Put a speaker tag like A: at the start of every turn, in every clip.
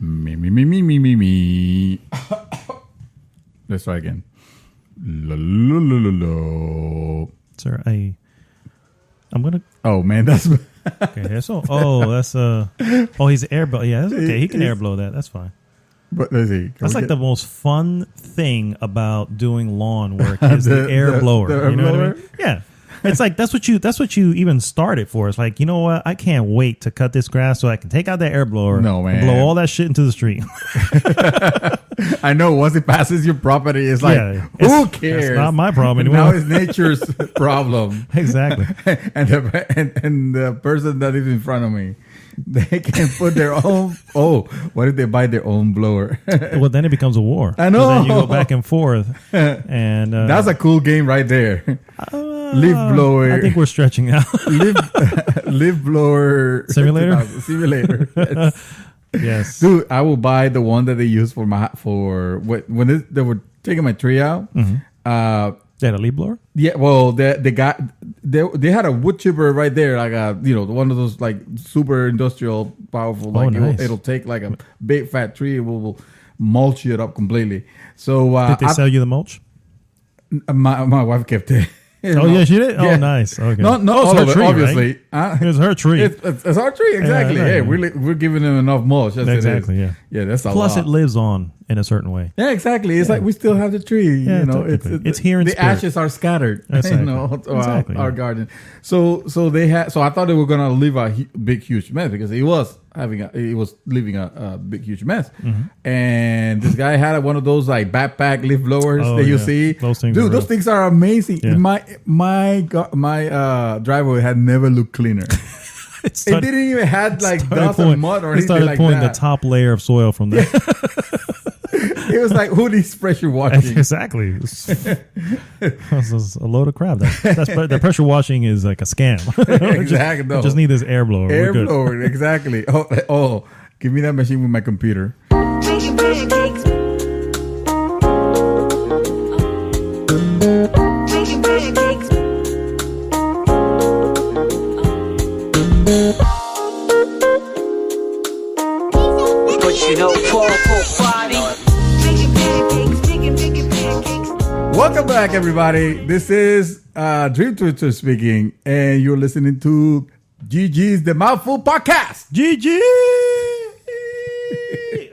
A: Me. Let's try again.
B: Sir, I'm gonna.
A: Oh man, that's
B: Okay, so that's he's air blow. Yeah, that's okay. He can air blow that. That's fine.
A: But let's see.
B: That's like the most fun thing about doing lawn work is the air blower.
A: The
B: you know
A: blower?
B: what I mean? Yeah. It's like that's what you even started for. It's like, you know what? I can't wait to cut this grass so I can take out that air blower and blow all that shit into the street.
A: I know once it passes your property, it's like, who cares?
B: It's not my problem anymore.
A: Now it's nature's problem.
B: Exactly.
A: and the person that is in front of me, they can put their own. Oh, what if they buy their own blower?
B: Well, then it becomes a war.
A: I know.
B: So then you go back and forth, and
A: that's a cool game right there. Leaf blower.
B: I think we're stretching out.
A: Leaf blower
B: simulator. Yes,
A: dude. I will buy the one that they use for when they were taking my tree out.
B: Mm-hmm. They had a leaf blower.
A: Yeah, well, they had a wood chipper right there, like one of those like super industrial powerful. Like
B: nice.
A: it'll take like a big fat tree, it will mulch it up completely. So
B: did they sell you the mulch?
A: My wife kept it.
B: Yeah, she did.
A: Yeah.
B: Oh, nice. Okay.
A: Not all of it,
B: tree,
A: obviously.
B: Right? It was her tree.
A: It's our tree, exactly.
B: Yeah,
A: we're giving them enough mulch.
B: Exactly. Yeah.
A: Yeah, that's a
B: Plus,
A: lot.
B: it lives on in a certain way.
A: Yeah, exactly. It's like we still have the tree.
B: Yeah, it's here in
A: the
B: spirit.
A: ashes are scattered.
B: Exactly.
A: Our garden. So they had. So I thought they were gonna leave a big huge mess because he was leaving a big huge mess.
B: Mm-hmm.
A: And this guy had one of those like backpack leaf blowers that you see.
B: Those things,
A: those things are amazing.
B: Yeah.
A: My driveway had never looked cleaner. It didn't even have like dust or mud or anything like that.
B: It started pulling the top layer of soil from there.
A: It was like, who needs pressure washing?
B: Exactly. This is a load of crap. The pressure washing is like a scam.
A: Exactly.
B: I just need this air blower.
A: Air blower, exactly. Oh, give me that machine with my computer. Welcome back, everybody. This is Dream Twister speaking, and you're listening to GG's The Mouthful Podcast.
B: GG!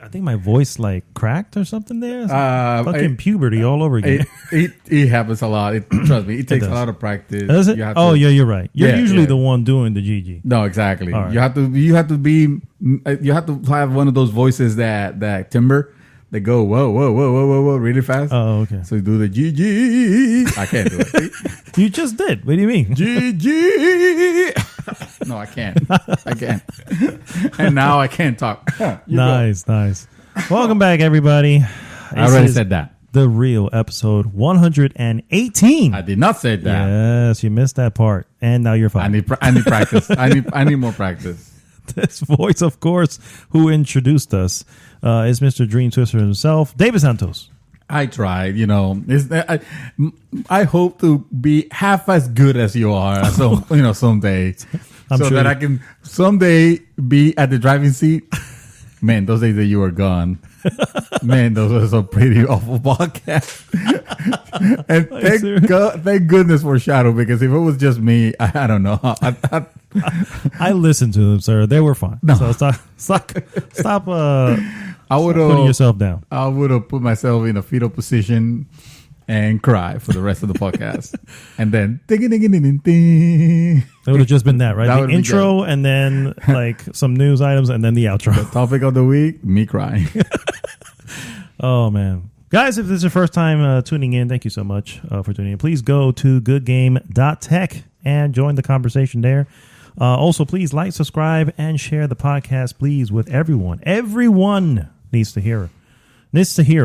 B: I think my voice like cracked or something there. Fucking puberty all over again.
A: It happens a lot. Trust me, it takes a lot of practice.
B: Does it? Yeah, you're right. You're usually the one doing the GG.
A: No, exactly.
B: Right.
A: You have to have one of those voices that timber. They go whoa really fast.
B: Oh, okay.
A: So you do the GG. I can't do it.
B: You just did. What do you mean?
A: GG. No, I can't. And now I can't talk.
B: Nice. Welcome back, everybody.
A: I already said that.
B: The real episode 118.
A: I did not say that.
B: Yes, you missed that part, and now you're fine.
A: I need practice. I need more practice.
B: This voice, of course, who introduced us is Mr. Dream Twister himself, David Santos.
A: I tried, I hope to be half as good as you are. So, someday, that I can someday be at the driving seat. Man, those days that you were gone. Man, those were some pretty awful podcasts. And thank goodness for Shadow, because if it was just me, I don't know.
B: I listened to them, sir. They were fun. No. So stop putting yourself down.
A: I would have put myself in a fetal position and cry for the rest of the podcast. And then it
B: would have just been that, right? The intro and then like some news items and then the outro.
A: The topic of the week, me crying.
B: Oh, man. Guys, if this is your first time tuning in, thank you so much for tuning in. Please go to goodgame.tech and join the conversation there. Also, please like, subscribe, and share the podcast, please, with everyone. Everyone needs to hear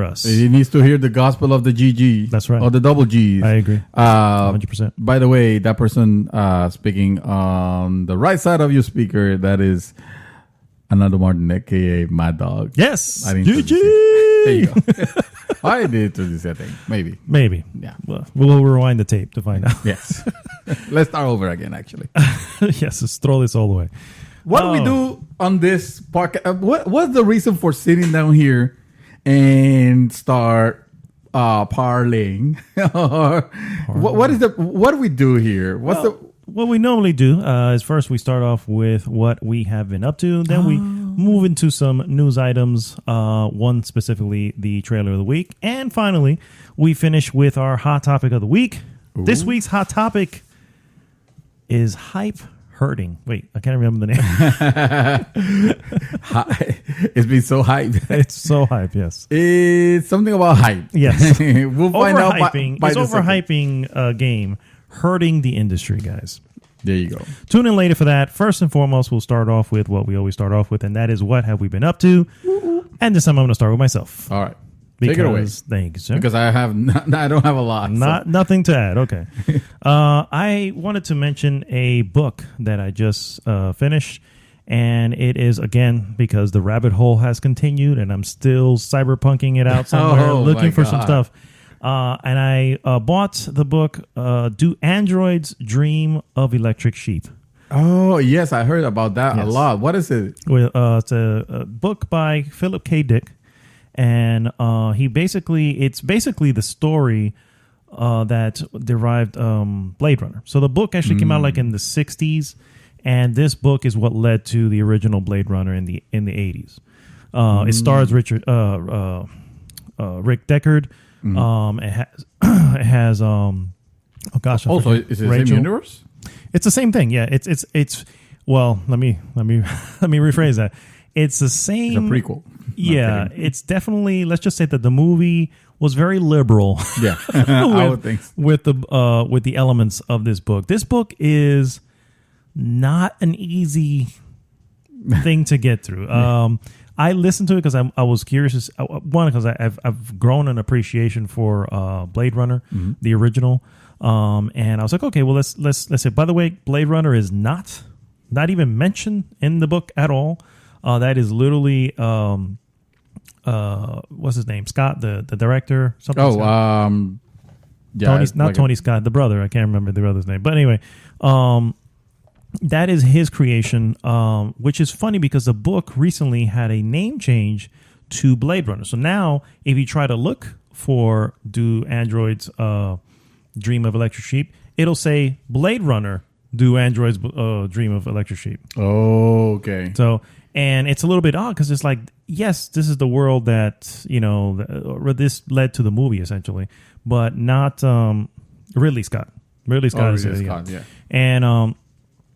B: us.
A: He needs to hear the gospel of the GG.
B: That's right.
A: Or the double Gs.
B: I agree. 100%.
A: By the way, that person speaking on the right side of your speaker, that is Another Martin, a.k.a. Mad Dog.
B: Yes.
A: GG. There you go. I did introduce that thing. Maybe. Yeah.
B: Well, we'll rewind the tape to find out.
A: Yes. Let's start over again, actually.
B: Yes, let's throw this all the way.
A: What do we do on this podcast? What's the reason for sitting down here and start parlaying? What do we do here?
B: What we normally do is first we start off with what we have been up to. Then we move into some news items, one specifically the trailer of the week. And finally, we finish with our hot topic of the week. Ooh. This week's hot topic is hype hurting. Wait, I can't remember the name.
A: It's been so hyped.
B: It's so hype, yes.
A: It's something about hype.
B: Yes.
A: We'll find out by
B: overhyping a game hurting the industry, guys.
A: There you go.
B: Tune in later for that. First and foremost, we'll start off with what we always start off with, and that is what have we been up to. And this time I'm going to start with myself.
A: All right. Take it away.
B: Thank you, sir.
A: Because I don't have a lot.
B: Nothing to add. Okay. I wanted to mention a book that I just finished, and it is, again, because the rabbit hole has continued, and I'm still cyberpunking it out somewhere, looking for some stuff. And I bought the book, Do Androids Dream of Electric Sheep?
A: Oh, yes. I heard about that a lot. What is it?
B: Well, it's a book by Philip K. Dick. And it's basically the story that derived Blade Runner. So the book actually came out like in the 60s. And this book is what led to the original Blade Runner in the 80s. It stars Rick Deckard. It has oh gosh.
A: Also, is it the same universe?
B: It's the same thing. Yeah. It's well. Let me rephrase that. It's the same.
A: It's a prequel.
B: Yeah. It's definitely. Let's just say that the movie was very liberal.
A: Yeah, I would think
B: with the elements of this book. This book is not an easy thing to get through. I listened to it because I was curious. One, because I've grown an appreciation for Blade Runner, the original, and I was like, okay, well let's say. By the way, Blade Runner is not even mentioned in the book at all. That is literally what's his name? Scott, the director. Something. Yeah, Tony Scott, the brother. I can't remember the brother's name, but anyway, that is his creation, which is funny because the book recently had a name change to Blade Runner. So now, if you try to look for Do Androids Dream of Electric Sheep, it'll say Blade Runner Do Androids Dream of Electric Sheep.
A: Oh, okay.
B: So, and it's a little bit odd because it's like, yes, this is the world that, this led to the movie essentially, but not Ridley Scott. Ridley Scott is it, yeah. And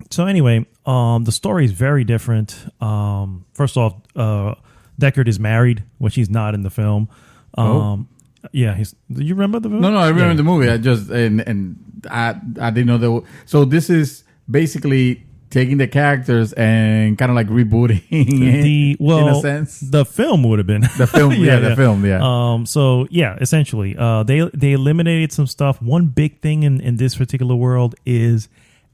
B: so anyway, the story is very different. First off, Deckard is married, which he's not in the film. Yeah, do you remember the movie?
A: No, I remember the movie. I just and I didn't know that. So this is basically taking the characters and kind of like rebooting it, in a sense.
B: The film would have been
A: the film. The film. Yeah.
B: So yeah, essentially, they eliminated some stuff. One big thing in this particular world is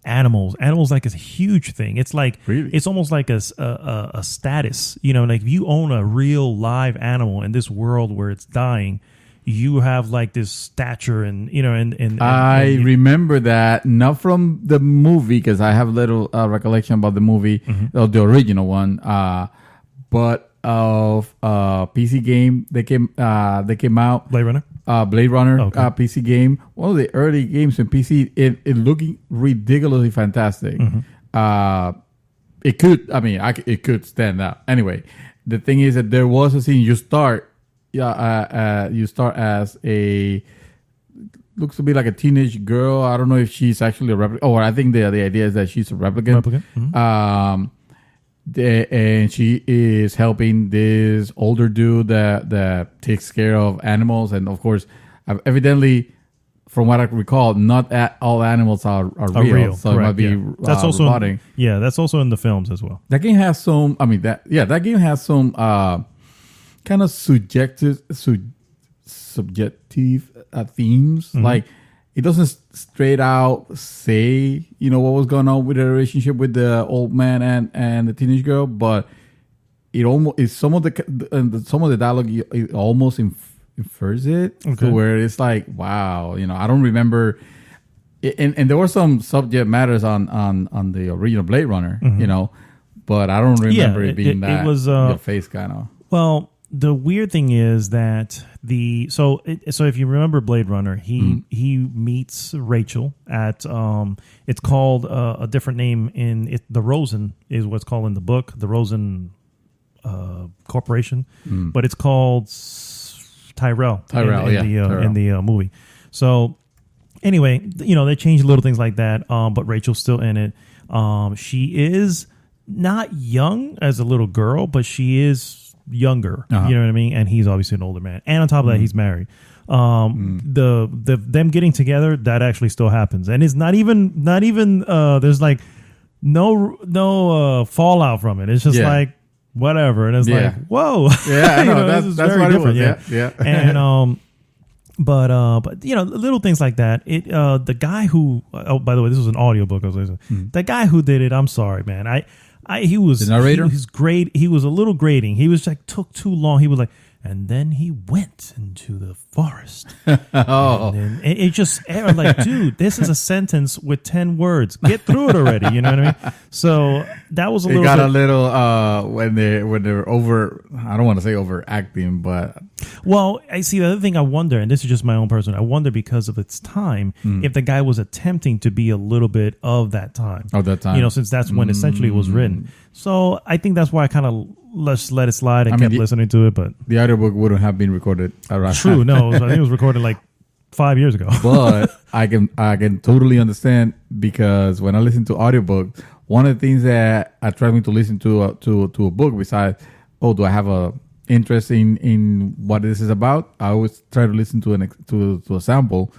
B: animals. Like is a huge thing. It's like It's almost like a status. Like if you own a real live animal in this world where it's dying, you have like this stature and I
A: remember that not from the movie because I have a little recollection about the movie, the original one, but of PC game they came out, Blade Runner PC game, one of the early games in PC. It looking ridiculously fantastic. It could stand out. Anyway, the thing is that there was a scene you start as a looks to be like a teenage girl. I don't know if she's actually a replicant. I think the idea is that she's a replicant. And she is helping this older dude that takes care of animals, and of course, evidently, from what I recall, not all animals are real. So correct, it might be
B: that's also
A: robotic.
B: That's also in the films as well.
A: That game has some. That game has some kind of subjective themes. Like it doesn't straight out say what was going on with the relationship with the old man and the teenage girl, but it almost is some of the dialogue. It almost infers it to where it's like, wow, I don't remember. And there were some subject matters on the original Blade Runner, but I don't remember it being that.
B: It was
A: your face kind of.
B: Well, the weird thing is that so if you remember Blade Runner, he meets Rachel at it's called a different name in it. The Rosen is what's called in the book, the Rosen Corporation, but it's called Tyrell in the movie. So anyway, they changed little things like that, but Rachel's still in it. She is not young as a little girl, but she is younger. You know what I mean? And he's obviously an older man. And on top of that, he's married. Them getting together, that actually still happens. And it's not even there's like no fallout from it. It's just like whatever. And it's like, whoa.
A: Yeah, I know. That's very different. Yeah.
B: And but little things like that. The guy who by the way, this was an audiobook I was listening. The guy who did it, I'm sorry, man. He was
A: the narrator.
B: He was great. He was a little grating. He was like took too long. He was like, and then he went into the forest. And it just like, dude, this is a sentence with 10 words. Get through it already. You know what I mean? So that was a little.
A: It got a little when they're over. I don't want to say overacting, but
B: well, I see the other thing. I wonder, and this is just my own personal. I wonder because of its time, if the guy was attempting to be a little bit of that time.
A: Of that time,
B: since that's when essentially it was written. So I think that's why I kind of let it slide and kept listening to it. But
A: the audiobook wouldn't have been recorded around.
B: True, no, I think it was recorded like 5 years ago.
A: But I can totally understand, because when I listen to audiobooks, one of the things that attract me to listen to a book, besides do I have a interest in what this is about, I always try to listen to a sample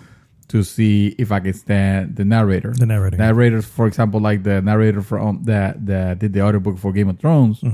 A: to see if I can stand the narrator. Narrators, for example, like the narrator from that did the audiobook for Game of Thrones.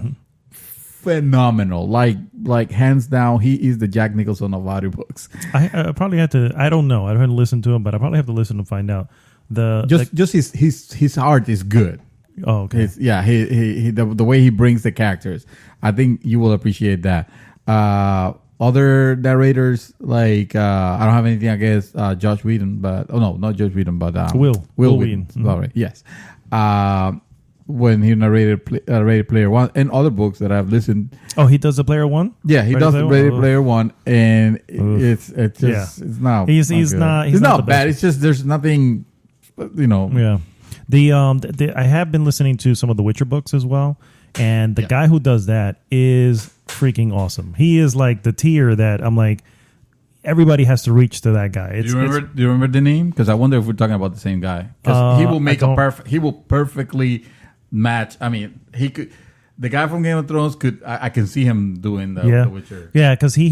A: Phenomenal, like hands down, he is the Jack Nicholson of audiobooks.
B: I probably have to. I don't know. I haven't listened to him, but I probably have to listen to find out. His art is good.
A: Oh, okay. The way he brings the characters, I think you will appreciate that. Other narrators, like I don't have anything against Josh Whedon, but not Josh Whedon, but
B: Will Whedon.
A: All right, yes. When he narrated Player One and other books that I've listened.
B: Oh, he does the Player One?
A: Yeah, he does the Player One, and it's not.
B: He's not
A: bad. It's just there's nothing,
B: Yeah. I have been listening to some of the Witcher books as well, and the guy who does that is freaking awesome. He is like the tier that I'm like, everybody has to reach to that guy.
A: Do you remember the name? Because I wonder if we're talking about the same guy. Because he will make he will perfectly match. I mean, he could. The guy from Game of Thrones could. I can see him doing the Witcher.
B: Yeah, because he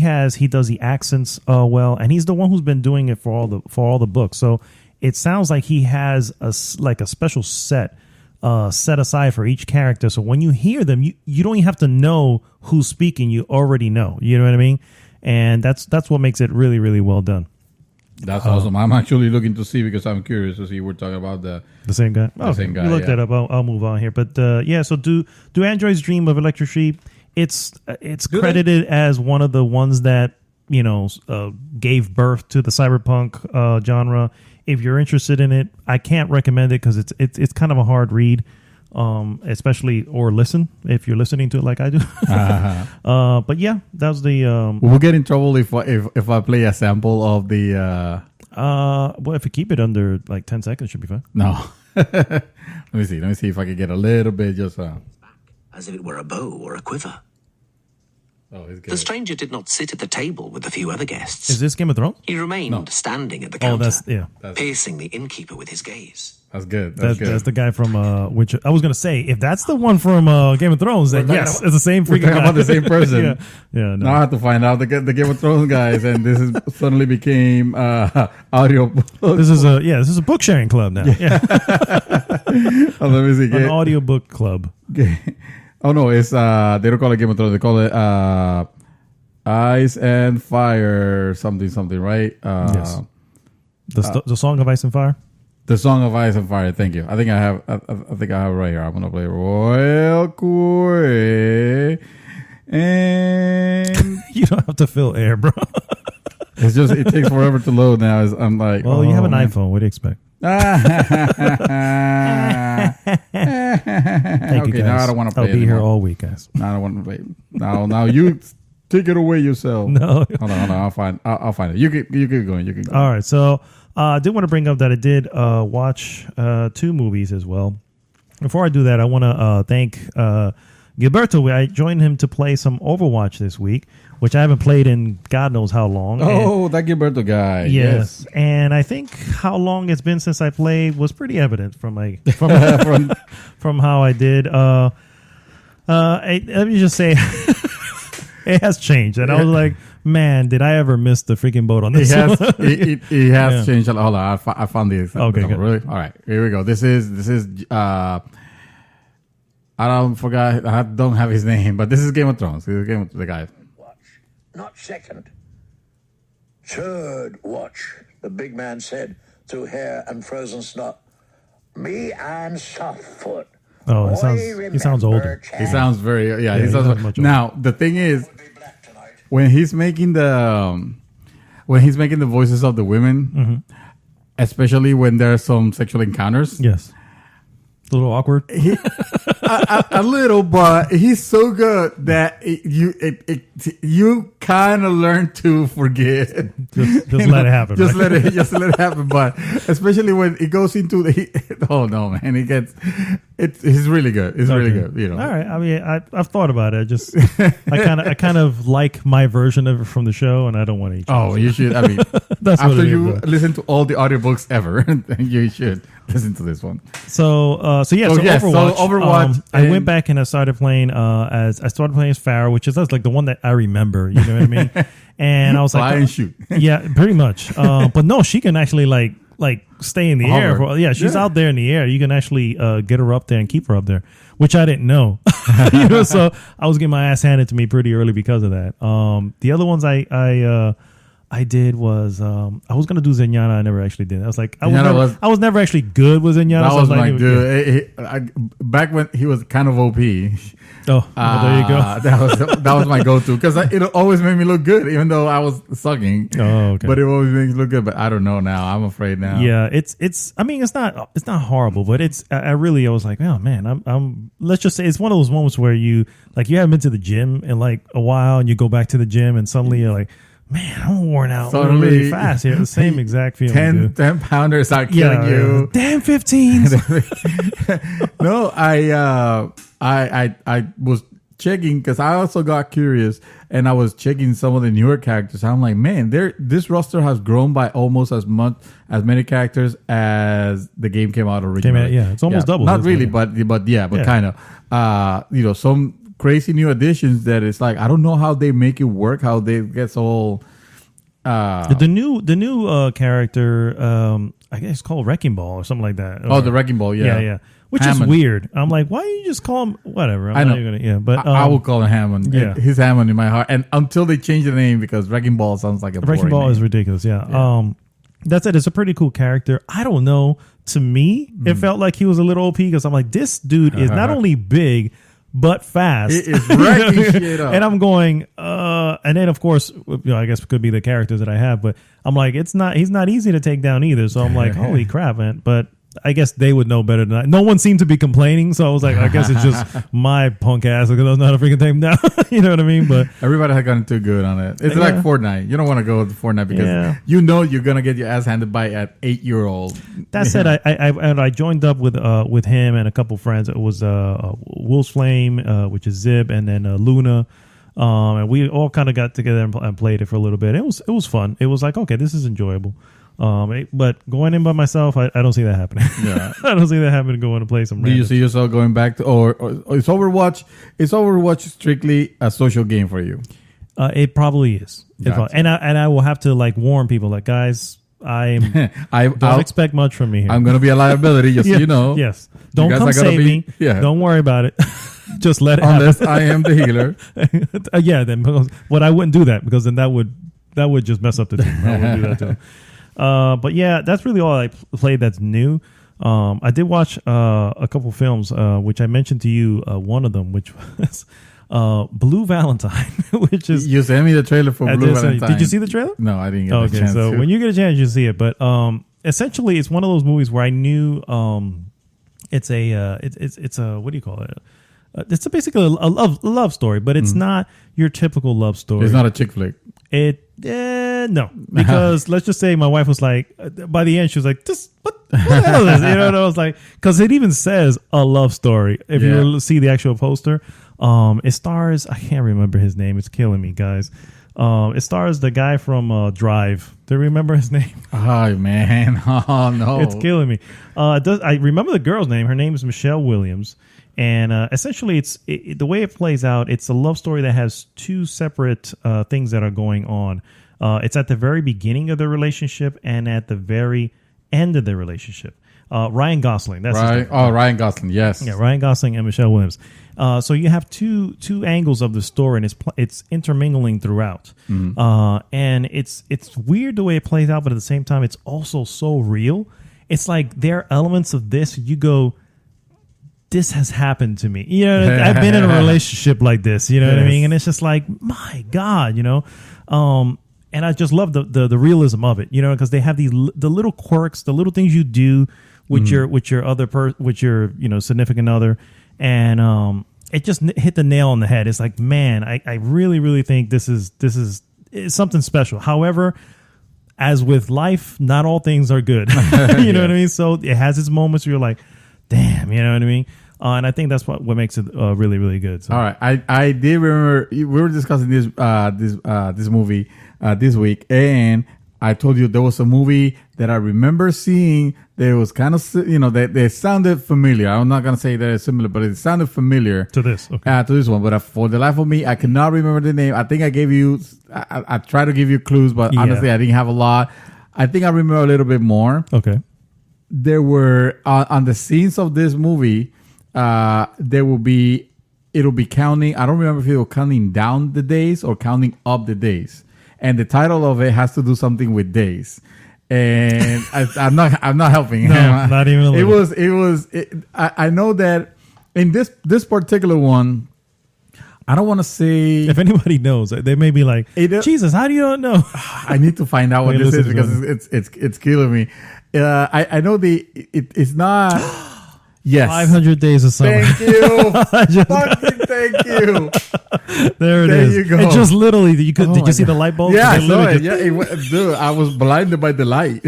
B: does the accents well, and he's the one who's been doing it for all the books. So it sounds like he has a special set aside for each character. So when you hear them, you don't even have to know who's speaking. You already know. You know what I mean? And that's what makes it really, really well done.
A: That's awesome. I'm actually looking to see, because I'm curious to see. We're talking about the
B: same guy. Same guy. You looked that up. I'll move on here. But so do androids dream of electric sheep? It's credited as one of the ones that gave birth to the cyberpunk genre. If you're interested in it, I can't recommend it because it's kind of a hard read. Especially or listen if you're listening to it like I do. But yeah, that was the.
A: We'll get in trouble if I play a sample of the.
B: Well, if you keep it under like 10 seconds, should be fine.
A: No, let me see if I can get a little bit just.
C: As if it were a bow or a quiver.
A: Oh, it's good.
C: The stranger did not sit at the table with a few other guests.
B: Is this Game of Thrones?
C: He remained standing at the counter,
B: that's
C: piercing the innkeeper with his gaze.
A: That's good.
B: That's the guy from which I was going to say, if that's the one from Game of Thrones, then yes, it's the same freaking guy.
A: About the same person.
B: No.
A: Now I have to find out the Game of Thrones guys, and this is suddenly became audio.
B: This is a book sharing club now. Yeah.
A: Let me see.
B: An audio book club.
A: Oh no, it's they don't call it Game of Thrones. They call it Ice and Fire something, right?
B: Yes. The Song of Ice and Fire.
A: The Song of Ice and Fire. Thank you. I think I have it right here. I'm gonna play real quick. And
B: you don't have to fill air, bro.
A: It's just it takes forever to load now. I'm like,
B: well, you have an iPhone. What do you expect? Thank you, guys.
A: Now I don't want to play.
B: I'll be
A: anymore.
B: here all week, guys.
A: Now I don't want to play. Now you take it away yourself.
B: No,
A: hold on. I'll find it. You keep going.
B: All right. So I did want to bring up that I did watch 2 movies as well. Before I do that, I want to thank Gilberto. I joined him to play some Overwatch this week, which I haven't played in God knows how long.
A: Oh, that Gilberto guy.
B: Yes. And I think how long it's been since I played was pretty evident from from how I did. Let me just say, it has changed. And I was like, man, did I ever miss the freaking boat on this one?
A: It has changed a lot. Hold on, I found this.
B: Okay, good.
A: Really? All right, here we go. This is I don't have his name, but this is Game of Thrones. This is Game of the guy.
D: Watch, not second. Third watch, the big man said through hair and frozen snot. Me and Softfoot.
B: Oh, he sounds older.
A: He sounds very he sounds
B: much older.
A: Now the thing is, when he's making the voices of the women, especially when there are some sexual encounters,
B: yes, a little awkward.
A: A little, but he's so good that you kind of learn to forget.
B: Just let it happen.
A: Just let it happen. But especially when it goes into oh no, man, he's really good. It's really good. You know.
B: All right. I mean, I've thought about it. I kind of like my version of it from the show, and I don't want to.
A: Oh, you should. I mean,
B: that's
A: after you listen to all the audiobooks ever, you should listen to this one.
B: So Overwatch.
A: Overwatch.
B: I went back and I started playing as Pharaoh, which is like the one that I remember. You know what I mean? And I was like,
A: fly and shoot.
B: Yeah, pretty much. But no, she can actually like stay in the air. She's out there in the air. You can actually get her up there and keep her up there, which I didn't know. So I was getting my ass handed to me pretty early because of that. The other ones I did was I was gonna do Zenyatta. I never actually did. I was like, I was never actually good with Zenyatta.
A: That was my dude. Back when he was kind of OP.
B: Oh, there you go.
A: That was my go-to because it always made me look good, even though I was sucking.
B: Oh, okay.
A: But it always makes me look good. But I don't know now. I'm afraid now.
B: Yeah, it's. I mean, it's not horrible, but I was like, oh man, I'm. Let's just say it's one of those moments where you haven't been to the gym in like a while, and you go back to the gym, and suddenly you're like, man, I'm worn out really fast here. The same exact feeling.
A: 10 pounders are killing you.
B: Damn 15s.
A: No, I was checking because I also got curious and I was checking some of the newer characters. I'm like, man, this roster has grown by almost as many characters as the game came out originally.
B: It's almost double.
A: Not really, but kind of. Some crazy new additions that it's like I don't know how they make it work, how they get so
B: the new character I guess it's called Wrecking Ball or something like that.
A: The Wrecking Ball, yeah.
B: Which
A: Hammond.
B: is weird. I'm like, why don't you just call him whatever?
A: I know.
B: But
A: I will call him Hammond.
B: Yeah.
A: He's Hammond in my heart. And until they change the name because Wrecking Ball sounds like a
B: Wrecking Ball
A: name.
B: is ridiculous. Yeah. That's it. It's a pretty cool character. I don't know. To me, it felt like he was a little OP because I'm like, this dude is not only big but fast.
A: It is wrecking shit up.
B: And I'm going, and then of course, I guess it could be the characters that I have, but I'm like, he's not easy to take down either. So I'm like, holy crap, man. But I guess they would know better than I. No one seemed to be complaining, so I was like, I guess it's just my punk ass because I was not a freaking take him down. You know what I mean? But
A: everybody had gotten too good on it. It's like Fortnite. You don't want to go with Fortnite because you know you're gonna get your ass handed by an 8-year-old.
B: That said, I joined up with him and a couple friends. It was Wolf's Flame, which is Zib, and then Luna. And we all kind of got together and played it for a little bit. It was fun. It was like, okay, this is enjoyable. But going in by myself, I don't see that happening. Yeah. I don't see that happening going to play some.
A: Do you see yourself going back to, or is Overwatch? Is Overwatch strictly a social game for you?
B: It probably is.
A: Gotcha.
B: And I will have to like warn people, like, guys, don't expect much from me here.
A: I'm going to be a liability, just so you know.
B: Yes. Don't come save me. Yeah. Don't worry about it. Just let it
A: Unless
B: happen.
A: I am the healer.
B: Then I wouldn't do that because then that would just mess up the team. I wouldn't do that to them. But yeah, that's really all I played that's new. I did watch a couple films, which I mentioned to you. One of them, which was Blue Valentine, which is
A: you sent me the trailer for Blue Valentine.
B: Did you see the trailer?
A: No, I didn't get a chance.
B: So when you get a chance, you see it. But essentially, it's one of those movies where I knew It's a what do you call it? It's basically a love story, but it's not your typical love story.
A: It's not a chick flick.
B: No, because let's just say my wife was like, by the end she was like, "This what the hell is this?" And I was like, because it even says a love story. If you see the actual poster, it stars, I can't remember his name. It's killing me, guys. It stars the guy from Drive. Do you remember his name?
A: Oh man, oh no,
B: it's killing me. I remember the girl's name. Her name is Michelle Williams. And essentially, the way it plays out, it's a love story that has two separate things that are going on. It's at the very beginning of the relationship and at the very end of the relationship. Ryan Gosling. That's his name.
A: Oh, Ryan Gosling, yes.
B: Yeah, Ryan Gosling and Michelle Williams. So you have two angles of the story, and it's intermingling throughout. And it's weird the way it plays out, but at the same time, it's also so real. It's like there are elements of this, you go, this has happened to me. You know, I've been in a relationship like this, you know what I mean? And it's just like, my God, you know? And I just love the realism of it, you know, because they have the little quirks, the little things you do with your significant other. And it just hit the nail on the head. It's like, man, I really, really think this is something special. However, as with life, not all things are good. You know what I mean? So it has its moments where you're like, damn, you know what I mean? And I think that's what makes it really, really good. So.
A: All right, I did remember we were discussing this movie this week, and I told you there was a movie that I remember seeing that was kind of, you know, they sounded familiar. I'm not gonna say that it's similar, but it sounded familiar
B: to this. Okay.
A: To this one. But for the life of me, I cannot remember the name. I think I gave you, I tried to give you clues, but honestly, I didn't have a lot. I think I remember a little bit more.
B: Okay.
A: There were on the scenes of this movie, it'll be counting. I don't remember if it was counting down the days or counting up the days. And the title of it has to do something with days. And I'm not helping.
B: No, not even a little.
A: I know that in this particular one, I don't want to say.
B: If anybody knows, they may be like, Jesus, how do you not know?
A: I need to find out what this is because it's killing me. I know it's not. Yes,
B: 500 Days of Summer.
A: Thank you, thank you.
B: There it is.
A: You go.
B: It just literally did you see the light bulb?
A: Yeah, I saw it. Dude, I was blinded by the light.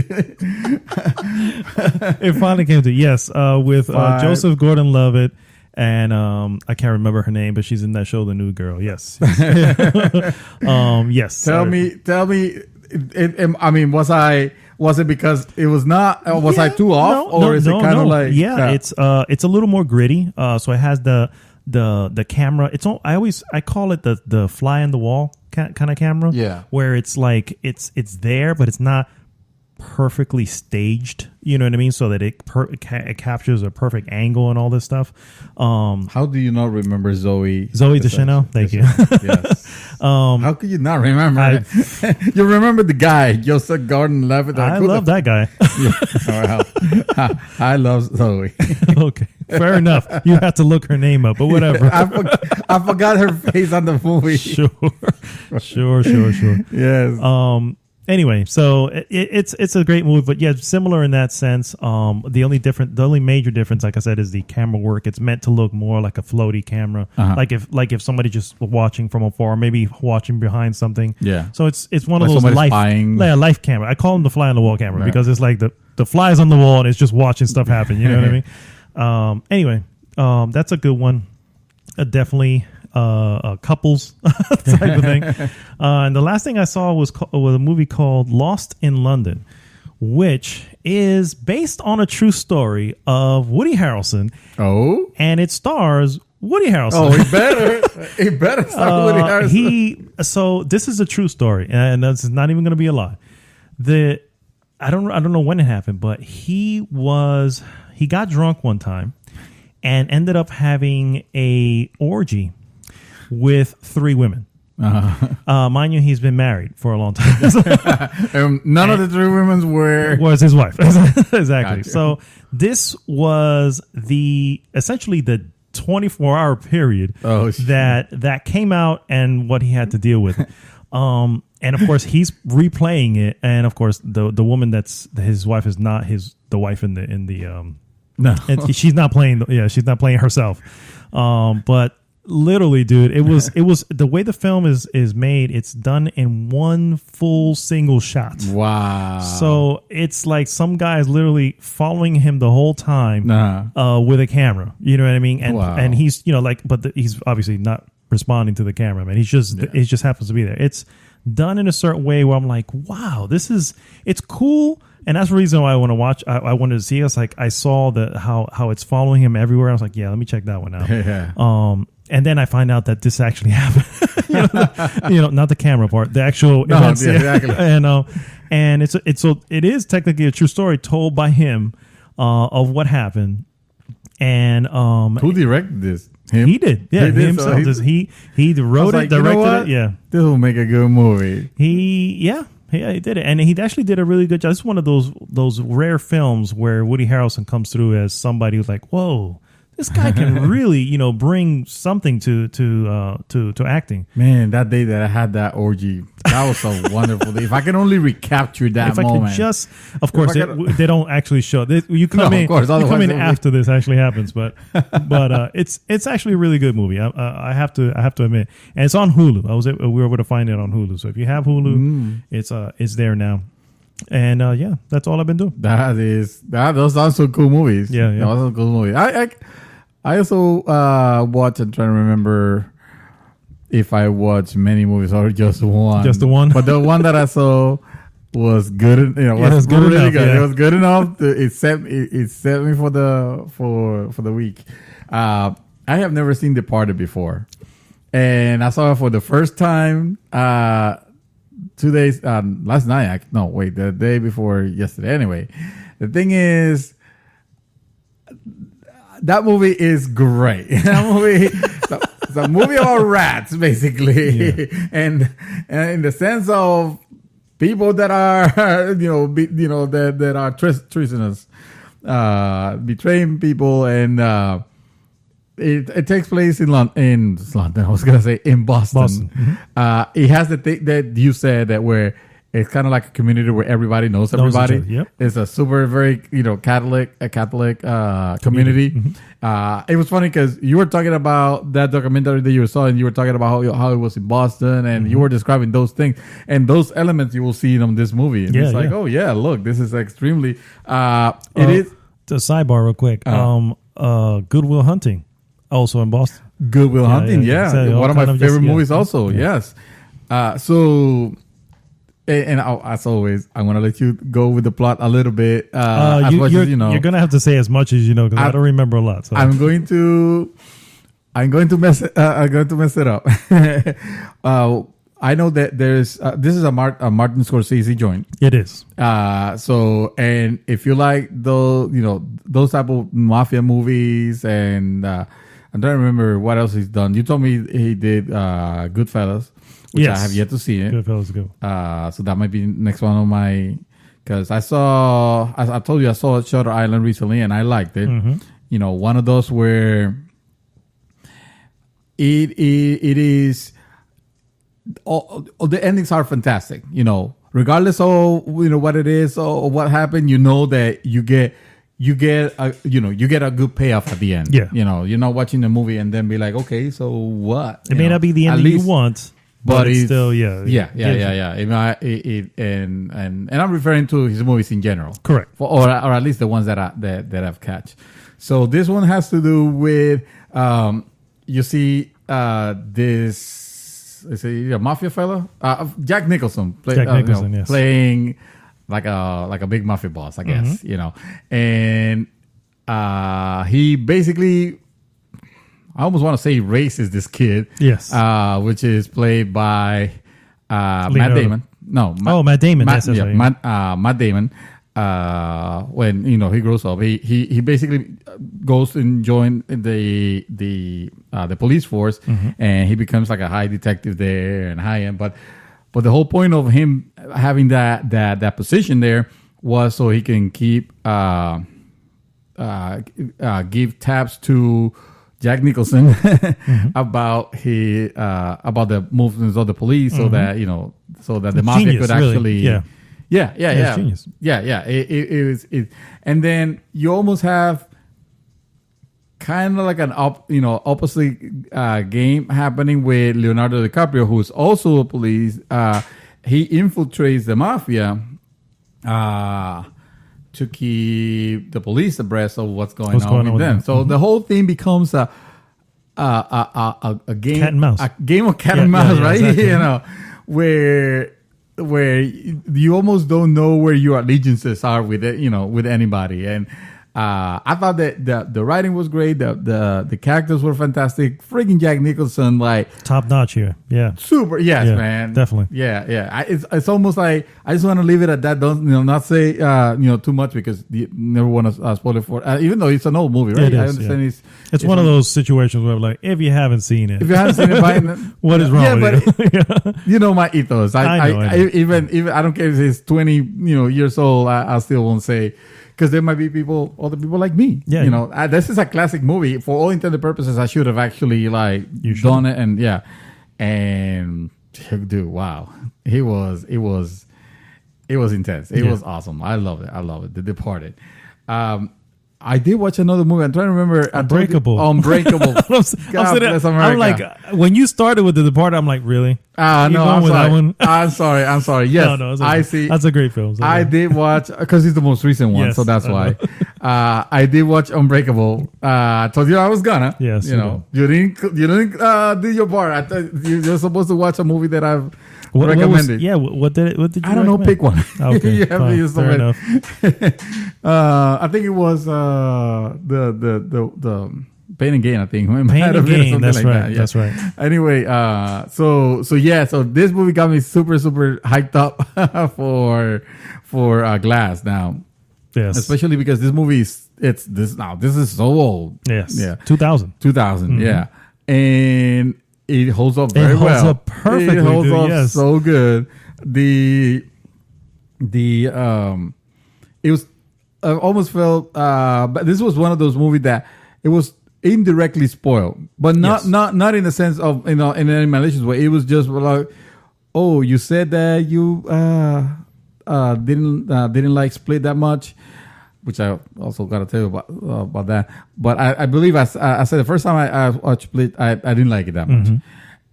B: It finally came to with Joseph Gordon-Levitt. And I can't remember her name, but she's in that show, The New Girl. Yes. Yes.
A: Tell me. Was it because it was not? Was I too off, is it kind of like?
B: Yeah, it's a little more gritty. So it has the camera. I call it the fly on the wall kind of camera.
A: Yeah,
B: where it's like it's there, but it's not perfectly staged, you know what I mean, so that it captures a perfect angle and all this stuff.
A: How do you not remember Zoe
B: Deschanel? Thank you.
A: Yes. How could you not remember? You remember the guy, Joseph Gordon-Levitt?
B: I love that guy.
A: I love Zoe.
B: Okay, fair enough. You have to look her name up, but whatever.
A: I forgot her face on the movie.
B: Sure.
A: Yes.
B: Anyway, so it's a great movie, but yeah, similar in that sense. The only major difference, like I said, is the camera work. It's meant to look more like a floaty camera, like if somebody just watching from afar, maybe watching behind something.
A: Yeah.
B: So it's one of those life camera. I call them the fly on the wall camera because it's like the fly's on the wall and it's just watching stuff happen. You know what I mean? Anyway, that's a good one. Definitely. Couples type of thing. And the last thing I saw was a movie called Lost in London, which is based on a true story of Woody Harrelson.
A: Oh,
B: and it stars Woody Harrelson.
A: Oh, he better star Woody Harrelson.
B: So this is a true story, and this is not even going to be a lie. I don't know when it happened, but he got drunk one time and ended up having a orgy with 3 women. Mind you, he's been married for a long time.
A: None of the 3 women
B: was his wife. Exactly.
A: Gotcha.
B: So this was essentially the 24-hour period that came out and what he had to deal with. And of course, he's replaying it. And of course, the woman that's his wife is not the wife in the
A: No,
B: and she's not playing. Yeah, she's not playing herself. But literally, dude, it was the way the film is made. It's done in one full single shot.
A: Wow.
B: So it's like some guy is literally following him the whole time with a camera. You know what I mean? And he's he's obviously not responding to the camera. Man, it just happens to be there. It's done in a certain way where I'm like, wow, it's cool. And that's the reason why I want to watch. I wanted to see. It's like I saw how it's following him everywhere. I was like, yeah, let me check that one out.
A: Yeah.
B: And then I find out that this actually happened. Not the camera part, the actual events.
A: Yeah, exactly.
B: And it is technically a true story told by him of what happened. And
A: who directed this? Him?
B: He did. Yeah, he himself. So he wrote it, directed it. Yeah,
A: this will make a good movie.
B: He did it, and he actually did a really good job. It's one of those rare films where Woody Harrelson comes through as somebody who's like, whoa, this guy can really, bring something to acting.
A: Man, that day that I had that orgy, that was a wonderful day. If I can only recapture that moment.
B: Of course, they don't actually show. You come in after this actually happens, but it's actually a really good movie. I have to admit, and it's on Hulu. We were able to find it on Hulu. So if you have Hulu, it's there now. And that's all I've been doing.
A: Those are some cool movies.
B: Yeah.
A: Those are cool movies. I also watch and try to remember if I watched many movies or just one.
B: Just the one?
A: But the one that I saw was good. Was
B: good
A: really
B: enough,
A: good.
B: Yeah.
A: It was good enough. It set me for the week. I have never seen Departed before, and I saw it for the first time 2 days last night. The day before yesterday. Anyway, the thing is, that movie is great. That movie, it's a movie about rats, basically, and in the sense of people that are, that are treasonous, betraying people, and it takes place in London. I was gonna say in Boston.
B: Mm-hmm.
A: It has the thing that you said that where. It's kind of like a community where everybody knows everybody.
B: Yep.
A: It's a super, very, Catholic community.
B: Mm-hmm.
A: It was funny because you were talking about that documentary that you saw, and you were talking about how it was in Boston, and you were describing those things and those elements you will see in this movie. And it's like, oh yeah, look, this is extremely. It is.
B: To sidebar real quick. Good Will Hunting, also in Boston.
A: Good Will Hunting, one of my favorite movies. Also, yes. So. And as always, I'm gonna let you go with the plot a little bit. As much as you know,
B: you're gonna have to say as much as you know because I don't remember a lot. So.
A: I'm going to mess it up. I know that there's this is a Martin Scorsese joint.
B: It is.
A: And if you like those type of mafia movies, and I'm trying to remember what else he's done. You told me he did Goodfellas. Which I have yet to see it.
B: Goodfellas go.
A: So that might be next one on my, because I told you I saw Shutter Island recently and I liked it. Mm-hmm. One of those where it is all the endings are fantastic. Regardless of what it is or what happened, that you get a good payoff at the end.
B: Yeah.
A: You're not watching the movie and then be like, okay, so what?
B: It may not be the ending you want. But it's still,
A: yeah. And I'm referring to his movies in general,
B: correct?
A: Or at least the ones that I've catch. So this one has to do with you see this is a mafia fella, Jack Nicholson,
B: yes,
A: playing like a big mafia boss, I guess. And he basically. I almost want to say races this kid.
B: Yes.
A: Which is played by Matt Damon. No.
B: Matt Damon.
A: Matt Damon. When he grows up, he basically goes and joins the police force, and he becomes like a high detective there and high end. But the whole point of him having that position there was so he can keep give tabs to Jack Nicholson about the movements of the police, so that the mafia
B: genius,
A: could actually,
B: really.
A: Genius. Yeah. It was, and then you almost have kind of like an opposite game happening with Leonardo DiCaprio, who's also a police. He infiltrates the mafia to keep the police abreast of what's going on with them. So the whole thing becomes a game,
B: cat and mouse.
A: A game of cat and mouse, right?
B: Exactly.
A: You know, where you almost don't know where your allegiances are with it, with anybody. And I thought that the writing was great. The characters were fantastic. Freaking Jack Nicholson, like
B: top notch here. Yeah,
A: super. Yes,
B: yeah,
A: man,
B: definitely.
A: Yeah. It's almost like I just want to leave it at that. Don't not say too much because you never want to spoil it for. Even though it's an old movie, right?
B: It is,
A: I understand
B: it's one of those situations where like if you haven't seen it, what is wrong with
A: it? You know my ethos. I know. Even I don't care if it's 20 years old. I still won't say. Because there might be other people like me. Yeah, this is a classic movie. For all intended purposes, I should have actually done it. And dude, wow, it was intense. It was awesome. I love it. The Departed. I did watch another movie. I'm trying to remember.
B: Unbreakable.
A: I'm
B: like, when you started with The Departed, I'm like, really?
A: No, I'm sorry. Yes,
B: no,
A: I see.
B: That's a great film.
A: I did watch because it's the most recent one, so that's why. I did watch Unbreakable. I told you I was gonna.
B: Yes,
A: you didn't do your part. I thought you're supposed to watch a movie that I've recommended.
B: What did you?
A: I don't know. Pick one.
B: Okay,
A: you have to use
B: fair enough.
A: I think it was the Pain and Gain. I think
B: Pain and Gain. That's right.
A: That. Yeah.
B: That's right.
A: Anyway, so this movie got me super hyped up for Glass now.
B: Yes,
A: especially because this movie this is so old.
B: Yes,
A: yeah,
B: 2000.
A: Yeah, and it holds up very well.
B: It holds up perfectly.
A: It holds up so good. It was I almost felt but this was one of those movies that it was indirectly spoiled, but not in the sense of in any malicious way. It was just like, oh, you said that you didn't like Split that much, which I also got to tell you about that. But I believe I said the first time I watched Split, I didn't like it that much.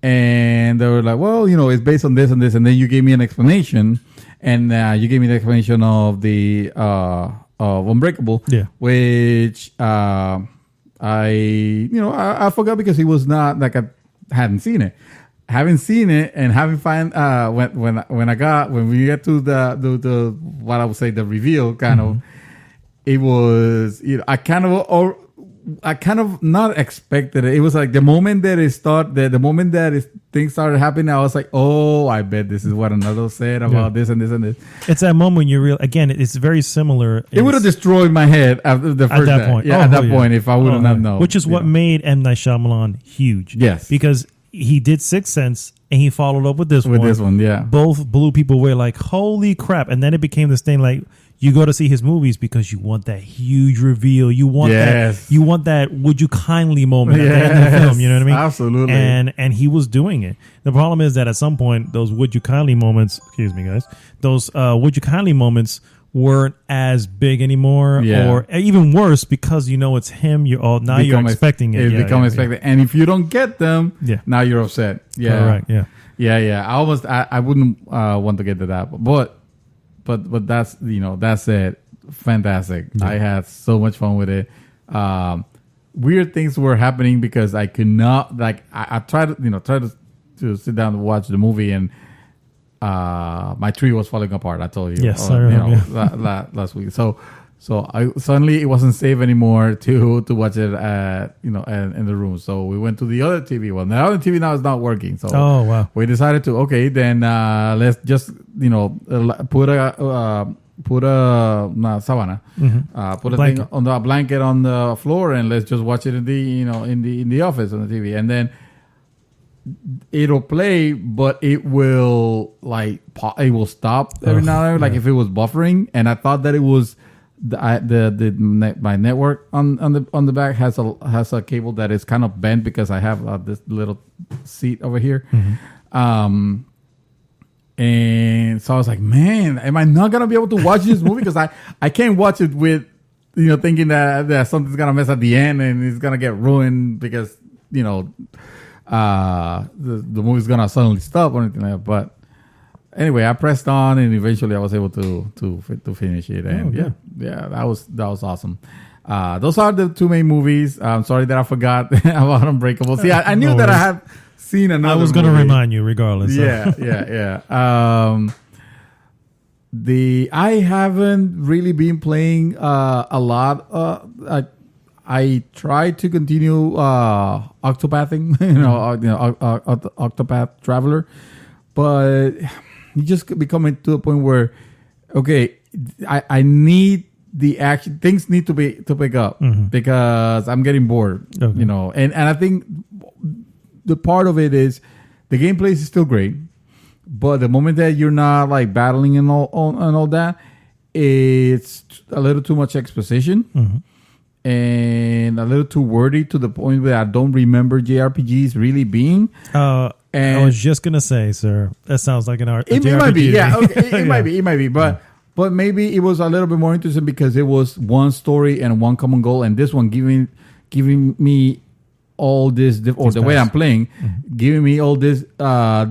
A: And they were like, well, it's based on this and this, and then you gave me an explanation, and you gave me the explanation of the of Unbreakable, which I forgot because it was not like I hadn't seen it. Having seen it and having when we get to the what I would say the reveal kind of, it was I kind of not expected it. It was like the moment that things started happening, I was like, oh, I bet this is what another said about this and this and this.
B: It's that moment when you again, it's very similar.
A: It would have destroyed my head after the first
B: at that point.
A: Yeah, at that point, if I wouldn't have known.
B: Which is what made M. Night Shyamalan huge.
A: Yes,
B: because he did Sixth Sense and he followed up with this one.
A: With this one, yeah.
B: Both blew people away like, holy crap. And then it became this thing like, you go to see his movies because you want that huge reveal. You want that would you kindly moment at the end of the film. You know what I mean?
A: Absolutely.
B: And he was doing it. The problem is that at some point, those would you kindly moments, excuse me, guys, those would you kindly moments weren't as big anymore, or even worse because it's him. You're expecting it.
A: It becomes expected, and if you don't get them, now you're upset. Yeah,
B: right.
A: Yeah. I wouldn't want to get to that, but that's that's it. Fantastic. I had so much fun with it. Weird things were happening because I could not I tried to sit down and watch the movie and. My tree was falling apart. I told you.
B: Yes, I remember.
A: Last week. So I suddenly it wasn't safe anymore to watch it in the room. So we went to the other TV. Well, the other TV now is not working. So we decided to then let's just put a sabana, put a thing on the blanket on the floor and let's just watch it in the office on the TV, and then. It'll play, but it will stop every now and then, like if it was buffering. And I thought that it was my network on the back has a cable that is kind of bent because I have this little seat over here. And so I was like, man, am I not gonna be able to watch this movie because I can't watch it with thinking that something's gonna mess at the end and it's gonna get ruined because the movie's gonna suddenly stop or anything like that. But anyway, I pressed on and eventually I was able to finish it. And that was awesome. Those are the two main movies. I'm sorry that I forgot about Unbreakable. See, I knew that I had seen another.
B: I was going to remind you regardless.
A: Yeah. I haven't really been playing a lot. I tried to continue Octopathing, Octopath Traveler, but you just becoming to a point where, okay, I need the action. Things need to pick up because I'm getting bored, and I think the part of it is the gameplay is still great, but the moment that you're not like battling and all that, it's a little too much exposition and a little too wordy to the point where I don't remember JRPGs really being.
B: I was just gonna say, sir, that sounds like an art.
A: It might be, it might be, but maybe it was a little bit more interesting because it was one story and one common goal, and this one giving me all this, or the way I'm playing, giving me all these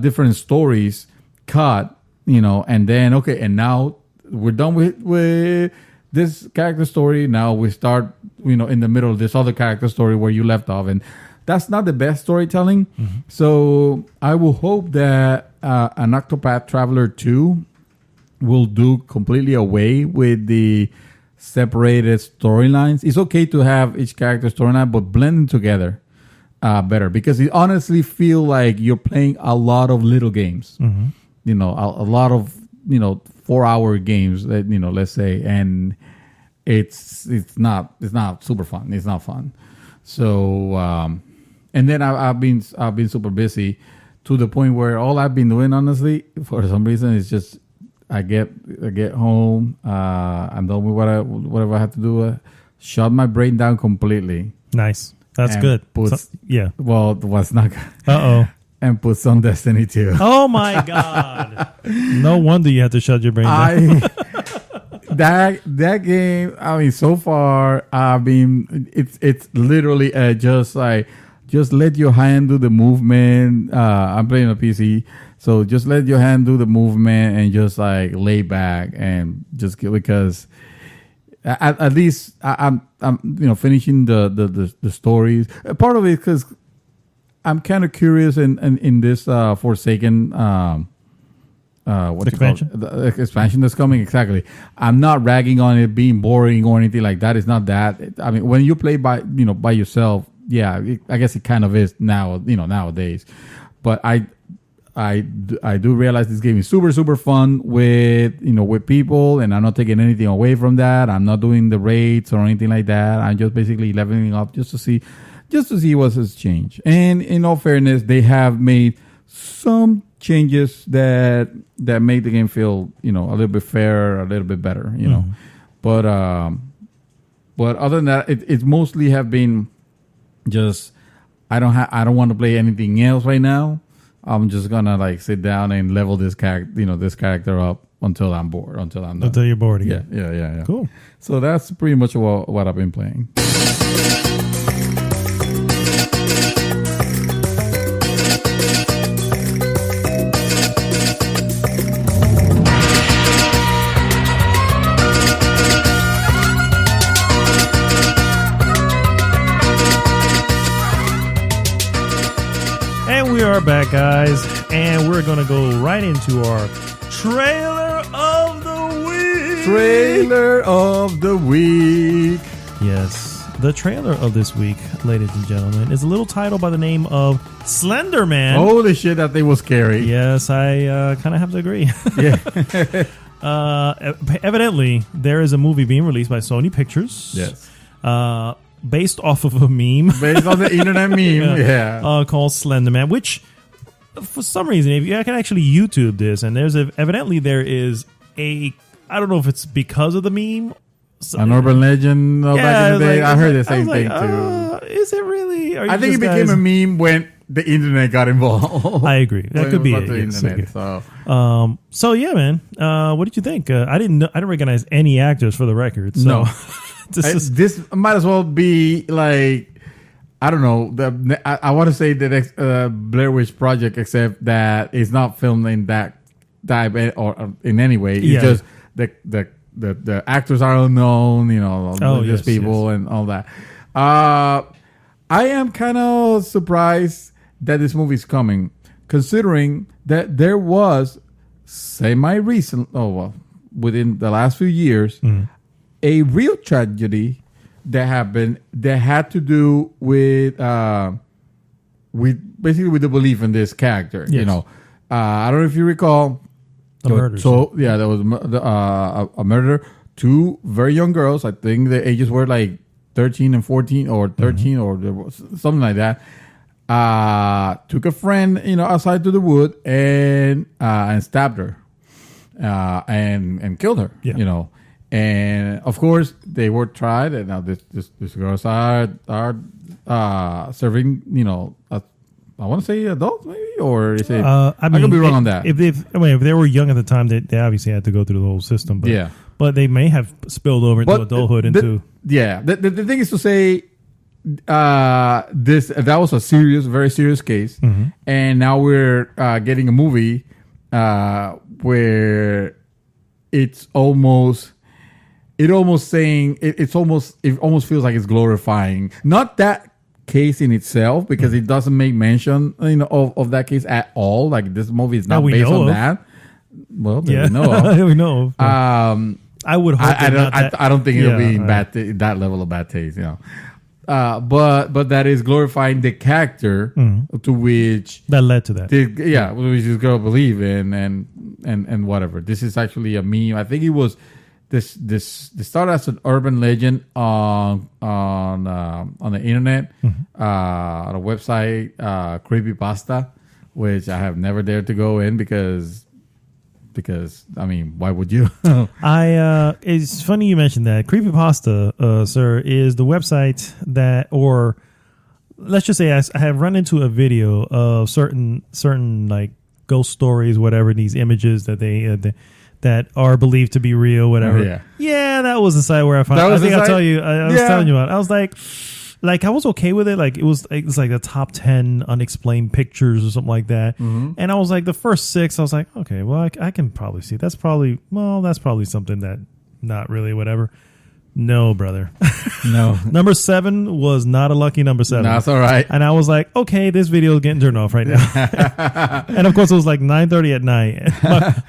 A: different stories cut, and then and now we're done with this character story. Now we start, in the middle of this other character story where you left off, and that's not the best storytelling. So I will hope that an Octopath Traveler 2 will do completely away with the separated storylines. It's okay to have each character storyline, but blend them together better, because it honestly feel like you're playing a lot of little games. A lot of 4-hour games that let's say, and it's not super fun. It's not fun. So and then I've been super busy to the point where all I've been doing, honestly, for some reason, is just I get home, I'm done with whatever I have to do, shut my brain down completely.
B: Nice, that's good.
A: Well, what's not good? And put some Destiny 2.
B: Oh my God! No wonder you had to shut your brain down.
A: That game, I mean, so far, it's literally just let your hand do the movement. I'm playing on PC, so just let your hand do the movement and just like lay back and just because at least I'm finishing the stories. Part of it because I'm kind of curious in this Forsaken
B: expansion?
A: The expansion that's coming. Exactly. I'm not ragging on it being boring or anything like that. It's not that. I mean, when you play by yourself, yeah, I guess it kind of is now, nowadays. But I do realize this game is super, super fun with people, and I'm not taking anything away from that. I'm not doing the raids or anything like that. I'm just basically leveling up just to see what has changed. And in all fairness, they have made some changes that make the game feel, a little bit fairer, a little bit better, But other than that, it's mostly have been just I don't want to play anything else right now. I'm just gonna sit down and level this character up until I'm bored, until I'm done.
B: Until you're bored again.
A: Yeah.
B: Cool.
A: So that's pretty much what I've been playing.
B: We are back, guys, and we're going to go right into our trailer of the week.
A: Trailer of the week.
B: Yes, the trailer of this week, ladies and gentlemen, is a little title by the name of Slender Man.
A: Holy shit, that thing was scary.
B: Yes, I kind of have to agree.
A: Yeah.
B: Evidently, there is a movie being released by Sony Pictures.
A: Yes.
B: Based off of a meme.
A: Based on the internet meme, yeah.
B: Called Slender Man, which, for some reason, if you can actually YouTube this, and evidently there is I don't know if it's because of the meme.
A: An urban legend back in the day. I heard the same thing too.
B: Is it really?
A: I think it became a meme when the internet got involved.
B: I agree. That could be it.
A: Internet,
B: so yeah, man. What did you think? I didn't recognize any actors for the record. So.
A: No. This might as well be like, I don't know. I want to say the next Blair Witch Project, except that it's not filmed in that type or in any way. It's just the actors are unknown. You know, just people and all that. I am kind of surprised that this movie is coming, considering that there was semi-recent, within the last few years, a real tragedy that happened that had to do with basically with the belief in this character. Yes. You know, I don't know if you recall
B: the murder.
A: So yeah, there was a murder. 2 very young girls. I think the ages were like 13 and 14, or 13, or something like that. Took a friend, outside to the wood and stabbed her, and killed her. Yeah. And of course they were tried, and now these girls are serving. I want to say adults, maybe, or is it? I could be wrong on that.
B: If they were young at the time, they obviously had to go through the whole system. But, yeah, but they may have spilled over into adulthood.
A: The thing is to say, that was a very serious case, and now we're getting a movie where it almost feels like it's glorifying, not that case in itself, because it doesn't make mention of that case at all. Like, this movie is not based on that. Well, we know.
B: We know. I would hope
A: I don't think it'll be that level of bad taste, but that is glorifying the character to which
B: that led to that.
A: Which this girl believe in, and whatever. This is actually a meme. I think it was this started as an urban legend on the internet, on a website, Creepypasta, which I have never dared to go in because I mean, why would you?
B: It's funny you mentioned that. Creepypasta, sir, is the website that, or let's just say I have run into a video of certain like ghost stories, whatever, these images that that are believed to be real, whatever. Yeah, that was the site where I found. I think I'll tell you. I was telling you about. I was like I was okay with it. Like, it was like the top 10 unexplained pictures or something like that. And I was like, the first 6, I was like, okay, well, I can probably see. That's probably something that not really whatever. No, brother.
A: No.
B: Number 7 was not a lucky number 7.
A: No, that's all right.
B: And I was like, okay, this video is getting turned off right now. And of course, it was like 9:30 at night.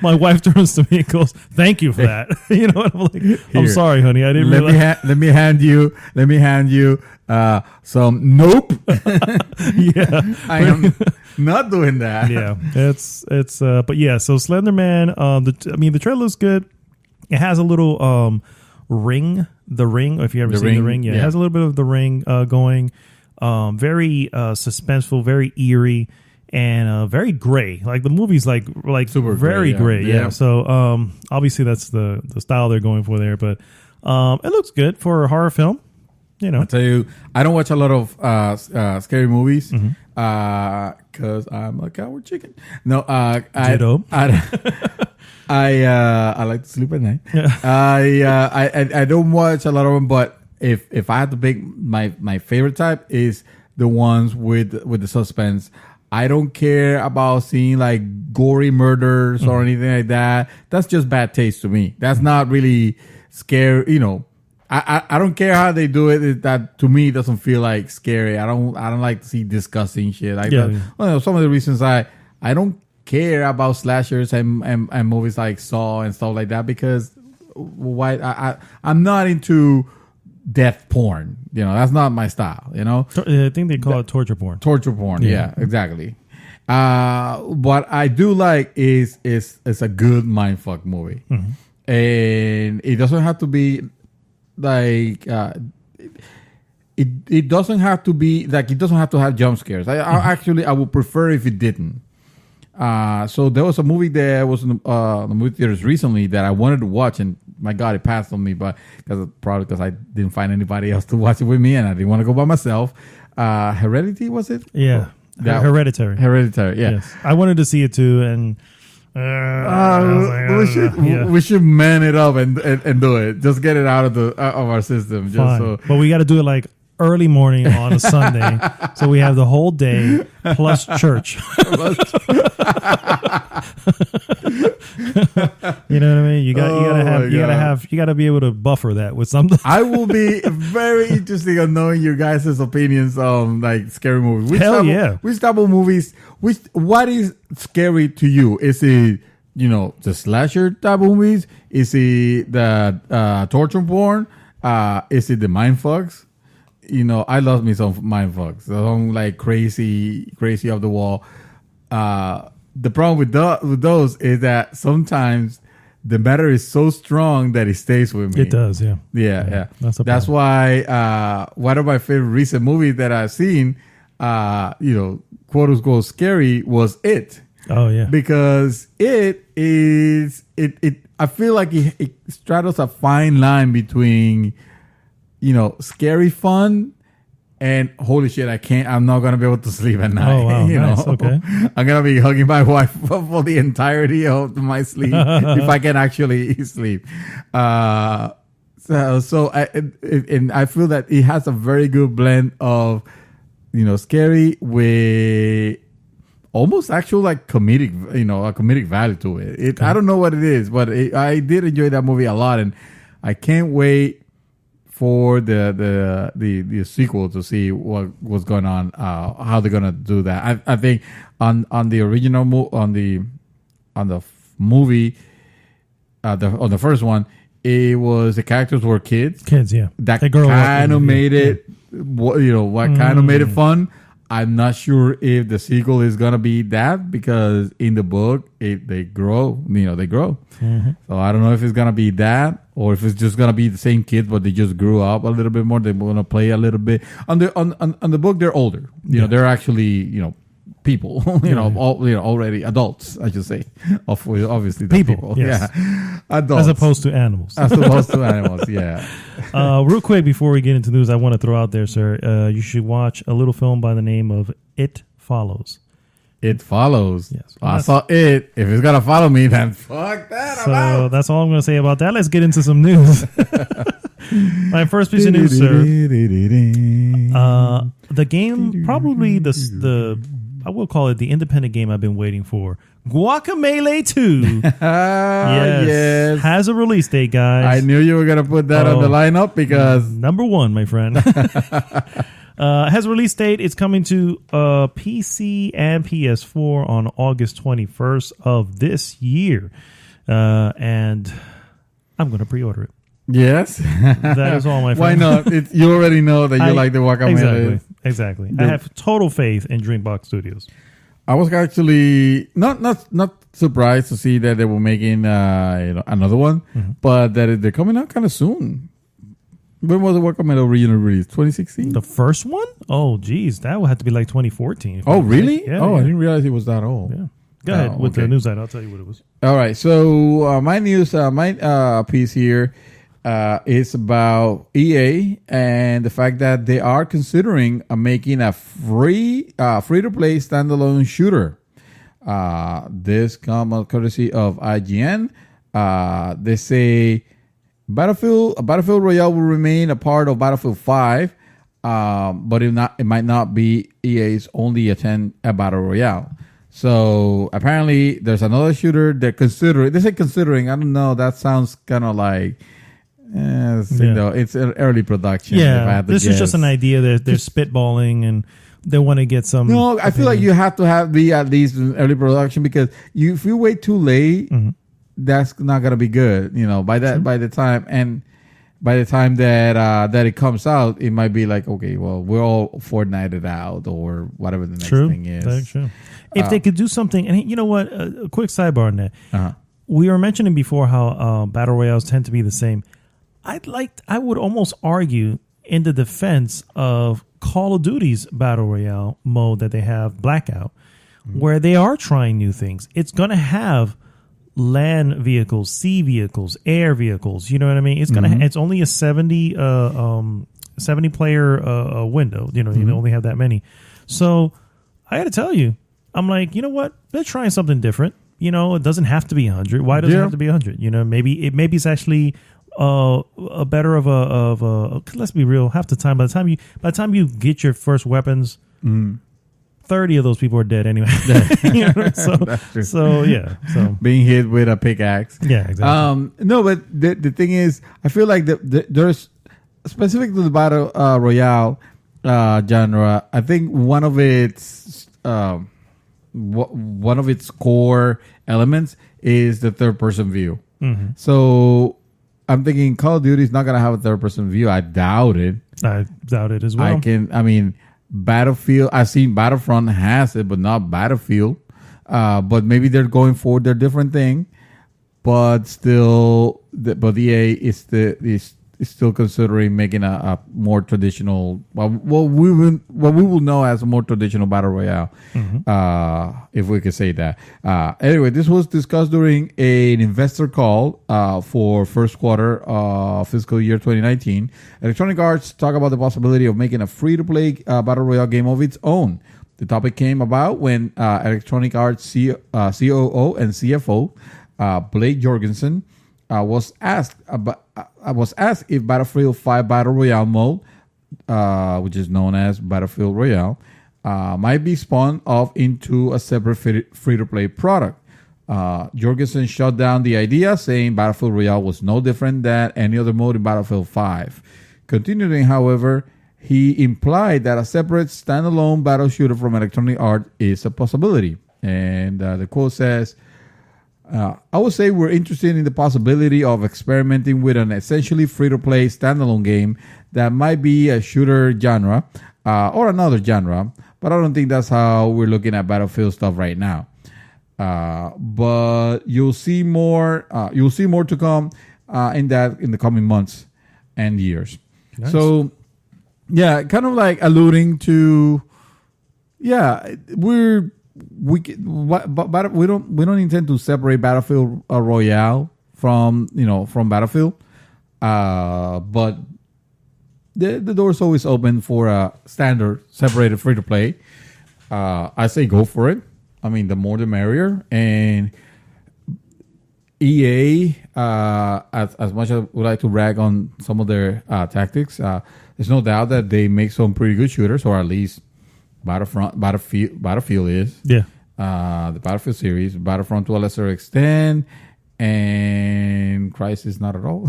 B: My wife turns to me and goes, "Thank you for that." And I'm like, "I'm sorry, honey. I didn't realize."
A: Let me hand you some. Nope.
B: Yeah,
A: I am not doing that.
B: Yeah, it's but yeah. So Slender Man. The trailer looks good. It has a little ring. The Ring, if you ever seen The Ring, it has a little bit of The Ring going. Very suspenseful, very eerie, and very gray. Like, the movie's like super very gray. Yeah. So obviously that's the style they're going for there, but it looks good for a horror film. I
A: tell you, I don't watch a lot of scary movies because I'm a coward chicken. No, I like to sleep at night. I don't watch a lot of them, but if I had to pick, my favorite type is the ones with the suspense. I don't care about seeing like gory murders or anything like that. That's just bad taste to me. That's not really scary. I don't care how they do it. That, to me, doesn't feel like scary. I don't like to see disgusting shit like that. Well, some of the reasons I don't care about slashers and movies like Saw and stuff like that, because I'm not into death porn. That's not my style.
B: I think they call it torture porn.
A: Torture porn. Yeah, exactly. What I do like is a good mindfuck movie, and it doesn't have to be like it doesn't have to be like, it doesn't have to have jump scares. I would prefer if it didn't. So there was a movie that was in the movie theaters recently that I wanted to watch, and my God, it passed on me, but because I didn't find anybody else to watch it with me, and I didn't want to go by myself. Heredity, was it?
B: Yeah, Hereditary.
A: Hereditary. Yeah.
B: Yes. I wanted to see it too, and
A: We should man it up and do it. Just get it out of our system. Just
B: Fine. But we got to do it like early morning on a Sunday, so we have the whole day plus church. You know what I mean? You gotta be able to buffer that with something.
A: I will be very interested in knowing your guys' opinions on like scary movies. Which type of movies? What is scary to you? Is it the slasher type of movies? Is it the torture porn? Is it the mind fucks? I love me some mind fucks. Some like crazy off the wall. The problem with those is that sometimes the matter is so strong that it stays with me.
B: It does, yeah.
A: Yeah. That's why one of my favorite recent movies that I've seen, quote unquote scary, was It.
B: Oh yeah.
A: Because it I feel like it straddles a fine line between scary fun and holy shit, I'm not going to be able to sleep at night.
B: Oh, wow. Nice. Okay.
A: I'm going to be hugging my wife for the entirety of my sleep if I can actually sleep. I feel that it has a very good blend of, scary with almost actual like comedic, a comedic value to it. I don't know what it is, but I did enjoy that movie a lot, and I can't wait for the sequel to see what's going on, how they're gonna do that. I think on the original on the movie, on the first one, it was the characters were kids.
B: Kids, yeah.
A: That kind of made it, kind of made it fun. I'm not sure if the sequel is gonna be that, because in the book they grow. Mm-hmm. So I don't know if it's gonna be that, or if it's just gonna be the same kids, but they just grew up a little bit more. They want to play a little bit. On the book, they're older. They're actually people. Already adults. I should say. Obviously, people.
B: Yes.
A: Yeah, adults
B: as opposed to animals.
A: Yeah.
B: Real quick before we get into news, I want to throw out there, sir. You should watch a little film by the name of It Follows.
A: It Follows.
B: Yes.
A: I saw it. If it's gonna follow me, then fuck that.
B: So that's all I'm gonna say about that. Let's get into some news. My first piece of news, sir. The game, probably the I will call it the independent game I've been waiting for. Guacamelee 2. Yes. Has a release date, guys.
A: I knew you were gonna put that on the lineup because
B: number one, my friend. Has a release date. It's coming to PC and PS4 on August 21st of this year. And I'm going to pre-order it.
A: Yes.
B: That is all, my friend.
A: Why not? You already know that you like the Guacamelee.
B: Exactly. I have total faith in Dreambox Studios.
A: I was actually not surprised to see that they were making another one, but that they're coming out kind of soon. When was the Guacamelee original release? 2016?
B: The first one? Oh, geez. That would have to be like 2014.
A: Oh, really?
B: Yeah,
A: I didn't realize it was that old.
B: Yeah. Go ahead with the news item. I'll tell you what it was.
A: All right. So my news, my piece here is about EA and the fact that they are considering making a free-to-play standalone shooter. This comes courtesy of IGN. They say Battlefield Royale will remain a part of Battlefield 5, but it might not be EA's only attempt at Battle Royale. So apparently there's another shooter they're considering. They say considering. I don't know. That sounds kind of like, it's an early production.
B: Yeah, this is just an idea that they're spitballing and they want to get some.
A: No, I feel like you have to be at least in early production, because if you wait too late, that's not gonna be good. By the time that it comes out, it might be like, okay, well, we're all Fortnite'd out or whatever the next thing is.
B: That's true. If they could do something, and you know what, a quick sidebar on that. We were mentioning before how battle royales tend to be the same. I would almost argue in the defense of Call of Duty's battle royale mode that they have, Blackout, where they are trying new things. It's going to have land vehicles, sea vehicles, air vehicles. You know what I mean? It's gonna. It's only a 70 player window. You only have that many. So I got to tell you, I'm like, you know what? They're trying something different. it doesn't have to be 100. Why does it have to be 100? Maybe it's actually a better of a. Let's be real. Half the time, by the time you get your first weapons, 30 of those people are dead anyway. So
A: being hit with a pickaxe.
B: Yeah, exactly.
A: No, but the thing is, I feel like there's specific to the battle royale genre. I think one of its core elements is the third person view.
B: Mm-hmm.
A: So I'm thinking Call of Duty is not gonna have a third person view. I doubt it.
B: I doubt it as well.
A: Battlefield, I've seen Battlefront has it, but not Battlefield. But maybe they're going for their different thing. But still, EA is still considering making a more traditional, what we will know as a more traditional battle royale, if we could say that. Anyway, this was discussed during an investor call for first quarter fiscal year 2019. Electronic Arts talk about the possibility of making a free-to-play battle royale game of its own. The topic came about when Electronic Arts COO and CFO Blake Jorgensen was asked if Battlefield 5 Battle Royale mode, which is known as Battlefield Royale, might be spun off into a separate free-to-play product. Jorgensen shut down the idea, saying Battlefield Royale was no different than any other mode in Battlefield 5. Continuing, however, he implied that a separate standalone battle shooter from Electronic Arts is a possibility. And the quote says, I would say we're interested in the possibility of experimenting with an essentially free-to-play standalone game that might be a shooter genre or another genre, but I don't think that's how we're looking at Battlefield stuff right now. But you'll see more to come in the coming months and years. Nice. So, yeah, kind of like alluding to, we don't intend to separate Battlefield Royale from Battlefield, but the door's always open for a standard separated free to play. I say go for it. I mean, the more the merrier. And EA, as much as I would like to rag on some of their tactics, there's no doubt that they make some pretty good shooters, or at least Battlefield is.
B: Yeah.
A: The Battlefield series, Battlefront to a lesser extent, and Crysis not at all.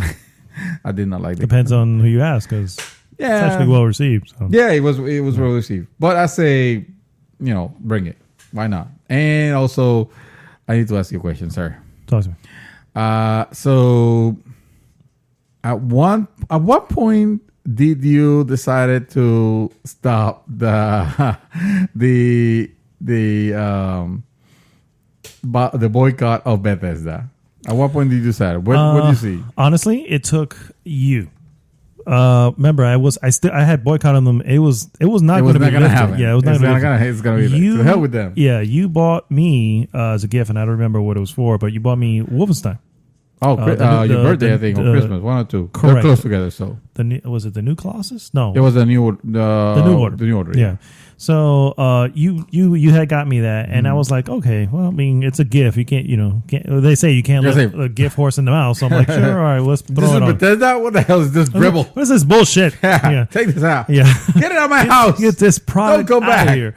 A: I did not like it.
B: Depends on who you ask, because it's actually well received. So.
A: Yeah, it was well received. But I say, bring it. Why not? And also, I need to ask you a question, sir.
B: Talk to me.
A: So, at what point did you decided to stop the boycott of Bethesda? At what point did you decide? What did you see?
B: Honestly, it took you. Remember, I had boycotted them. It was not going to happen. Yeah, it was not going to happen.
A: It's going to be the hell with them.
B: Yeah, you bought me as a gift, and I don't remember what it was for, but you bought me Wolfenstein.
A: Oh, your birthday, I think, or Christmas, one or two.
B: Correct.
A: They're close together, so.
B: Was it the New Colossus? No.
A: It was the New Order.
B: The New Order, yeah. So you had got me that, and I was like, okay, well, I mean, it's a gift. You can't, they say you can't let a gift horse in the mouth. So I'm like, sure, all right, let's throw it on.
A: Bethesda? What the hell is this dribble?
B: What is this bullshit?
A: Yeah. Take this out.
B: Yeah.
A: Get it out of my house.
B: Get this product
A: Don't go back.
B: out of here.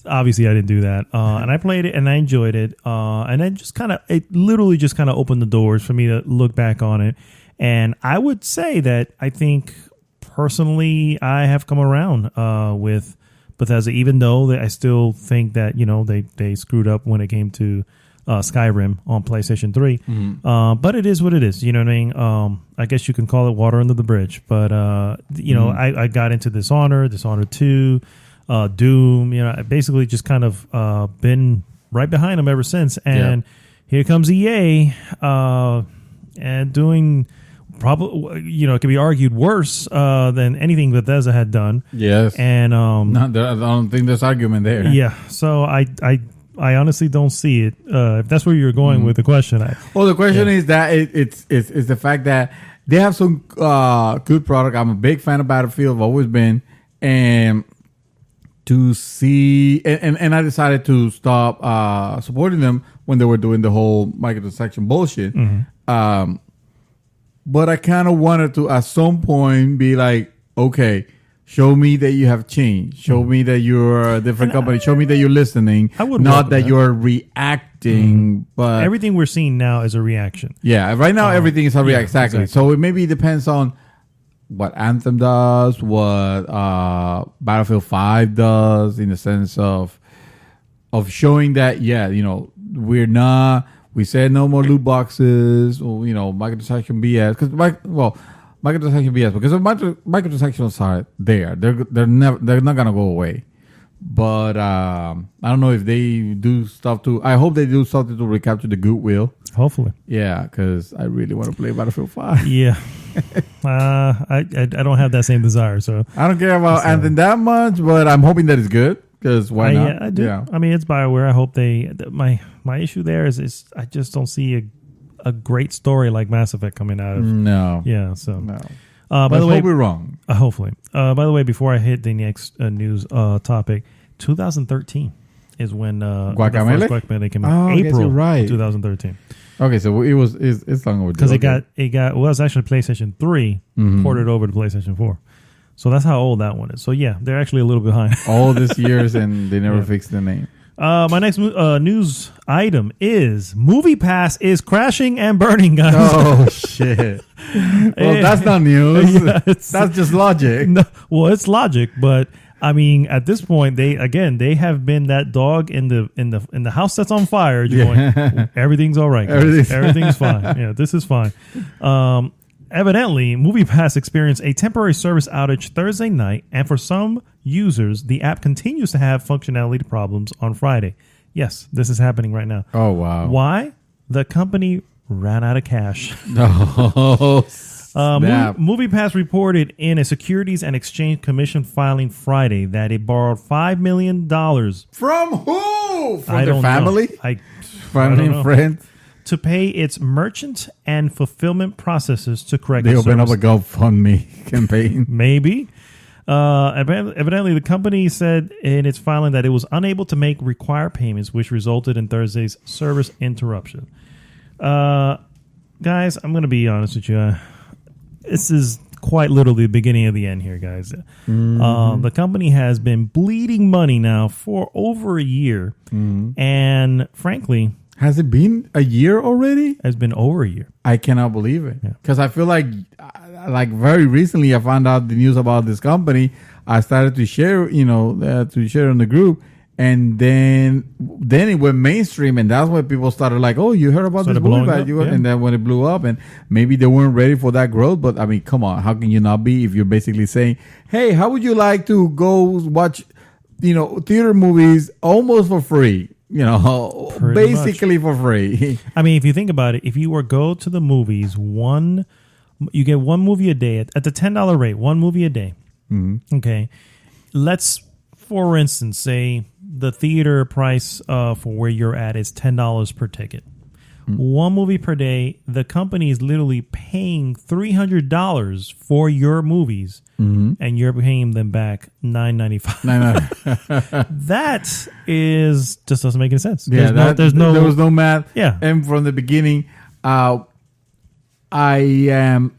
B: Obviously, I didn't do that. And I played it and I enjoyed it. And then it literally just kind of opened the doors for me to look back on it. And I would say that I think personally I have come around with Bethesda, even though I still think that, they screwed up when it came to Skyrim on PlayStation 3. Mm-hmm. But it is what it is. You know what I mean? I guess you can call it water under the bridge. But, I got into Dishonored 2. Doom, I basically just kind of been right behind them ever since. And here comes EA and doing probably, it could be argued worse than anything Bethesda had done.
A: Yes.
B: And
A: I don't think there's argument there.
B: Yeah. So I honestly don't see it. If that's where you're going with the question.
A: The question is that it's the fact that they have some good product. I'm a big fan of Battlefield. I've always been. And to see, and I decided to stop supporting them when they were doing the whole microtransaction bullshit. But I kind of wanted to, at some point, be like, okay, show me that you have changed. Show me that you're a different company. Show me that you're listening.
B: I would
A: not that you're reacting. But
B: everything we're seeing now is a reaction.
A: Yeah, right now everything is a reaction. Exactly. So it maybe depends on what Anthem does, what Battlefield 5 does, in the sense of showing that, we said no more loot boxes, or, microtransaction BS. Microtransaction BS, because the microtransactions are there. They're not gonna go away. But I don't know if they do stuff to. I hope they do something to recapture the goodwill.
B: Hopefully,
A: yeah, because I really want to play Battlefield 5.
B: Yeah, I don't have that same desire, so
A: I don't care about Anthem that much. But I'm hoping that it's good, because why not?
B: Yeah, I do. Yeah. I mean, it's BioWare. I hope my issue there is I just don't see a great story like Mass Effect coming out of.
A: No.
B: Yeah. So
A: no.
B: By the way,
A: hope we're wrong.
B: Hopefully. By the way, before I hit the next news topic, 2013 is when
A: Guacamelee?
B: the first Guacamelee came out. April
A: right.
B: 2013.
A: Okay, so it's long overdue.
B: Because it was actually PlayStation 3 ported over to PlayStation 4. So that's how old that one is. So yeah, they're actually a little behind.
A: All these years and they never fixed the name.
B: My next news item is Movie Pass is crashing and burning, guys.
A: Oh, shit. Well, that's not news. Yeah, that's just logic.
B: No, well, it's logic, but I mean, at this point, they have been that dog in the house that's on fire. Going, everything's all right. Everything's fine. Yeah, this is fine. Evidently, MoviePass experienced a temporary service outage Thursday night, and for some users, the app continues to have functionality problems on Friday. Yes, this is happening right now.
A: Oh, wow.
B: Why? The company ran out of cash.
A: Oh,
B: MoviePass reported in a Securities and Exchange Commission filing Friday that it borrowed $5 million.
A: From who? From their family? Family and friends?
B: To pay its merchant and fulfillment processes to correct
A: they
B: the
A: open up a GoFundMe campaign.
B: Maybe. Evidently, the company said in its filing that it was unable to make required payments, which resulted in Thursday's service interruption. Guys, I'm going to be honest with you. This is quite literally the beginning of the end here, guys. The company has been bleeding money now for over a year. And frankly...
A: Has it been a year already?
B: It's been over a year.
A: I cannot believe it. Because I feel like very recently I found out the news about this company. I started to share, on the group. And then it went mainstream. And that's when people started like, oh, you heard about this movie? And then when it blew up, and maybe they weren't ready for that growth. But I mean, come on. How can you not be if you're basically saying, hey, how would you like to go watch, theater movies almost for free?
B: Pretty
A: basically
B: much.
A: For free.
B: I mean, if you think about it, if you were go to the movies, you get one movie a day at the $10 rate, one movie a day. Okay. Let's, for instance, say the theater price for where you're at is $10 per ticket. One movie per day, the company is literally paying $300 for your movies, and you're paying them back $9.95. That just doesn't make any sense.
A: Yeah, there was no math.
B: Yeah,
A: and from the beginning, I am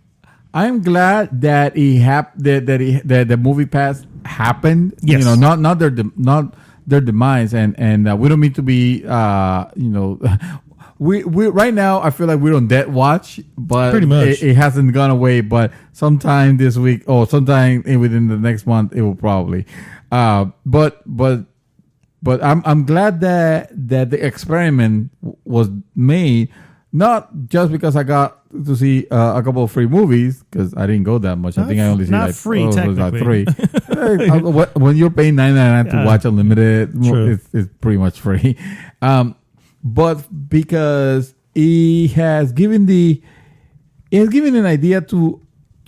A: glad that that the movie pass happened.
B: Yes.
A: Not their demise, and we don't mean to be We right now, I feel like we're on debt watch, but
B: pretty much
A: it hasn't gone away. But sometime this week or sometime within the next month, it will probably. But I'm glad that the experiment was made, not just because I got to see a couple of free movies, because I didn't go that much. I think I only see
B: not free, technically.
A: Like 3. When you're paying $9.99 to watch unlimited, it's pretty much free. But because he has given an idea to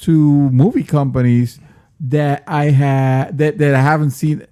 A: movie companies that I haven't seen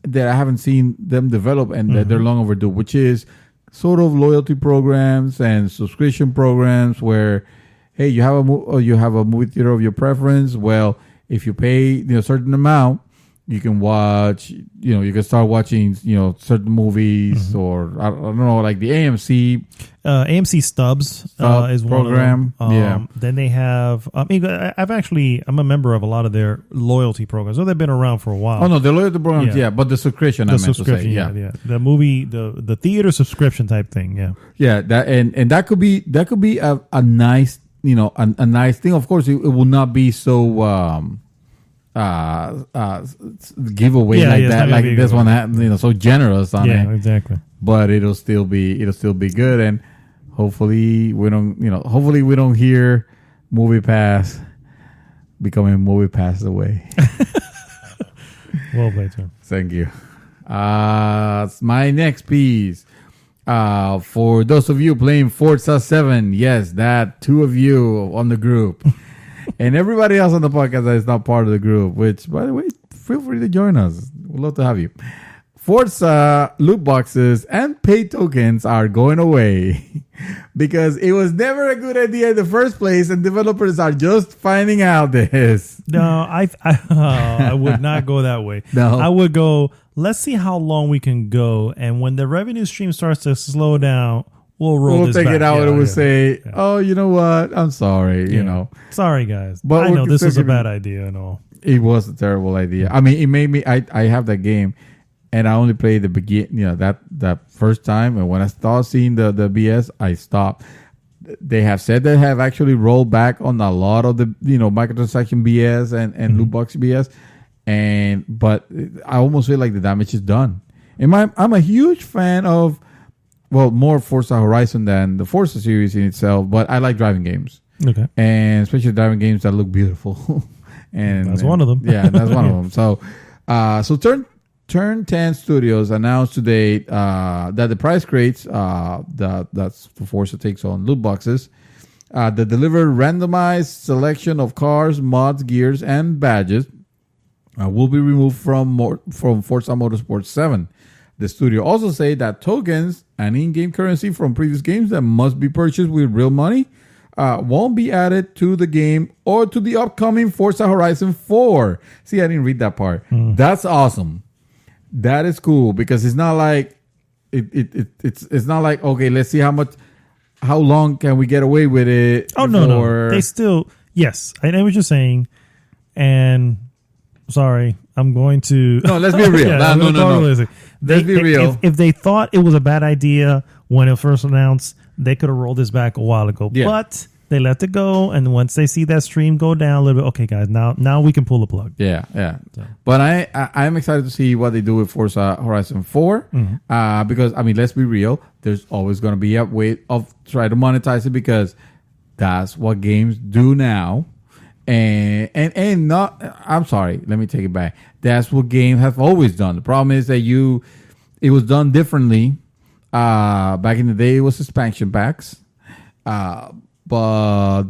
A: them develop, and that they're long overdue, which is sort of loyalty programs and subscription programs where, hey, you have a movie theater of your preference. Well, if you pay a certain amount, You can watch, you can start watching, certain movies or I don't know, like the
B: AMC Stubs is one
A: program.
B: Of them. Then they have. I'm a member of a lot of their loyalty programs. So they've been around for a while.
A: Oh no, the loyalty programs, but the subscription.
B: The movie, the theater subscription type thing.
A: Yeah. That and that could be a nice, a nice thing. Of course, it will not be so. Giveaway that, like this one happened, so generous on it.
B: Yeah, exactly.
A: But it'll still be good, and hopefully we don't hear Movie Pass becoming Movie Pass away.
B: Well played, sir.
A: Thank you. My next piece. For those of you playing Forza 7, yes, that 2 of you on the group. And everybody else on the podcast that is not part of the group, which, by the way, feel free to join us. We'd love to have you. Forza loot boxes and pay tokens are going away because it was never a good idea in the first place, and developers are just finding out this.
B: No, I would not go that way.
A: No.
B: I would go, let's see how long we can go, and when the revenue stream starts to slow down, we'll
A: take
B: back.
A: It out and we'll say, oh, you know what? I'm sorry,
B: Sorry, guys.
A: But
B: I know this was a bad idea and all.
A: It was a terrible idea. I mean, it made me, I have that game and I only played the that first time. And when I started seeing the BS, I stopped. They have said they have actually rolled back on a lot of the, microtransaction BS and loot box BS. But I almost feel like the damage is done. And I'm a huge fan of, more Forza Horizon than the Forza series in itself, but I like driving games.
B: Okay.
A: And especially driving games that look beautiful. and
B: that's one of them.
A: Yeah, that's one of them. So Turn 10 Studios announced today that the price crates, that's the Forza takes on loot boxes, that deliver randomized selection of cars, mods, gears, and badges, will be removed from Forza Motorsport 7. The studio also say that tokens and in-game currency from previous games that must be purchased with real money won't be added to the game or to the upcoming Forza Horizon 4. See, I didn't read that part. That's awesome. That is cool because it's not like it's not like, okay, let's see how long can we get away with it.
B: Oh, no. They still, yes, I know what you're saying. And sorry, I'm going to...
A: No, let's be real. No. Let's be real.
B: If they thought it was a bad idea when it first announced, they could have rolled this back a while ago. Yeah. But they let it go, and once they see that stream go down a little bit, okay, guys, now we can pull the plug.
A: Yeah. So. But I'm excited to see what they do with Forza Horizon 4, because, I mean, let's be real. There's always going to be a way of trying to monetize it because that's what games do now. And not, I'm sorry, let me take it back. That's what games have always done. The problem is that it was done differently. Back in the day, it was expansion packs. But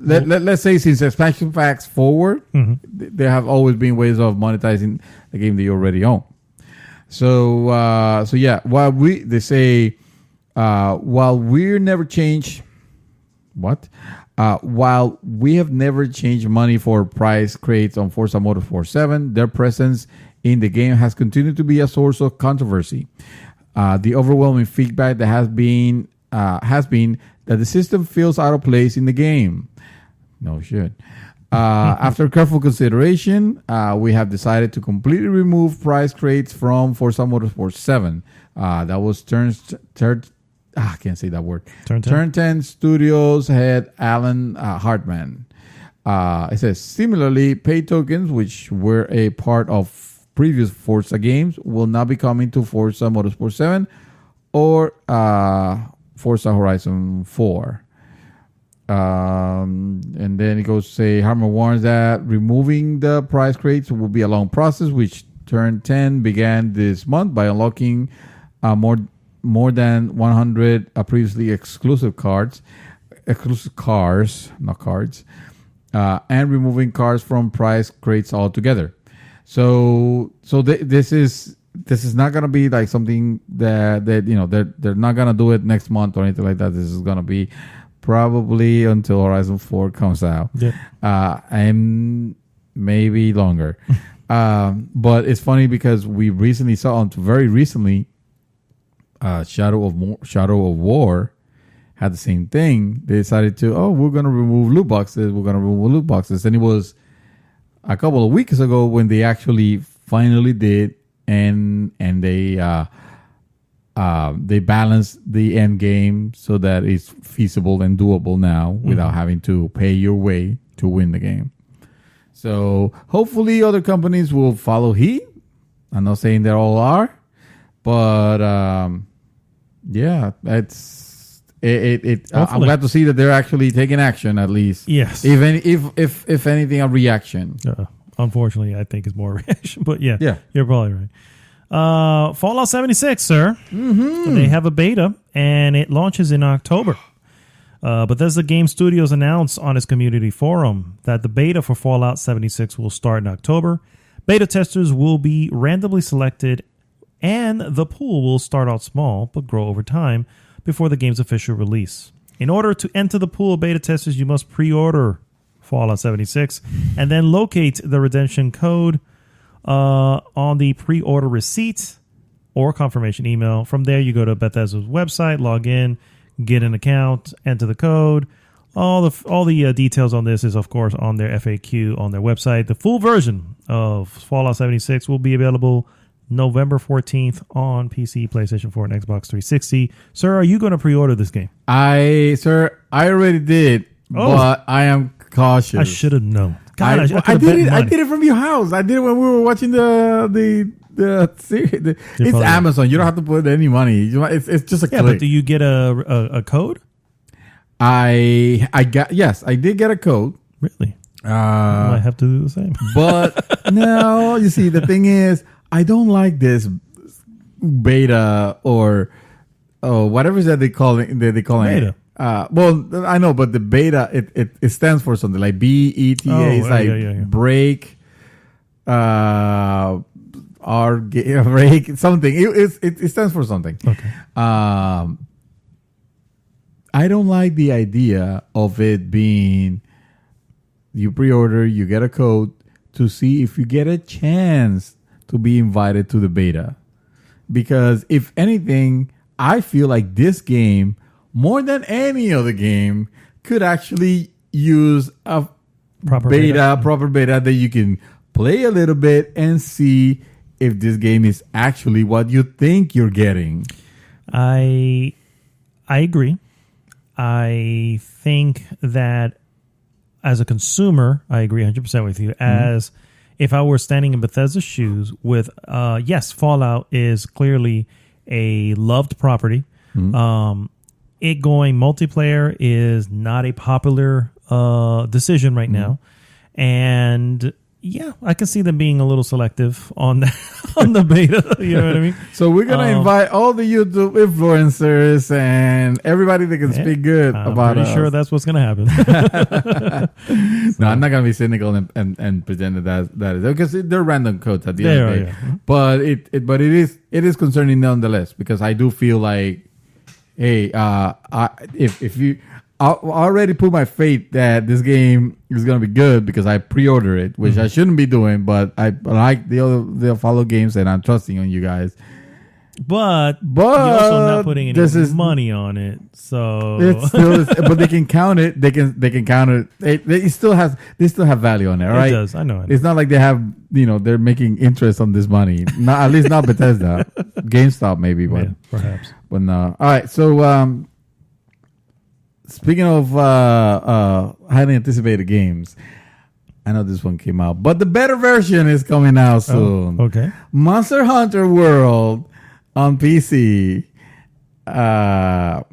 A: let's say since expansion packs forward, there have always been ways of monetizing the game that you already own. So yeah, while we have never changed money for price crates on Forza Motorsport 7, their presence in the game has continued to be a source of controversy. The overwhelming feedback that has been that the system feels out of place in the game. No shit. After careful consideration, we have decided to completely remove price crates from Forza Motorsport 7. That was I can't say that word. Turn 10 Studios head Alan Hartman. It says, similarly, pay tokens, which were a part of previous Forza games, will not be coming to Forza Motorsport 7 or Forza Horizon 4. And then it goes to say, Hartman warns that removing the price crates will be a long process, which Turn 10 began this month by unlocking more than 100 previously exclusive cars, not cards, and removing cars from price crates altogether. So this is not gonna be like something that they're not gonna do it next month or anything like that. This is gonna be probably until Horizon 4 comes out. Yeah. maybe longer. But it's funny because we recently saw, very recently, Shadow of War had the same thing. They decided to, we're going to remove loot boxes. And it was a couple of weeks ago when they actually finally did, and they balanced the end game so that it's feasible and doable now without having to pay your way to win the game. So hopefully other companies will follow heat. I'm not saying they all are, but yeah, I'm glad to see that they're actually taking action at least.
B: Yes.
A: If anything, a reaction.
B: Unfortunately, I think it's more a reaction, but yeah, you're probably right. Fallout 76, sir. Mm-hmm. They have a beta and it launches in October. Bethesda Game Studios announced on its community forum that the beta for Fallout 76 will start in October. Beta testers will be randomly selected, and the pool will start out small but grow over time before the game's official release. In order to enter the pool of beta testers, you must pre-order Fallout 76 and then locate the redemption code on the pre-order receipt or confirmation email. From there, you go to Bethesda's website, log in, get an account, enter the code. All the details on this is, of course, on their FAQ on their website. The full version of Fallout 76 will be available November 14th on PC, PlayStation 4, and Xbox 360. Sir, are you going to pre-order this game?
A: I already did, but I am cautious.
B: I should have known. God,
A: I did it. I did it from your house. I did it when we were watching the series. It's Amazon. You don't have to put any money. It's just a click.
B: But do you get a code?
A: I did get a code.
B: Really? I might have to do the same.
A: But no, you see, the thing is, I don't like this beta or whatever that they call it. They call it beta. Well, I know, but the beta it stands for something like BETA. It's like break, break something. It stands for something.
B: Okay.
A: I don't like the idea of it being you pre-order, you get a code to see if you get a chance to be invited to the beta. Because if anything, I feel like this game, more than any other game, could actually use a proper beta that you can play a little bit and see if this game is actually what you think you're getting.
B: I agree. I think that as a consumer, I agree 100% with you. As if I were standing in Bethesda's shoes with, yes, Fallout is clearly a loved property. It going multiplayer is not a popular decision right now. And yeah, I can see them being a little selective on the beta. You know what I mean?
A: So we're gonna invite all the YouTube influencers and everybody that can speak good about us.
B: I'm pretty sure that's what's gonna happen.
A: No, I'm not gonna be cynical and pretend that is because they're random codes at the end of the day. Yeah. But it is concerning nonetheless, because I do feel like, hey, if you. I already put my faith that this game is going to be good because I pre-order it, which I shouldn't be doing, but I like the follow games and I'm trusting on you guys.
B: But you're also not putting any money on it, so
A: it's still, but they can count it. They can count it. They still have value on it, right?
B: It does. I know.
A: It's not like they have, they're making interest on this money. Not, at least not Bethesda. GameStop maybe, but
B: perhaps.
A: But no. All right, so. Speaking of highly anticipated games, I know this one came out, but the better version is coming out soon.
B: Okay.
A: Monster Hunter World on PC has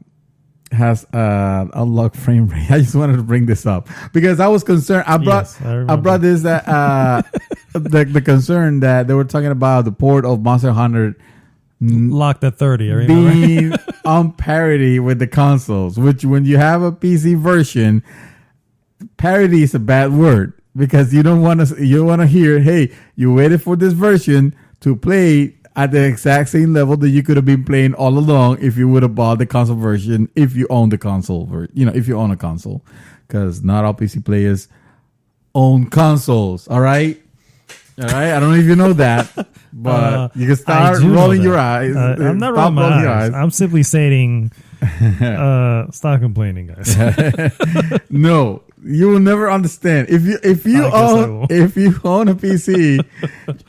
A: unlocked frame rate. I just wanted to bring this up because I was concerned. I brought this the concern that they were talking about the port of Monster Hunter
B: locked at 30. I remember.
A: Being on parity with the consoles, which when you have a PC version, parity is a bad word because you don't want to. You want to hear, "Hey, you waited for this version to play at the exact same level that you could have been playing all along if you would have bought the console version. If you own the console, if you own a console, because not all PC players own consoles. All right. I don't know if you know that, but you can start rolling your eyes.
B: I'm not rolling my eyes. I'm simply stating, stop complaining, guys.
A: No, you will never understand. If you own a PC,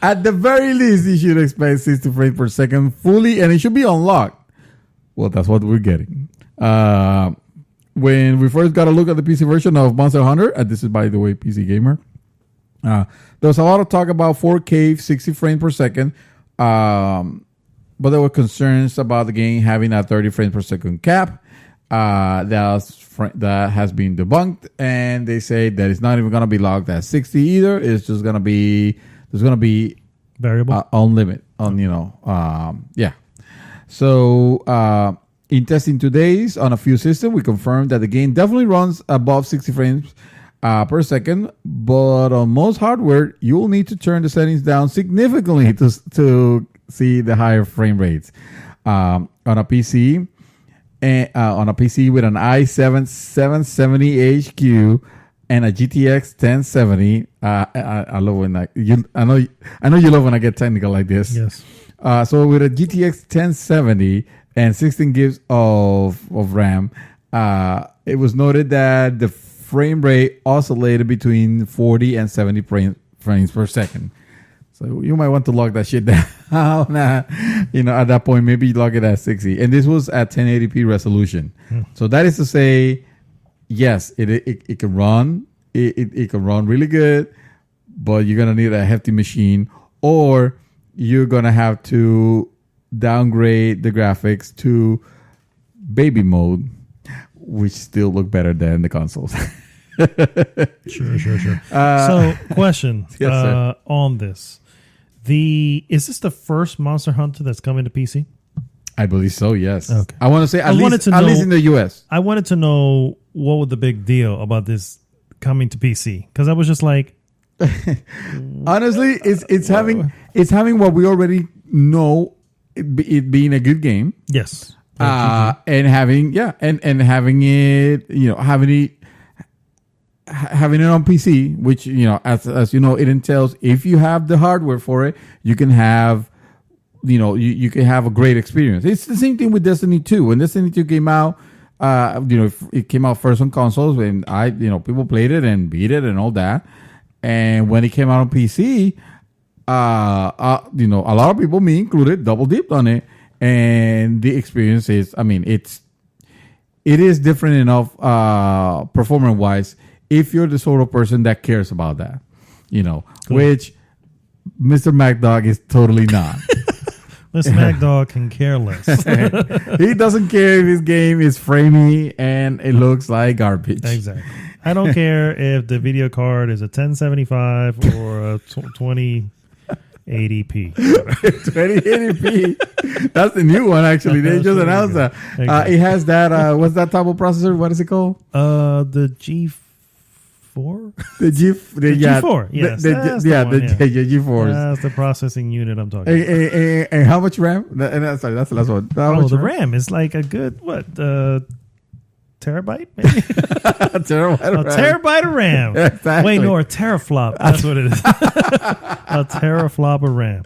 A: at the very least, you should expect 60 frames per second fully, and it should be unlocked. Well, that's what we're getting. When we first got a look at the PC version of Monster Hunter, and this is, by the way, PC Gamer, there was a lot of talk about 4K 60 frames per second, but there were concerns about the game having a 30 frames per second cap. That has been debunked, and they say that it's not even going to be locked at 60 either. It's just going to be
B: variable
A: unlimited yeah. So in testing 2 days on a few systems, we confirmed that the game definitely runs above 60 frames per second, but on most hardware, you will need to turn the settings down significantly to see the higher frame rates. On a PC with an i7 770HQ and a GTX 1070, I love when I know you love when I get technical like this.
B: Yes.
A: So with a GTX 1070 and 16 gigs of RAM, it was noted that the frame rate oscillated between 40 and 70 frames per second. So you might want to lock that shit down. At that point, maybe lock it at 60. And this was at 1080p resolution. So that is to say, yes, it can run. It can run really good, but you're going to need a hefty machine, or you're going to have to downgrade the graphics to baby mode, which still look better than the consoles.
B: Sure. So, question
A: yes,
B: on this. Is this the first Monster Hunter that's coming to PC?
A: I believe so, yes.
B: Okay.
A: I want to say at least in the US.
B: I wanted to know what was the big deal about this coming to PC, because I was just like,
A: honestly, it's having what we already know, it being a good game.
B: Yes.
A: And having having it on PC, which as you know, it entails, if you have the hardware for it, you can have you can have a great experience. It's the same thing with Destiny 2. When Destiny 2 came out, it came out first on consoles, and people played it and beat it and all that. And when it came out on PC, a lot of people, me included, double dipped on it, and the experience is, it is different enough performance wise, if you're the sort of person that cares about that, cool. Which Mr. MacDog is totally not.
B: Mr. MacDog can care less.
A: He doesn't care if his game is framey and it looks like garbage.
B: Exactly. I don't care if the video card is a 1075 or a 2080p.
A: 2080p. That's the new one, actually. They just announced that. It has that, what's that type of processor? What is it called?
B: The G4?
A: The G4.
B: Yes.
A: The G4s.
B: That's the processing unit I'm talking about.
A: And how much RAM? That's the last one.
B: The RAM is like a good, terabyte, maybe? Terabyte of RAM.
A: Exactly.
B: Wait, no, a teraflop. That's what it is. A teraflop of RAM.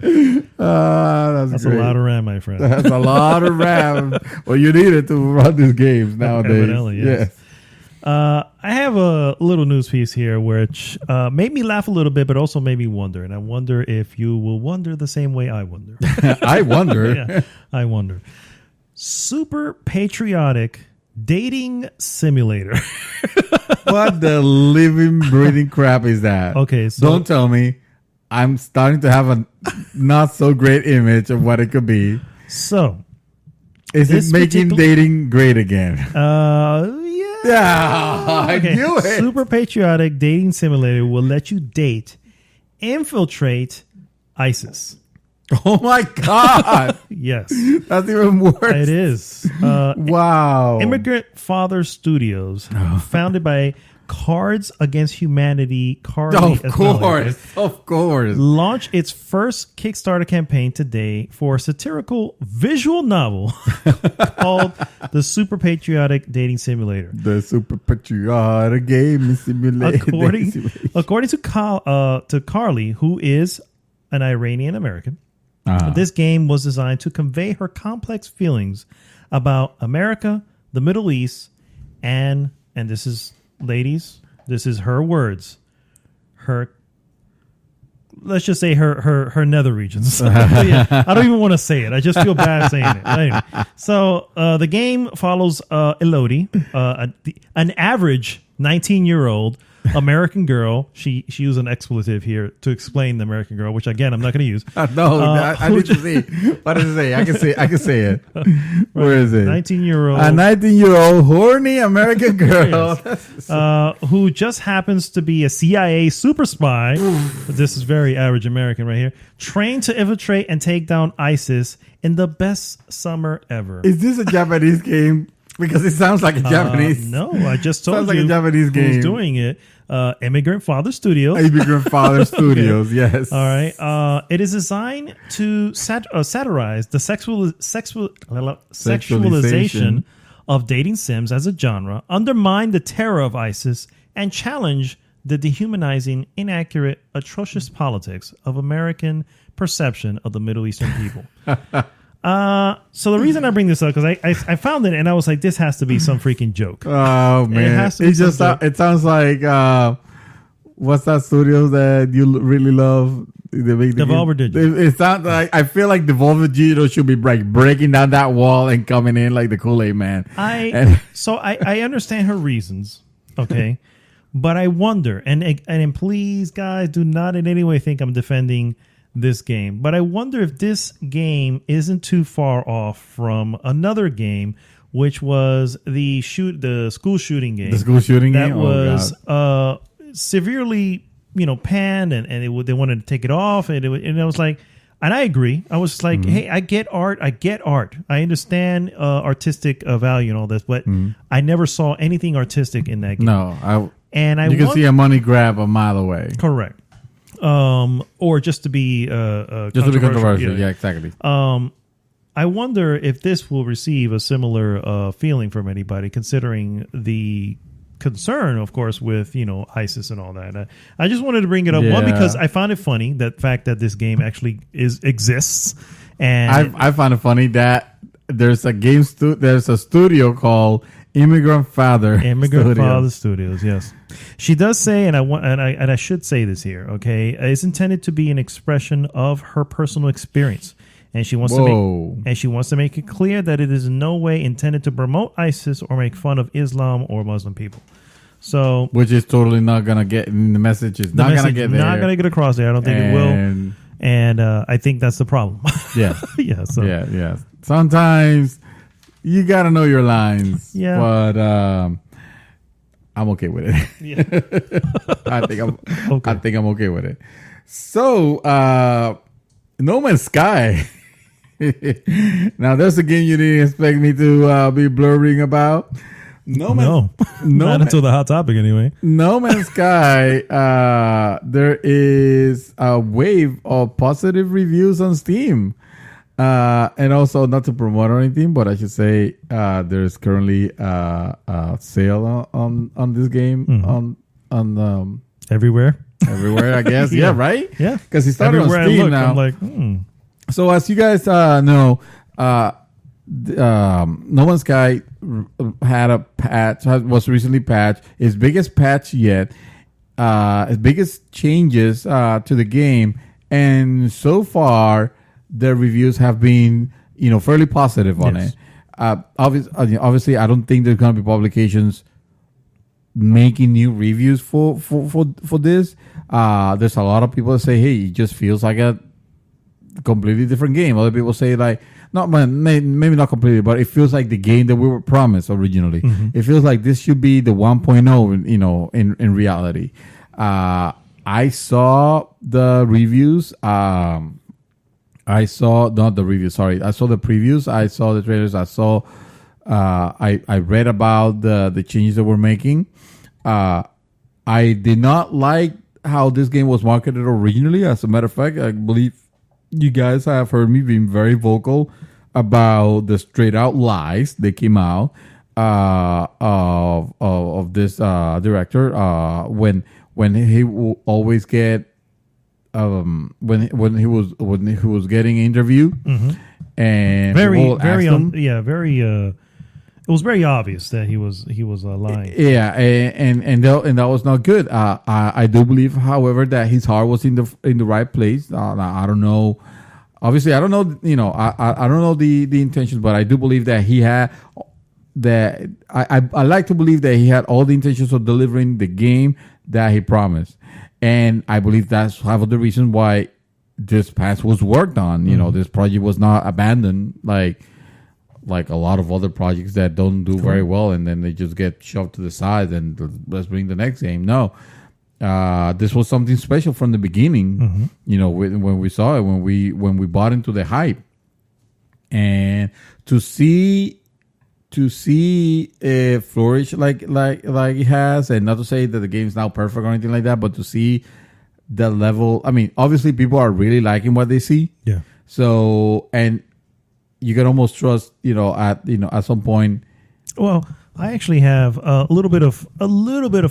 B: That's
A: great.
B: A lot of RAM, my friend.
A: That's a lot of RAM. Well, you need it to run these games nowadays.
B: Evidently, yes. I have a little news piece here which made me laugh a little bit, but also made me wonder. And I wonder if you will wonder the same way I wonder.
A: I wonder.
B: Yeah, I wonder. Super patriotic dating simulator.
A: What the living, breathing crap is that?
B: Okay, so
A: don't tell me. I'm starting to have a not so great image of what it could be.
B: So,
A: is it making dating great again? Yeah, I knew it.
B: Super patriotic dating simulator will let you date, infiltrate ISIS.
A: Oh my God.
B: Yes.
A: That's even worse.
B: It is.
A: Wow.
B: Immigrant Father Studios, founded by Cards Against Humanity. Carrie,
A: Of course.
B: Launched its first Kickstarter campaign today for a satirical visual novel called The Super Patriotic Dating Simulator.
A: The Super Patriotic Game Simulator.
B: According to Carrie, who is an Iranian American, this game was designed to convey her complex feelings about America, the Middle East, and this is, ladies, this is her words, let's just say her nether regions. I don't even want to say it. I just feel bad saying it. Anyway, so the game follows Elodie, an average 19-year-old American girl. She used an expletive here to explain the American girl, which again I'm not going to use.
A: I need to see. What does it say? I can say it. Where is it?
B: 19-year-old.
A: A 19-year-old horny American girl.
B: Yes. Who just happens to be a CIA super spy. This is very average American right here. Trained to infiltrate and take down ISIS in the best summer ever.
A: Is this a Japanese game? Because it sounds like a Japanese.
B: No, I just told
A: sounds
B: you
A: like a Japanese game.
B: Who's doing it. Immigrant Father Studios.
A: Immigrant Father Studios,
B: okay.
A: Yes.
B: All right. It is designed to satirize the sexualization of dating sims as a genre, undermine the terror of ISIS, and challenge the dehumanizing, inaccurate, atrocious politics of American perception of the Middle Eastern people. So the reason I bring this up, because I found it and I was like, this has to be some freaking joke.
A: Oh man, it sounds like what's that studio that you really love?
B: Devolver Digital.
A: It sounds like, I feel like Devolver Digital should be breaking down that wall and coming in like the Kool-Aid Man.
B: So I understand her reasons, okay, but I wonder, and please guys, do not in any way think I'm defending this game, but I wonder if this game isn't too far off from another game, which was the school shooting game.
A: The school shooting
B: that
A: game
B: was severely, panned, and they wanted to take it off, and I was like, and I agree. I was like, hey, I get art. I understand artistic value and all this, but I never saw anything artistic in that game.
A: No,
B: you
A: can see a money grab a mile away.
B: Correct. Or just to be controversial.
A: Yeah, exactly.
B: I wonder if this will receive a similar feeling from anybody, considering the concern, of course, with ISIS and all that. I just wanted to bring it up, one, because I found it funny, that fact that this game actually exists, and
A: I found it funny that there's a studio called Immigrant Father
B: Studios. Yes, she does say, and I should say this here. Okay, it's intended to be an expression of her personal experience, and she wants to make it clear that it is in no way intended to promote ISIS or make fun of Islam or Muslim people. So,
A: which is totally not gonna get in the message. Is not gonna get there.
B: Not gonna get across there. I don't think it will. And I think that's the problem.
A: Yeah.
B: Yeah. So.
A: Yeah. Sometimes you gotta know your lines.
B: Yeah.
A: But I'm okay with it.
B: Yeah.
A: I think I'm okay with it. So No Man's Sky. Now there's a game you didn't expect me to be blurring about.
B: Not until the hot topic anyway.
A: No Man's Sky. There is a wave of positive reviews on Steam. And also, not to promote or anything, but I should say there's currently a sale on this game on
B: everywhere,
A: I guess. Yeah, right.
B: Yeah,
A: because it started
B: everywhere
A: on Steam now.
B: I'm like,
A: So as you guys know, No Man's Sky had a patch, was recently patched. Its biggest patch yet, its biggest changes to the game, and so far the reviews have been, fairly positive on it. Obviously, I don't think there's going to be publications making new reviews for this. There's a lot of people that say, "Hey, it just feels like a completely different game." Other people say, like, maybe not completely, but it feels like the game that we were promised originally. It feels like this should be the 1.0, in reality. I saw the reviews. I saw the previews. I saw the trailers. I read about the changes that we're making. I did not like how this game was marketed originally. As a matter of fact, I believe you guys have heard me being very vocal about the straight out lies that came out of this director when he will always get when he was getting interviewed and
B: it was very obvious that he was lying.
A: Yeah, and that was not good. I do believe, however, that his heart was in the right place. I don't know. Obviously, I don't know. I don't know the intentions, but I do believe that he had that. I like to believe that he had all the intentions of delivering the game that he promised, and I believe that's half of the reason why this patch was worked on. This project was not abandoned like a lot of other projects that don't do very well, and then they just get shoved to the side and let's bring the next game. No, this was something special from the beginning. When we saw it, when we bought into the hype, and to see it flourish like it has, and not to say that the game is now perfect or anything like that, but to see the level. I mean, obviously, people are really liking what they see.
B: Yeah.
A: So and. You can almost trust, at some point.
B: Well, I actually have a little bit of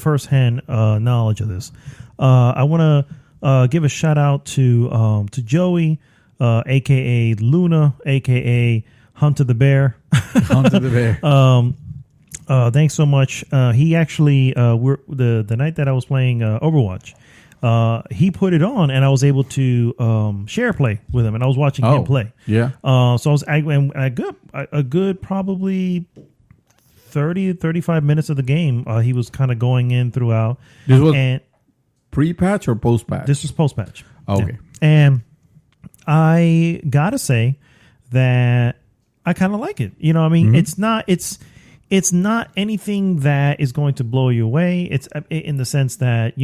B: firsthand knowledge of this. I want to give a shout out to Joey, aka Luna, aka Hunter the Bear.
A: Hunter the
B: Bear. Thanks so much. He actually the night that I was playing Overwatch. He put it on, and I was able to share play with him, and I was watching him play.
A: Yeah.
B: So I was a good probably 30-35 minutes of the game. He was kind of going in throughout.
A: This was pre-patch or post-patch?
B: This was post-patch.
A: Okay.
B: Yeah. And I gotta say that I kind of like it. You know what I mean? It's not anything that is going to blow you away. It's in the sense that,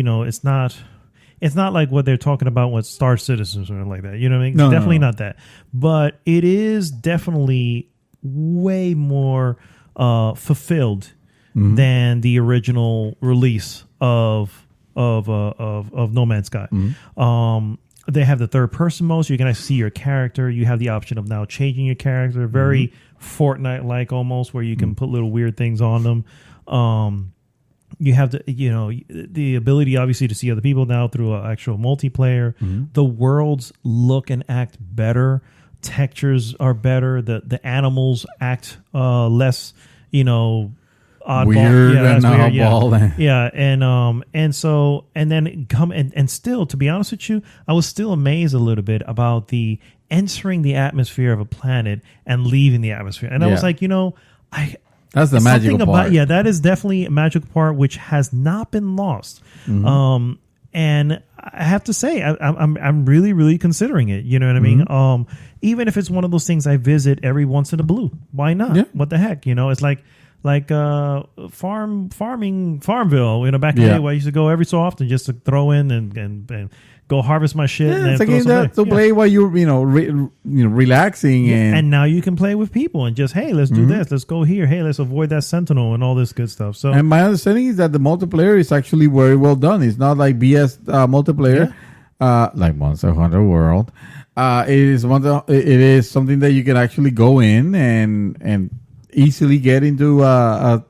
B: it's not like what they're talking about with Star Citizen or something like that. You know what I mean? It's definitely not that. But it is definitely way more fulfilled than the original release of No Man's Sky. They have the third person mode, so you can actually see your character. You have the option of now changing your character, very Fortnite like almost, where you can put little weird things on them. You have the ability, obviously, to see other people now through an actual multiplayer. The worlds look and act better. Textures are better. The animals act less, oddball.
A: Weird and oddball.
B: Yeah, and then come and still, to be honest with you, I was still amazed a little bit about the entering the atmosphere of a planet and leaving the atmosphere. And I was like,
A: that's the magical part.
B: That is definitely a magical part which has not been lost. And I have to say, I'm really, really considering it. You know what I mean? Even if it's one of those things I visit every once in a blue, why not? Yeah. What the heck? It's like Farmville. Back in the day, where I used to go every so often just to throw in and go harvest my shit.
A: Yeah, it's a game to play while you're relaxing,
B: and now you can play with people and just, hey, let's do this, let's go here, hey, let's avoid that sentinel and all this good stuff. So,
A: and my understanding is that the multiplayer is actually very well done. It's not like BS multiplayer, like Monster Hunter World. It is something that you can actually go in and easily get into a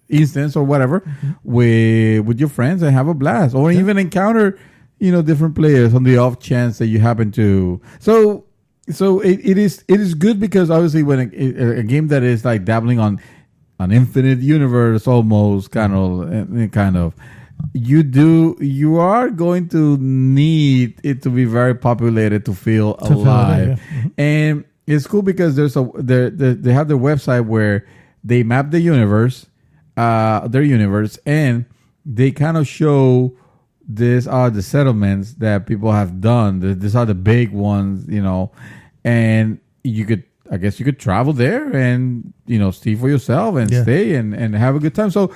A: instance or whatever with your friends and have a blast, or even encounter different players on the off chance that you happen to. So it is good, because obviously when a game that is like dabbling on an infinite universe almost kind of you are going to need it to be very populated to feel alive. And it's cool because they have their website where they map the universe, their universe, and they kind of show these are the settlements that people have done. These are the big ones, and you could travel there and see for yourself and stay and have a good time. So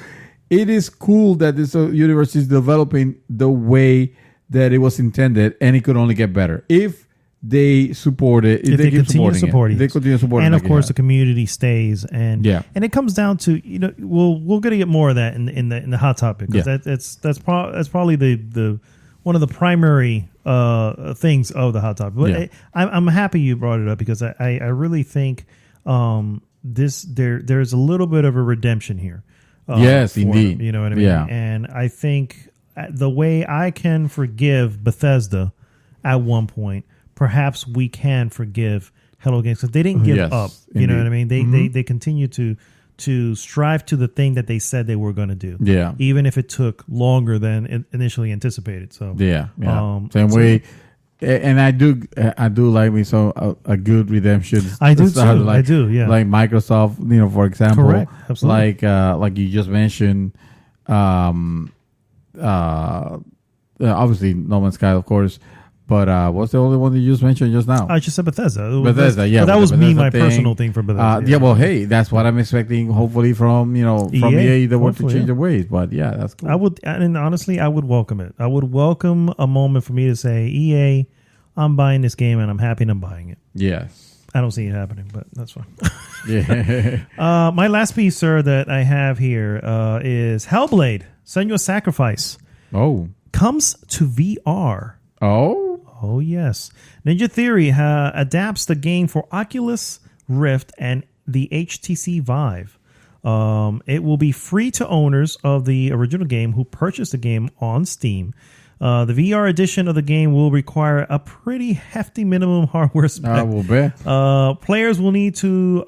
A: it is cool that this universe is developing the way that it was intended, and it could only get better. If they support it,
B: if they continue to support it,
A: they continue supporting,
B: and
A: of
B: course the community stays, and it comes down to we're gonna get more of that in the hot topic, because that's probably the one of the primary things of the hot topic. But I'm happy you brought it up, because I really think there's a little bit of a redemption here.
A: Yes, indeed.
B: Them, you know what I mean?
A: Yeah.
B: And I think the way I can forgive Bethesda at one point, perhaps we can forgive Hello Games, because they didn't give up. You know what I mean? They continue to strive to the thing that they said they were going to do. Yeah. Even if it took longer than initially anticipated. So
A: same way. And I do like me a good redemption.
B: I do too. I do. Yeah.
A: Like Microsoft, for example.
B: Correct. Absolutely.
A: Like you just mentioned. Obviously, No Man's Sky, of course. But what's the only one that you just mentioned just now?
B: I just said Bethesda.
A: Bethesda,
B: but that was my personal thing for Bethesda.
A: Well, hey, that's what I'm expecting. Hopefully, from EA, they want to change their ways. But yeah, that's cool.
B: Honestly, I would welcome it. I would welcome a moment for me to say, EA, I'm buying this game, and I'm happy I'm buying it.
A: Yes.
B: I don't see it happening, but that's fine.
A: Yeah.
B: My last piece, sir, that I have here is Hellblade: Senua's Sacrifice.
A: Oh.
B: Comes to VR. Oh, yes. Ninja Theory adapts the game for Oculus Rift and the HTC Vive. It will be free to owners of the original game who purchase the game on Steam. The VR edition of the game will require a pretty hefty minimum hardware spec.
A: I will bet.
B: Players will need to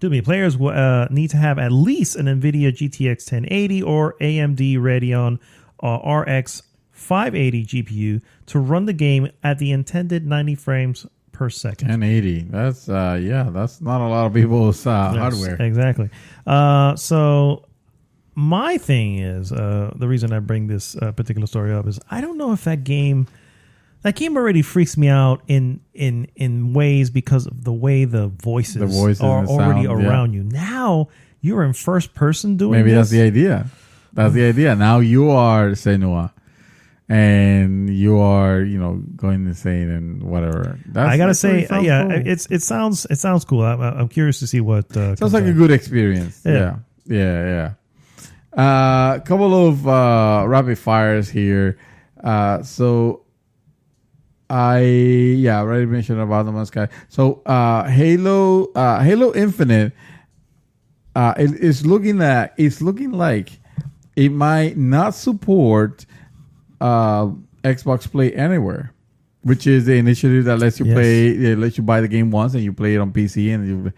B: need to have at least an NVIDIA GTX 1080 or AMD Radeon RX 580 GPU to run the game at the intended 90 frames per second.
A: 1080. That's that's not a lot of people's hardware.
B: Exactly. So my thing is, the reason I bring this particular story up is I don't know if that game already freaks me out in ways because of the way the voices are already around you. Now you're in first person doing
A: Maybe
B: this.
A: That's the idea. That's the idea. Now you are Senua. And you are, going insane and whatever.
B: I gotta say, cool. It sounds cool. I'm curious to see what.
A: Sounds like a good experience. Yeah. A couple of rapid fires here. So I already mentioned about No Man's Sky. So Halo Infinite, it's looking like it might not support Xbox Play Anywhere, which is the initiative that lets you play. It lets you buy the game once and you play it on PC.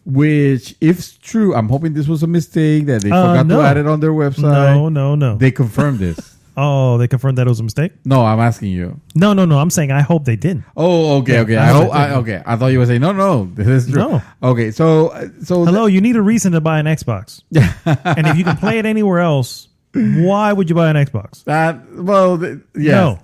A: Which, if true, I'm hoping this was a mistake that they forgot to add it on their website.
B: No.
A: They confirmed this.
B: Oh, they confirmed that it was a mistake?
A: No, I'm asking you.
B: No. I'm saying I hope they didn't.
A: Oh, okay. I thought you were saying no. This is true.
B: No.
A: Okay, so
B: hello. You need a reason to buy an Xbox. And if you can play it anywhere else, why would you buy an Xbox?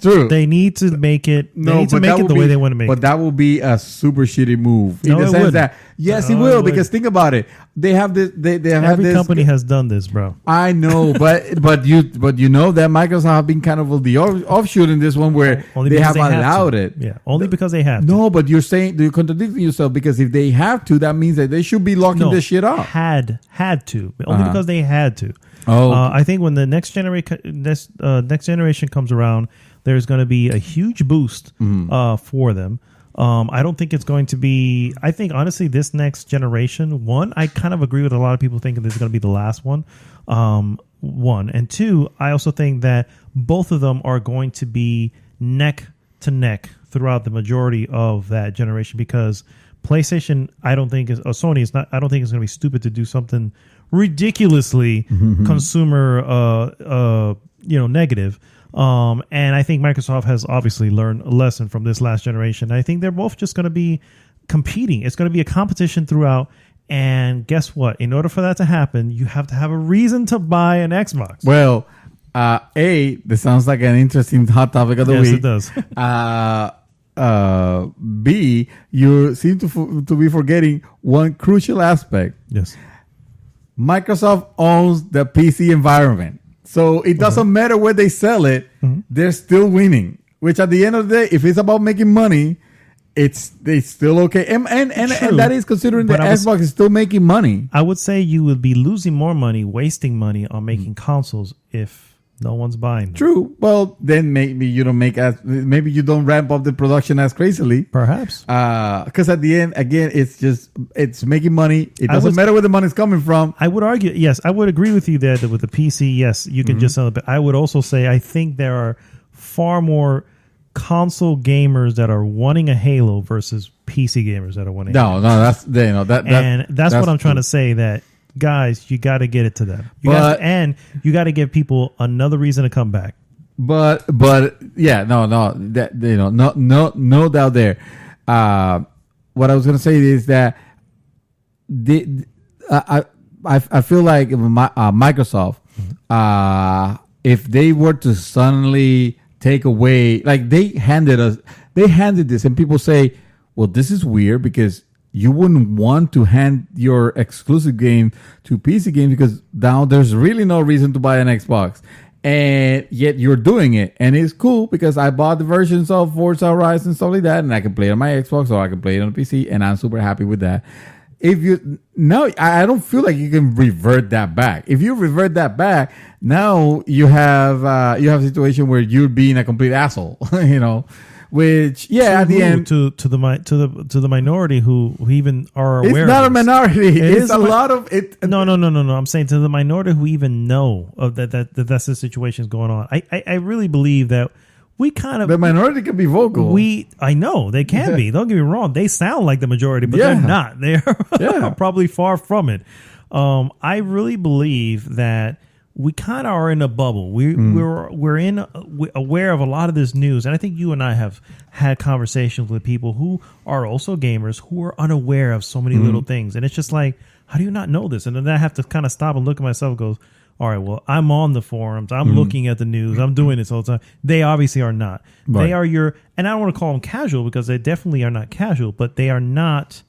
A: True.
B: They need to make it. They need to make it the way they want to make it.
A: But that will be a super shitty move.
B: No,
A: in the sense that it will, because think about it. They have this. Every
B: company has done this, bro.
A: I know, but you know that Microsoft have been kind of the offshoot in this one where they have allowed it.
B: Yeah, only because they have to.
A: No, but you're contradicting yourself, because if they have to, that means that they should be locking this shit up.
B: Had to, only because they had to.
A: Oh,
B: I think when the next generation comes around, there's going to be a huge boost for them. I don't think it's going to be. I think honestly, this next generation, I kind of agree with a lot of people thinking this is going to be the last one. One and two, I also think that both of them are going to be neck to neck throughout the majority of that generation, because PlayStation, I don't think Sony is not. I don't think it's going to be stupid to do something ridiculously consumer negative, and I think Microsoft has obviously learned a lesson from this last generation. I think they're both just going to be competing. It's going to be a competition throughout, and guess what, in order for that to happen, you have to have a reason to buy an Xbox.
A: Well, this sounds like an interesting hot topic of the week.
B: Yes, it
A: does. B, you seem to be forgetting one crucial aspect.
B: Yes.
A: Microsoft owns the PC environment. So it doesn't matter where they sell it, they're still winning. Which at the end of the day, if it's about making money, it's still okay. And that is considering the Xbox is still making money.
B: I would say you would be losing more money, wasting money on making consoles if no one's buying them.
A: True. Well, then maybe you don't ramp up the production as crazily.
B: Perhaps.
A: Because at the end, again, it's making money. It doesn't matter where the money's coming from.
B: I would argue, yes, I would agree with you there that with the PC, yes, you can just sell it. But I would also say I think there are far more console gamers that are wanting a Halo versus PC gamers that are wanting.
A: No, that's
B: what I'm trying to say. That guys, you got to get it to them. You got to give people another reason to come back.
A: But yeah, no doubt there. What I was gonna say is that I feel like Microsoft, if they were to suddenly take away, like they handed this, and people say, well, this is weird because you wouldn't want to hand your exclusive game to PC games because now there's really no reason to buy an Xbox, and yet you're doing it, and it's cool because I bought the versions of Forza Horizon and stuff like that, and I can play it on my Xbox or I can play it on the PC, and I'm super happy with that. I don't feel like you can revert that back. If you revert that back, now you have a situation where you're being a complete asshole, Which at the end
B: to the minority who even are aware.
A: It's not a minority. It's a lot of it.
B: No. I'm saying to the minority who even know of that's the situation going on. I really believe that. We kind of
A: the minority can be vocal.
B: I know they can be. Don't get me wrong. They sound like the majority, but they're not. They are probably far from it. I really believe that we kind of are in a bubble. We're aware of a lot of this news, and I think you and I have had conversations with people who are also gamers who are unaware of so many little things, and it's just like, how do you not know this? And then I have to kind of stop and look at myself and go, all right, well, I'm on the forums. I'm looking at the news. I'm doing this all the time. They obviously are not. Right. They are and I don't want to call them casual because they definitely are not casual, but they are not.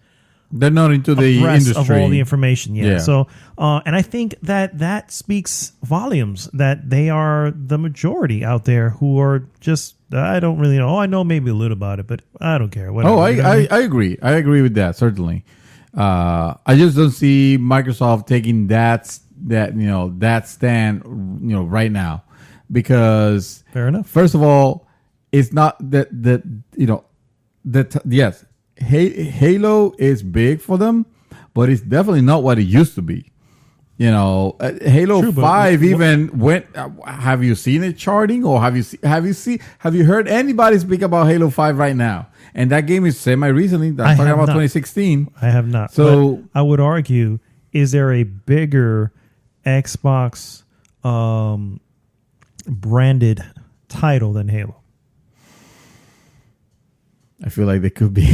A: They're not into the industry
B: of all the information yet. Yeah. So, and I think that speaks volumes that they are the majority out there who are just, I don't really know. Oh, I know maybe a little about it, but I don't care. Whatever.
A: I agree. I agree with that, certainly. I just don't see Microsoft taking that stand, right now, because
B: fair enough.
A: First of all, it's not yes, Halo is big for them, but it's definitely not what it used to be. Halo 5 even went. Have you seen it charting, or have you heard anybody speak about Halo 5 right now? And that game is semi-recently. I'm talking about 2016.
B: I have not.
A: So
B: but I would argue, is there a bigger Xbox branded title than Halo?
A: I feel like they could be.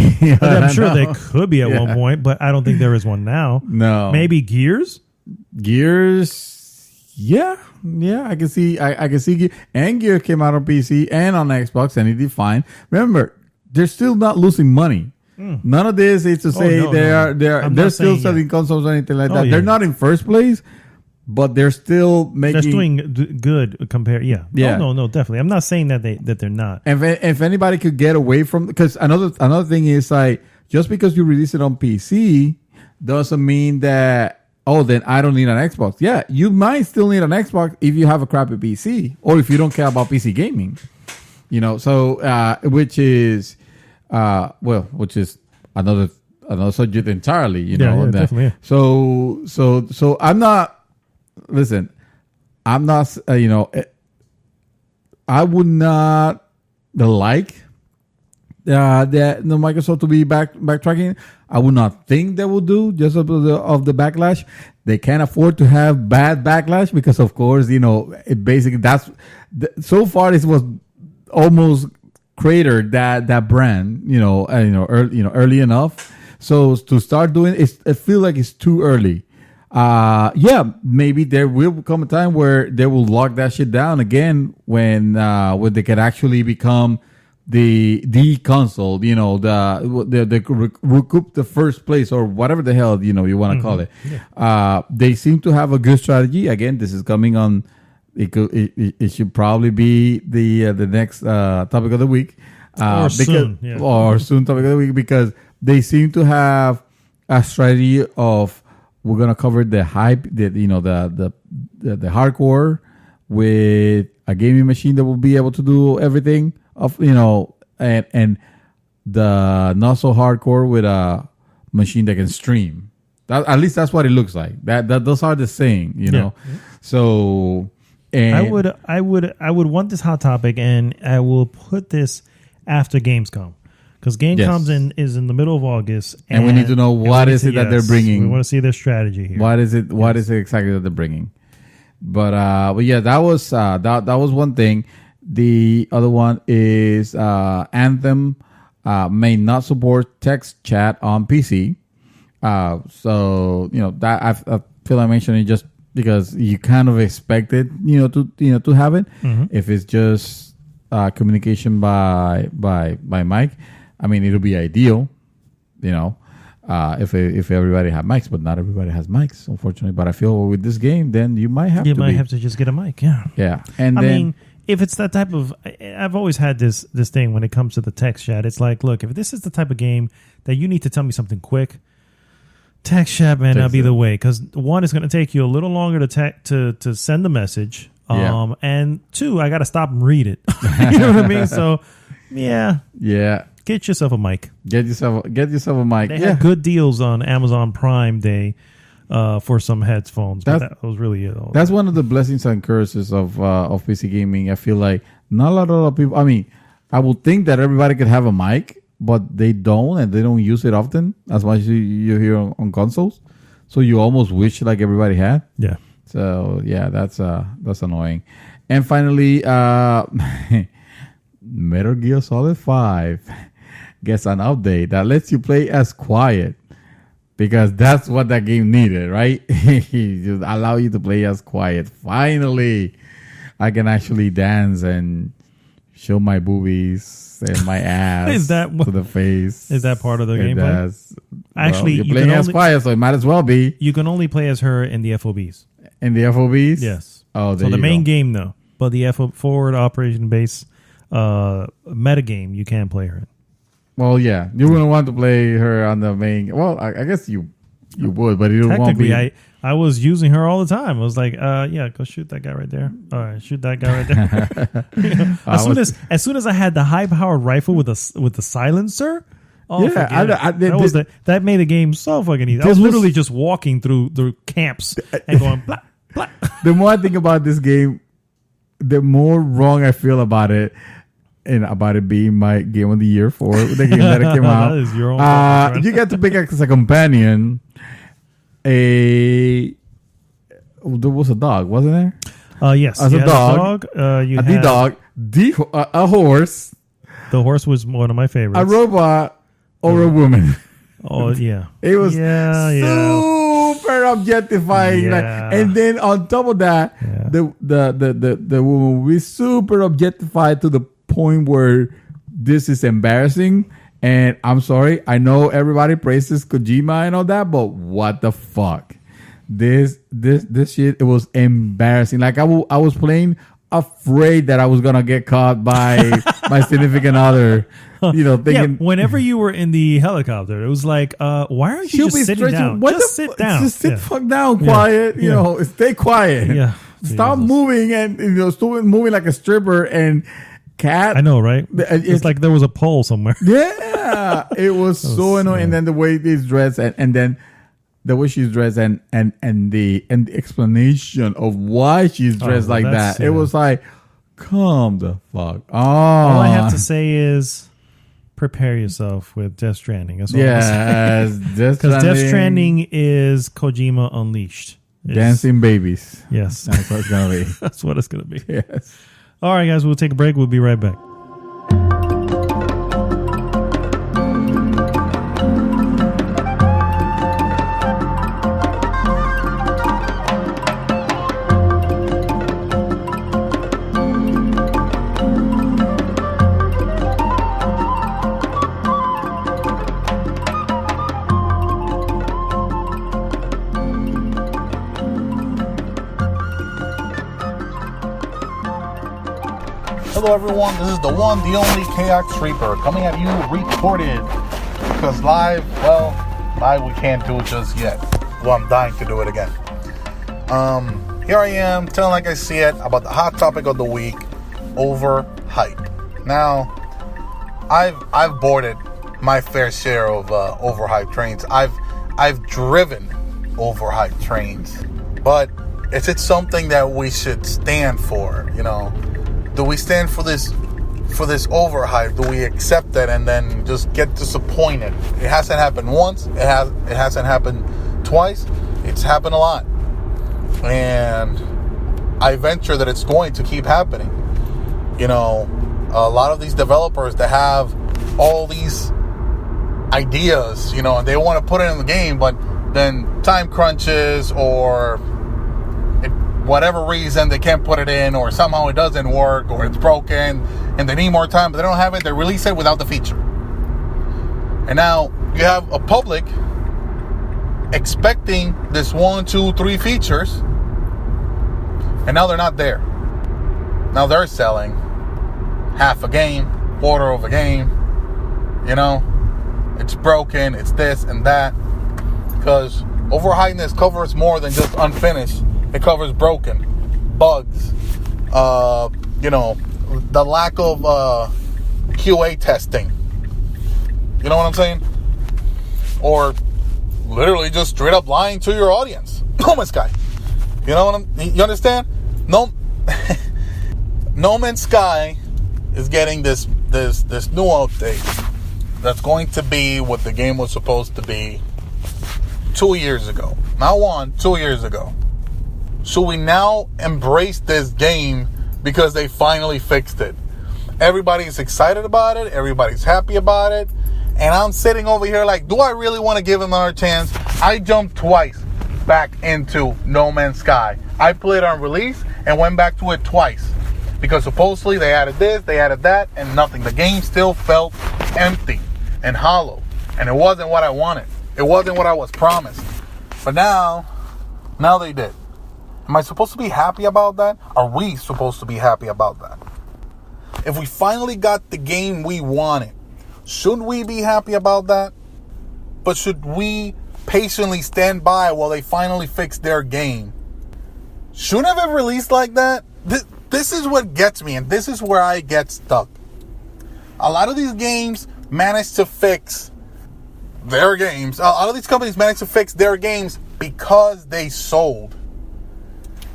B: I'm sure they could be at one point, but I don't think there is one now.
A: No.
B: Maybe Gears?
A: Yeah, I can see. I can see. And Gears came out on PC and on Xbox, and it did fine. Remember, they're still not losing money. None of this is to say they're still selling consoles or anything like that. They're not in first place, but they're still making.
B: They're doing good compared. Yeah. No, definitely. I'm not saying that they're not.
A: And if anybody could get away from, because another thing is like, just because you release it on PC doesn't mean that, then I don't need an Xbox. Yeah, you might still need an Xbox if you have a crappy PC or if you don't care about PC gaming. So which is another subject entirely.
B: Definitely. Yeah.
A: So I'm not. Listen, I'm not. I would not like that the Microsoft to be backtracking. I would not think they will do just of the backlash. They can't afford to have bad backlash because, of course, it basically so far this was almost cratered that brand, early enough. So to start doing it, I feel like it's too early. Maybe there will come a time where they will lock that shit down again when they can actually become the console, the recoup the first place or whatever the hell you want to call it. Yeah. They seem to have a good strategy. Again, this is coming on it should probably be the next topic of the week,
B: or soon
A: topic of the week, because they seem to have a strategy of we're gonna cover the hype, the hardcore with a gaming machine that will be able to do everything and the not so hardcore with a machine that can stream. At least that's what it looks like. That those are the same, know. So, and
B: I would want this hot topic, and I will put this after Gamescom, because Gamescom is in the middle of August,
A: and we need to know what is it that they're bringing.
B: We want to see their strategy here.
A: What is it? What is it exactly that they're bringing? But yeah, that was one thing. The other one is Anthem may not support text chat on PC. So that I feel I mentioned it just because you kind of expect it, to have it. Mm-hmm. If it's just communication by mic, I mean, it'll be ideal, if everybody had mics, but not everybody has mics, unfortunately. But I feel with this game, then you might have
B: to just get a mic. Yeah.
A: And I mean,
B: if it's that type of, I've always had this thing when it comes to the text chat. It's like, look, if this is the type of game that you need to tell me something quick, text chat may not be the way, because one, it's going to take you a little longer to send the message, and two, I got to stop and read it. You know what I mean? So, yeah. Get yourself a mic.
A: Get yourself a mic.
B: They had good deals on Amazon Prime Day for some headphones. But that was really it.
A: That's one of the blessings and curses of PC gaming. I feel like not a lot of people. I mean, I would think that everybody could have a mic, but they don't, and they don't use it often as much as you hear on consoles. So you almost wish like everybody had.
B: Yeah.
A: So yeah, that's annoying. And finally, Metal Gear Solid 5 gets an update that lets you play as quiet, because that's what that game needed, right? Just allow you to play as quiet. Finally, I can actually dance and show my boobies and my ass to the face.
B: Is that part of the gameplay? Actually,
A: you're playing as quiet, so it might as well be.
B: You can only play as her in the FOBs.
A: In the FOBs?
B: Yes.
A: Oh,
B: so the main game, though, but the forward operation base meta game, you can play her in.
A: Well, yeah, you wouldn't want to play her on the main. Well, I guess you would, but it won't be.
B: I was using her all the time. I was like, go shoot that guy right there. All right, shoot that guy right there. As soon as I had the high powered rifle with the silencer. Oh, yeah, that made the game so fucking easy. I was literally just walking through camps and going blah, blah.
A: The more I think about this game, the more wrong I feel about it. And about it being my game of the year for the game that it came out.
B: That is your own
A: you get to pick as a companion there was a dog, wasn't there?
B: Yes.
A: As a dog. A horse.
B: The horse was one of my favorites.
A: A robot or a woman.
B: Oh, yeah.
A: It was super objectifying.
B: Yeah.
A: And then on top of that, the woman was super objectified to the point where this is embarrassing. And I'm sorry, I know everybody praises Kojima and all that, but what the fuck? This shit, it was embarrassing. Like I was playing afraid that I was gonna get caught by my significant other. Thinking,
B: whenever you were in the helicopter, it was like, why aren't you just sitting down? Just sit down.
A: Just sit fuck down, quiet. Stay quiet.
B: Yeah.
A: Stop moving and stop moving like a stripper and. Cat.
B: I know, right? It's like there was a pole somewhere.
A: Yeah, it was so annoying. Yeah. And then the way he's dressed, and then the way she's dressed, and the explanation of why she's dressed like that. Yeah. It was like, come the fuck on.
B: All I have to say is, prepare yourself with Death Stranding. That's all
A: yes,
B: because Death Stranding is Kojima Unleashed.
A: Dancing babies.
B: Yes,
A: that's what it's gonna be.
B: That's what it's gonna be.
A: Yes.
B: All right, guys, we'll take a break. We'll be right back.
E: Hello everyone, this is the one, the only Kaox Reaper coming at you recorded. Because live we can't do it just yet. Well, I'm dying to do it again. Here I am, telling like I see it about the hot topic of the week, overhype. Now, I've boarded my fair share of overhyped trains. I've driven overhyped trains, but is it something that we should stand for? You know, do we stand for this overhype? Do we accept it and then just get disappointed? It hasn't happened once. It hasn't happened twice. It's happened a lot, and I venture that it's going to keep happening. You know, a lot of these developers that have all these ideas, you know, and they want to put it in the game, but then time crunches or whatever reason they can't put it in, or somehow it doesn't work, or it's broken and they need more time, but they don't have it. They release it without the feature, and now you have a public expecting this 1, 2, 3 features, and now they're not there. Now they're selling half a game, quarter of a game. You know, it's broken, it's this and that, because overhypeness covers more than just unfinished. It covers broken, bugs, you know, the lack of QA testing. You know what I'm saying? Or literally just straight up lying to your audience. No Man's Sky. You know what you understand? No Man's Sky is getting this new update that's going to be what the game was supposed to be 2 years ago. Not 2 years ago. So we now embrace this game because they finally fixed it. Everybody's excited about it. Everybody's happy about it. And I'm sitting over here like, do I really want to give it another chance? I jumped twice back into No Man's Sky. I played on release and went back to it twice. Because supposedly they added this, they added that, and nothing. The game still felt empty and hollow. And it wasn't what I wanted. It wasn't what I was promised. But now they did. Am I supposed to be happy about that? Are we supposed to be happy about that? If we finally got the game we wanted, should we be happy about that? But should we patiently stand by while they finally fix their game? Shouldn't have it released like that? This is what gets me, and this is where I get stuck. A lot of these games manage to fix their games. A lot of these companies manage to fix their games because they sold.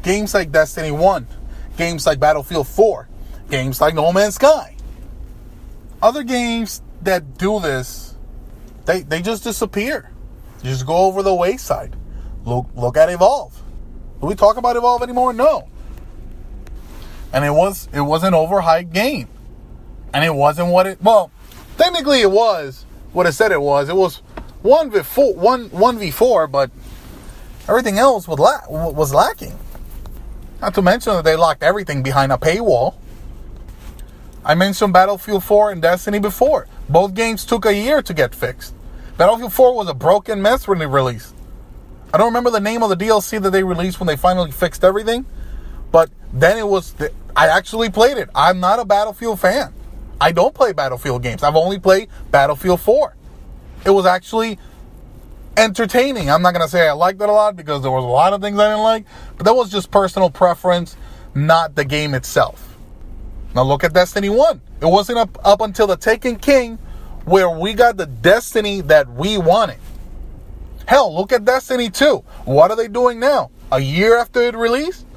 E: Games like Destiny 1, games like Battlefield 4, games like No Man's Sky. Other games that do this, they just disappear. You just go over the wayside. Look at Evolve. Do we talk about Evolve anymore? No. And it was an overhyped game. And it wasn't what it... Well, technically it was what it said it was. It was 1v4, but everything else was lacking. Not to mention that they locked everything behind a paywall. I mentioned Battlefield 4 and Destiny before. Both games took a year to get fixed. Battlefield 4 was a broken mess when they released. I don't remember the name of the DLC that they released when they finally fixed everything. But then I actually played it. I'm not a Battlefield fan. I don't play Battlefield games. I've only played Battlefield 4. It was actually entertaining. I'm not going to say I liked it a lot because there was a lot of things I didn't like. But that was just personal preference, not the game itself. Now look at Destiny 1. It wasn't up until the Taken King where we got the Destiny that we wanted. Hell, look at Destiny 2. What are they doing now? A year after it released?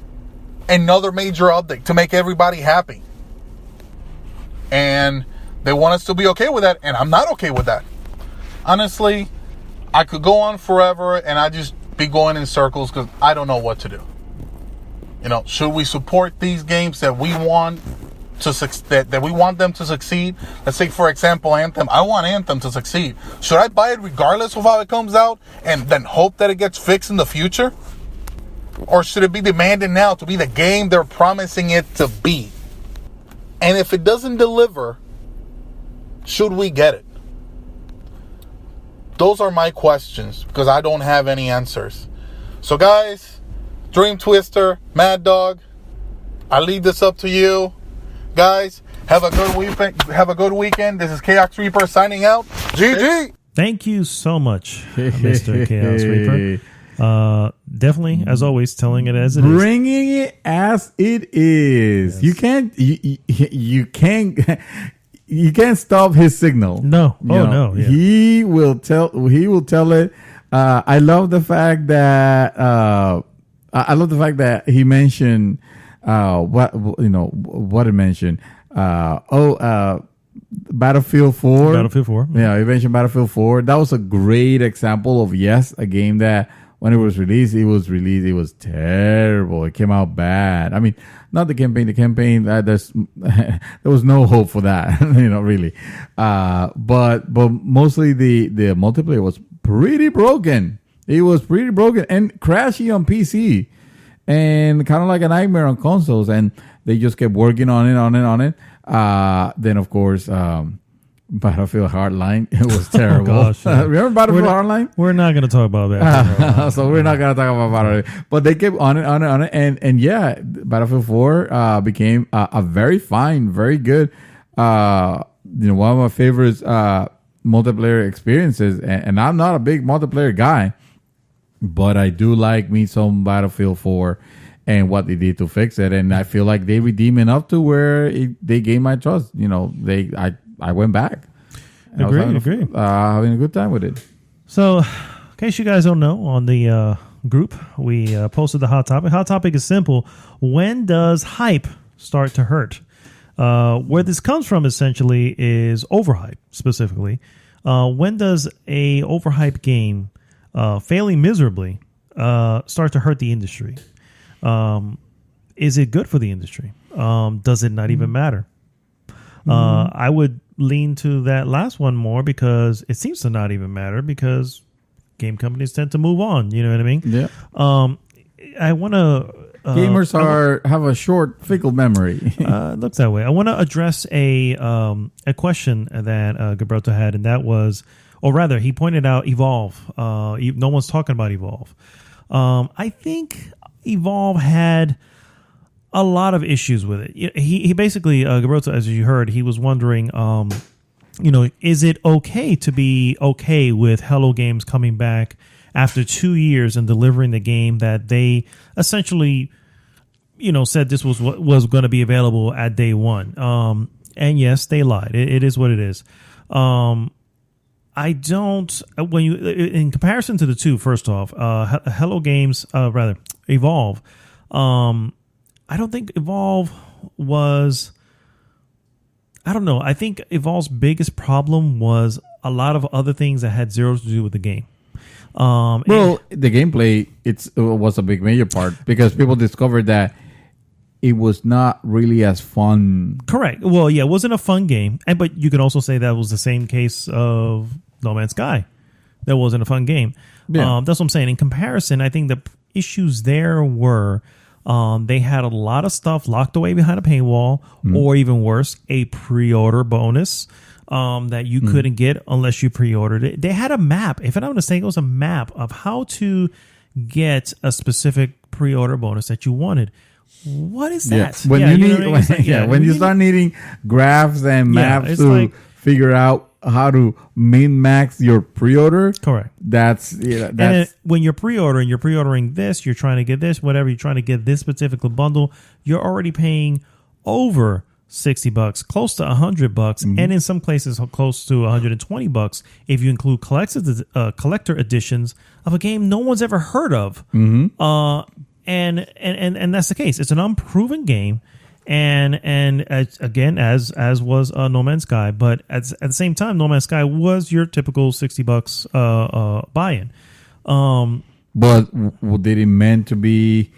E: Another major update to make everybody happy. And they want us to be okay with that, and I'm not okay with that. Honestly, I could go on forever and I just be going in circles because I don't know what to do. You know, should we support these games that we want that we want them to succeed? Let's say, for example, Anthem. I want Anthem to succeed. Should I buy it regardless of how it comes out and then hope that it gets fixed in the future? Or should it be demanded now to be the game they're promising it to be? And if it doesn't deliver, should we get it? Those are my questions because I don't have any answers. So guys, Dream Twister, Mad Dog, I leave this up to you. Guys, have a good weekend. Have a good weekend. This is Kaox Reaper signing out. GG.
B: Thank you so much, Mr. Chaos Reaper. Definitely, as always, telling it as it is.
A: Bringing it as it is.
B: Yes.
A: You can't stop his signal.
B: No.
A: No.
B: Yeah.
A: He will tell it. I love the fact that he mentioned what he mentioned. Battlefield 4.
B: Battlefield 4.
A: Yeah, he mentioned Battlefield 4. That was a great example of a game that when it was released, it was terrible. It came out bad. I mean, not the campaign. The campaign, there was no hope for that, really. But mostly the multiplayer was pretty broken. It was pretty broken and crashy on PC, and kind of like a nightmare on consoles. And they just kept working on it. Then of course, Battlefield Hardline. It was terrible.
B: Oh, gosh, yeah.
A: Remember Battlefield Hardline?
B: We're not going to talk about that.
A: So we're not going to talk about Battlefield. But they kept on it. And yeah, Battlefield 4 became a very fine, very good, one of my favorite multiplayer experiences. And I'm not a big multiplayer guy, but I do like me some Battlefield 4 and what they did to fix it. And I feel like they redeemed enough to where they gained my trust. I went back.
B: Agree.
A: Having a good time with it.
B: So, in case you guys don't know, on the group, we posted the hot topic. Hot topic is simple. When does hype start to hurt? Where this comes from, essentially, is overhype, specifically. When does a overhyped game, failing miserably, start to hurt the industry? Is it good for the industry? Does it not even matter? I would lean to that last one more because it seems to not even matter because game companies tend to move on. You know what I mean?
A: Yeah.
B: I want to...
A: Gamers have a short, fickle memory.
B: It looks that way. I want to address a question that Gilberto had, and that was, or rather, he pointed out Evolve. No one's talking about Evolve. I think Evolve had a lot of issues with it. He basically, Gilberto, as you heard, he was wondering, is it okay to be okay with Hello Games coming back after 2 years and delivering the game that they essentially, said this was what was going to be available at day one. And yes, they lied. It is what it is. I don't, in comparison to the two, first off, Hello Games, Evolve, I don't think Evolve was, I don't know. I think Evolve's biggest problem was a lot of other things that had zero to do with the game.
A: The gameplay was a big major part because people discovered that it was not really as fun.
B: Correct. Well, yeah, it wasn't a fun game, but you could also say that was the same case of No Man's Sky. That wasn't a fun game. Yeah. That's what I'm saying. In comparison, I think the issues there were they had a lot of stuff locked away behind a paywall, or even worse, a pre-order bonus that you couldn't get unless you pre-ordered it. They had a map. If I'm not mistaken, it was a map of how to get a specific pre-order bonus that you wanted. What is that?
A: Yeah. When you start needing graphs and maps to figure out how to min-max your pre-order.
B: Correct.
A: That's
B: and when you're pre-ordering this, you're trying to get this, whatever, you're trying to get this particular bundle, you're already paying over $60, close to $100, and in some places close to $120 if you include collector editions of a game no one's ever heard of. And that's the case. It's an unproven game. And again, as was No Man's Sky, but at the same time, No Man's Sky was your typical $60 buy-in.
A: But did it meant to be?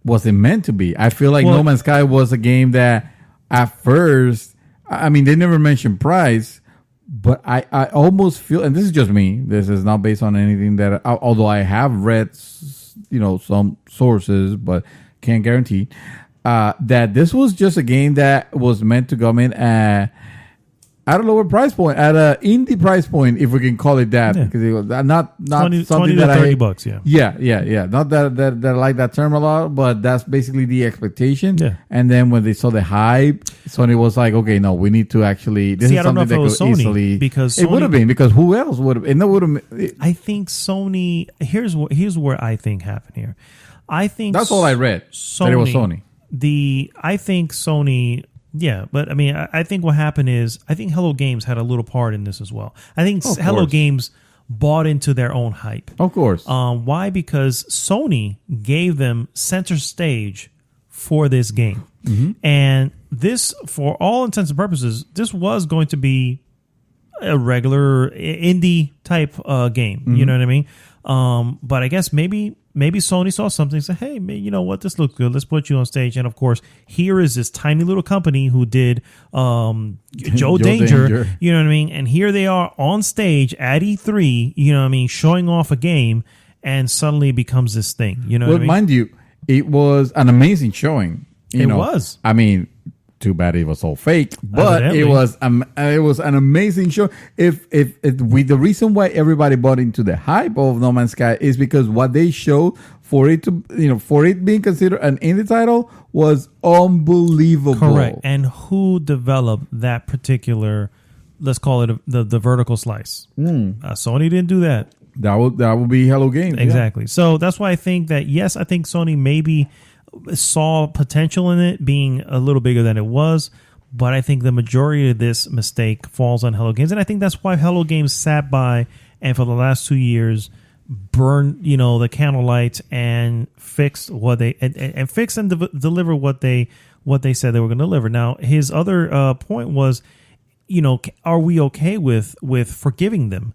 A: Was it meant to be? I feel like No Man's Sky was a game that at first, I mean, they never mentioned price, but I almost feel, and this is just me. This is not based on anything that, although I have read, some sources, but can't guarantee. That this was just a game that was meant to come in at a lower price point, at a indie price point, if we can call it that, because it was not
B: 20
A: something
B: to
A: that
B: $30,
A: yeah. Not that I like that term a lot, but that's basically the expectation.
B: Yeah.
A: And then when they saw the hype, Sony was like, okay, no, we need to actually. This
B: See,
A: is
B: I don't know
A: something
B: if it was
A: that could
B: Sony,
A: easily
B: because
A: it would have been, because who else would have? And that would have.
B: I think Sony. Here's where I think happened here. I think
A: That's all I read. That it was Sony.
B: I think Sony. Yeah, but I mean, I think what happened is I think Hello Games had a little part in this as well. I think Hello Games bought into their own hype.
A: Of course.
B: Why? Because Sony gave them center stage for this game. And this, for all intents and purposes, this was going to be a regular indie type game. You know what I mean? But I guess maybe Sony saw something and said, hey, you know what? This looks good. Let's put you on stage. And of course, here is this tiny little company who did Joe Danger. You know what I mean? And here they are on stage at E3, you know what I mean, showing off a game, and suddenly it becomes this thing. You know what I mean?
A: Mind you, it was an amazing showing.
B: It was.
A: I mean, too bad it was all fake, but it was an amazing show. If the reason why everybody bought into the hype of No Man's Sky is because what they showed for it to for it being considered an indie title was unbelievable.
B: Correct. And who developed that particular, let's call it the vertical slice? Sony didn't do that.
A: That would be Hello Games.
B: Exactly. Yeah. So that's why I think that yes, I think Sony maybe saw potential in it being a little bigger than it was, but I think the majority of this mistake falls on Hello Games, and I think that's why Hello Games sat by and for the last 2 years burned the candle lights and fixed what they and fixed and deliver what they said they were going to deliver. Now his other point was, are we okay with forgiving them?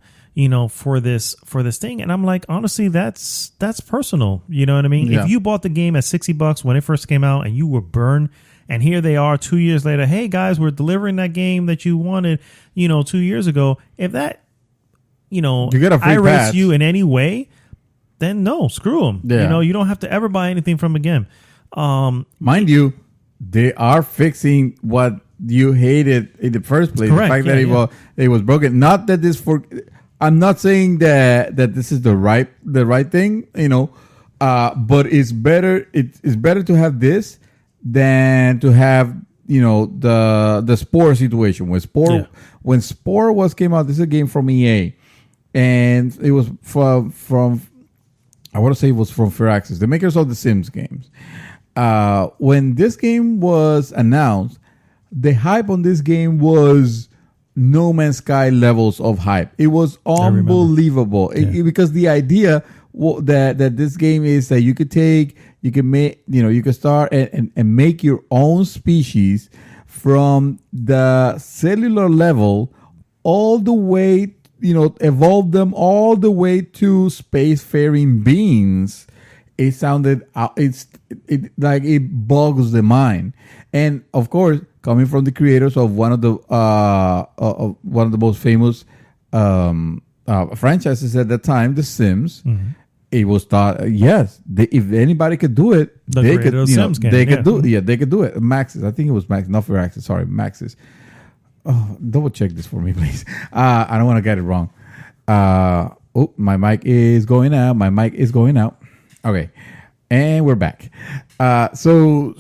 B: For this thing. And I'm like, honestly, that's personal. You know what I mean?
A: Yeah.
B: If you bought the game at $60 when it first came out and you were burned, and here they are 2 years later, hey guys, we're delivering that game that you wanted, 2 years ago. If that,
A: you get a free
B: irates
A: patch.
B: you in any way, then no, screw them.
A: Yeah.
B: You don't have to ever buy anything from them again.
A: Mind you, they are fixing what you hated in the first place.
B: Correct.
A: The fact that it was broken. Not that I'm not saying that this is the right thing, but it's better. It's better to have this than to have the Spore situation. When Spore came out, this is a game from EA, and it was from I want to say it was from Firaxis, the makers of the Sims games. When this game was announced, the hype on this game was No Man's Sky levels of hype. It was unbelievable because the idea that this game is that you could make, you could start and make your own species from the cellular level all the way, evolve them all the way to spacefaring beings. It sounded, it boggles the mind. And of course, coming from the creators of one of the most famous franchises at that time, The Sims, it was thought, yes, if anybody could do it, they could do it. Maxis, I think it was Maxis, not Firaxis, sorry, Maxis. Oh, double check this for me, please. I don't want to get it wrong. My mic is going out. Okay, and we're back. So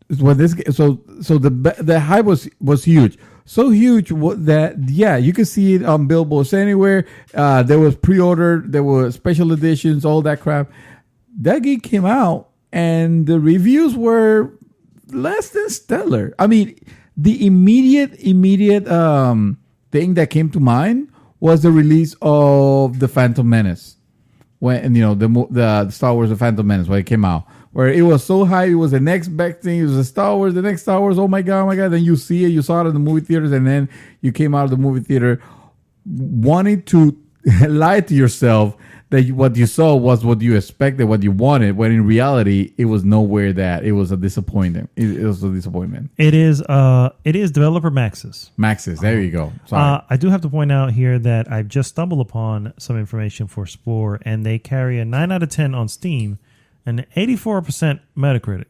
A: when the hype was huge, so huge that you could see it on billboards anywhere. There was pre-order, there were special editions, all that crap. That game came out, and the reviews were less than stellar. I mean, the immediate thing that came to mind was the release of the Phantom Menace. When the Star Wars: The Phantom Menace, when it came out, where it was so high, it was the next big thing. It was the next Star Wars. Oh my god! Then you saw it in the movie theaters, and then you came out of the movie theater wanting to lie to yourself that what you saw was what you expected, what you wanted, when in reality it was nowhere that. It was a disappointment. It was a disappointment.
B: It is developer Maxis.
A: Maxis, there you go. Sorry.
B: I do have to point out here that I've just stumbled upon some information for Spore, and they carry a 9 out of 10 on Steam and an 84% Metacritic.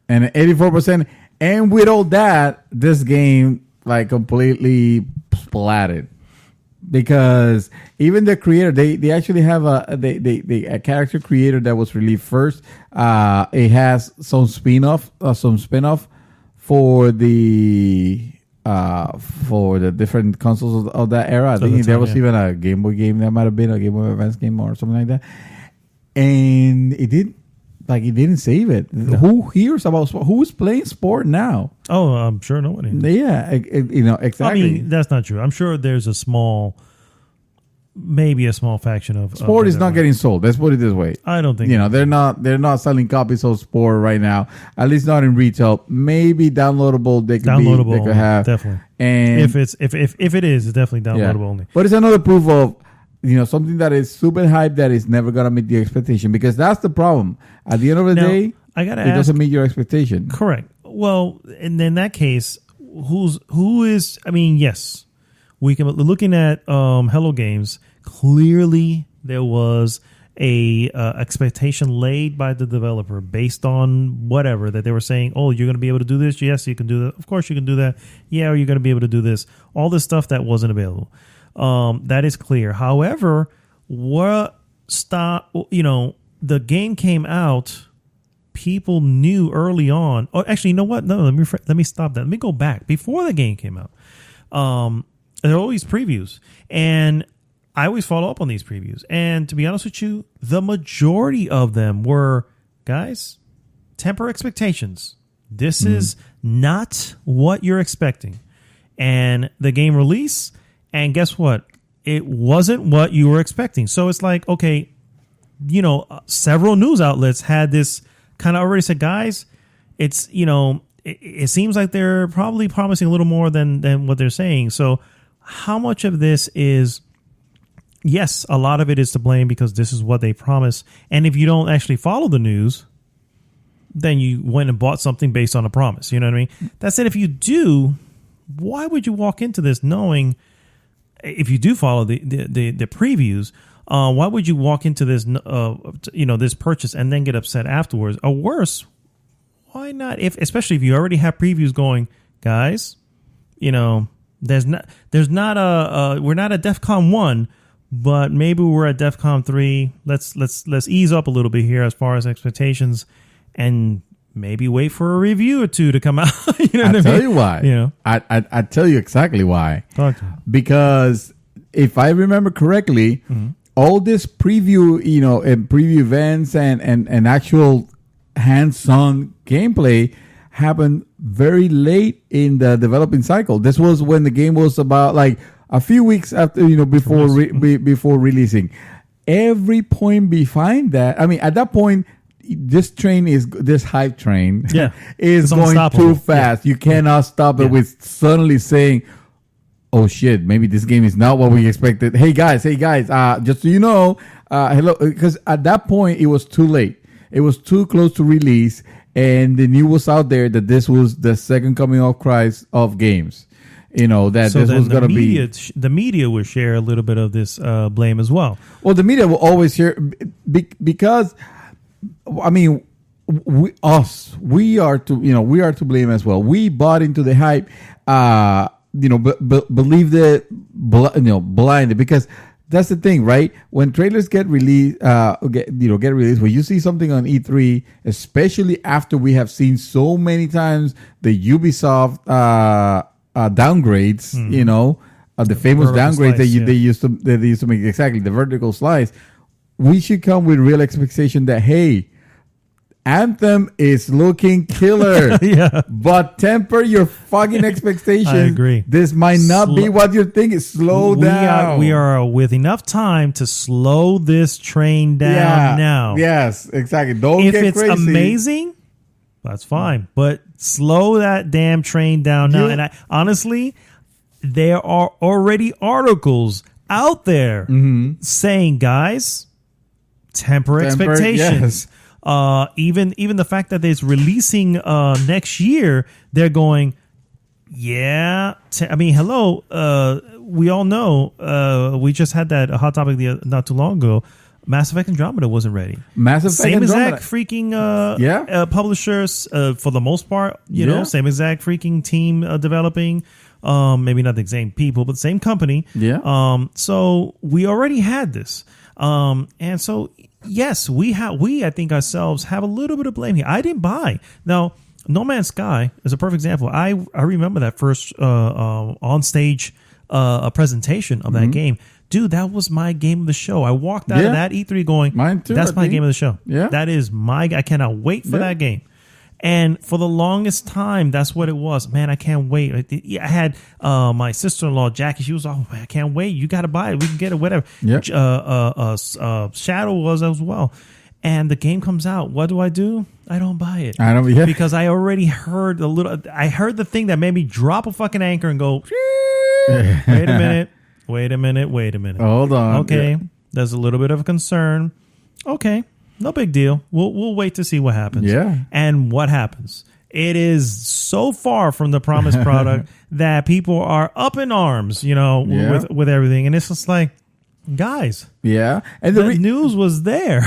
A: And 84%. And with all that, this game like completely splatted. Because even the creator, they actually have a character creator that was released first. It has some spin-off for the different consoles of that era. I think there was even a Game Boy game that might have been a Game Boy Advance game or something like that. And it didn't save it. No. Who hears about sport? Who's playing sport now?
B: Oh, I'm sure nobody.
A: Yeah, exactly.
B: I mean, that's not true. I'm sure there's maybe a small faction of
A: sport is not getting sold. Let's put it this way.
B: I don't think
A: they're not selling copies of sport right now. At least not in retail. Maybe downloadable. They could have
B: definitely.
A: And
B: if it is, it's definitely downloadable only.
A: But it's another proof of something that is super hype that is never gonna meet the expectation, because that's the problem. At the end of the day, it doesn't meet your expectation.
B: Correct. Well, and in that case, who is? I mean, yes, we can looking at Hello Games. Clearly, there was a expectation laid by the developer based on whatever that they were saying. Oh, you're going to be able to do this. Yes, you can do that. Of course, you can do that. Yeah, or you're going to be able to do this. All this stuff that wasn't available. That is clear. However, the game came out. People knew early on. Oh, actually, you know what? No, let me stop that. Let me go back. Before the game came out, there are always previews, and I always follow up on these previews. And to be honest with you, the majority of them were, guys, temper expectations. This is not what you're expecting. And the game release, and guess what? It wasn't what you were expecting. So it's like, okay, several news outlets had this kind of already said, guys, it's, it seems like they're probably promising a little more than what they're saying. So how much of this is, yes, a lot of it is to blame because this is what they promise. And if you don't actually follow the news, then you went and bought something based on a promise. You know what I mean? That said, if you do, why would you walk into this knowing, if you do follow the previews, why would you walk into this, this purchase and then get upset afterwards? Or worse, why not? Especially if you already have previews going, guys, there's not we're not at DEFCON 1, but maybe we're at DEFCON 3. Let's ease up a little bit here as far as expectations, and maybe wait for a review or two to come out.
A: I'll tell you why. I tell you exactly why.
B: Talk to me.
A: Because if I remember correctly, all this preview, and preview events and actual hands-on gameplay happened very late in the developing cycle. This was when the game was about like a few weeks after, before releasing. Every point behind that, I mean, at that point, this hype train is going too fast. You cannot stop it with suddenly saying, oh shit, maybe this game is not what we expected. Hey guys, just so you know, hello, because at that point it was too late. It was too close to release, and the news was out there that this was the second coming of Christ of games. That so this was going to be.
B: The media will share a little bit of this blame as well.
A: Well, the media will always share because, I mean, we are to blame as well. We bought into the hype. Believed it, blinded, because that's the thing, right? When trailers get released, when you see something on E3, especially after we have seen so many times the Ubisoft downgrades, the famous downgrades that they used to make, exactly, the vertical slice, we should come with real expectation that, hey, Anthem is looking killer. But temper your fucking expectations. I
B: agree.
A: This might not be what you're thinking. Slow down.
B: We are with enough time to slow this train down now.
A: Yes, exactly. Don't get crazy. If it's
B: amazing, that's fine. But slow that damn train down now. And honestly, there are already articles out there saying, guys, temper expectations. Yes. Even the fact that it's releasing next year, they're going, hello. We all know. We just had that hot topic not too long ago. Mass Effect Andromeda wasn't ready. Same exact freaking publishers for the most part. Same exact freaking team developing. Maybe not the same people, but the same company.
A: Yeah.
B: So we already had this. And so, yes, I think ourselves have a little bit of blame here. I didn't buy. Now, No Man's Sky is a perfect example. I remember that first on stage presentation of that game. Dude, that was my game of the show. I walked out of that E3 going,
A: mine too,
B: that's my game of the show.
A: Yeah.
B: That is I cannot wait for that game. And for the longest time, that's what it was. Man, I can't wait. I had my sister-in-law, Jackie. She was, oh, man, I can't wait. You got to buy it. We can get it, whatever.
A: Yep.
B: Shadow was as well. And the game comes out. What do? I don't buy it.
A: I don't. Yeah.
B: Because I already heard I heard the thing that made me drop a fucking anchor and go, wait a minute.
A: Hold on.
B: Okay.
A: Yeah.
B: There's a little bit of a concern. Okay. No big deal. We'll wait to see what happens.
A: Yeah.
B: And what happens? It is so far from the promised product that people are up in arms, with everything. And it's just like, guys.
A: Yeah. And
B: the news was there.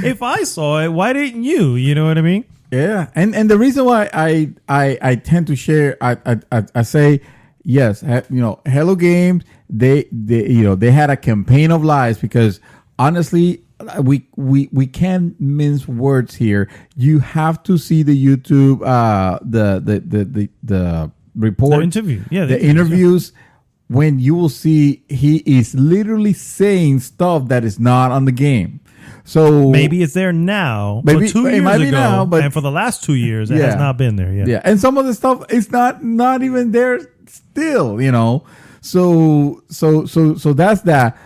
B: If I saw it, why didn't you? You know what I mean?
A: Yeah. And the reason why I tend to share, I say, yes, Hello Games, they had a campaign of lies because honestly, we can't mince words here. You have to see the YouTube the report,
B: the interview,
A: the interviews. When you will see he is literally saying stuff that is not on the game. So
B: maybe it's there now. Maybe 2 years ago, now, but and for the last 2 years, it has not been there yet.
A: Yeah, and some of the stuff is not even there still. So that's that.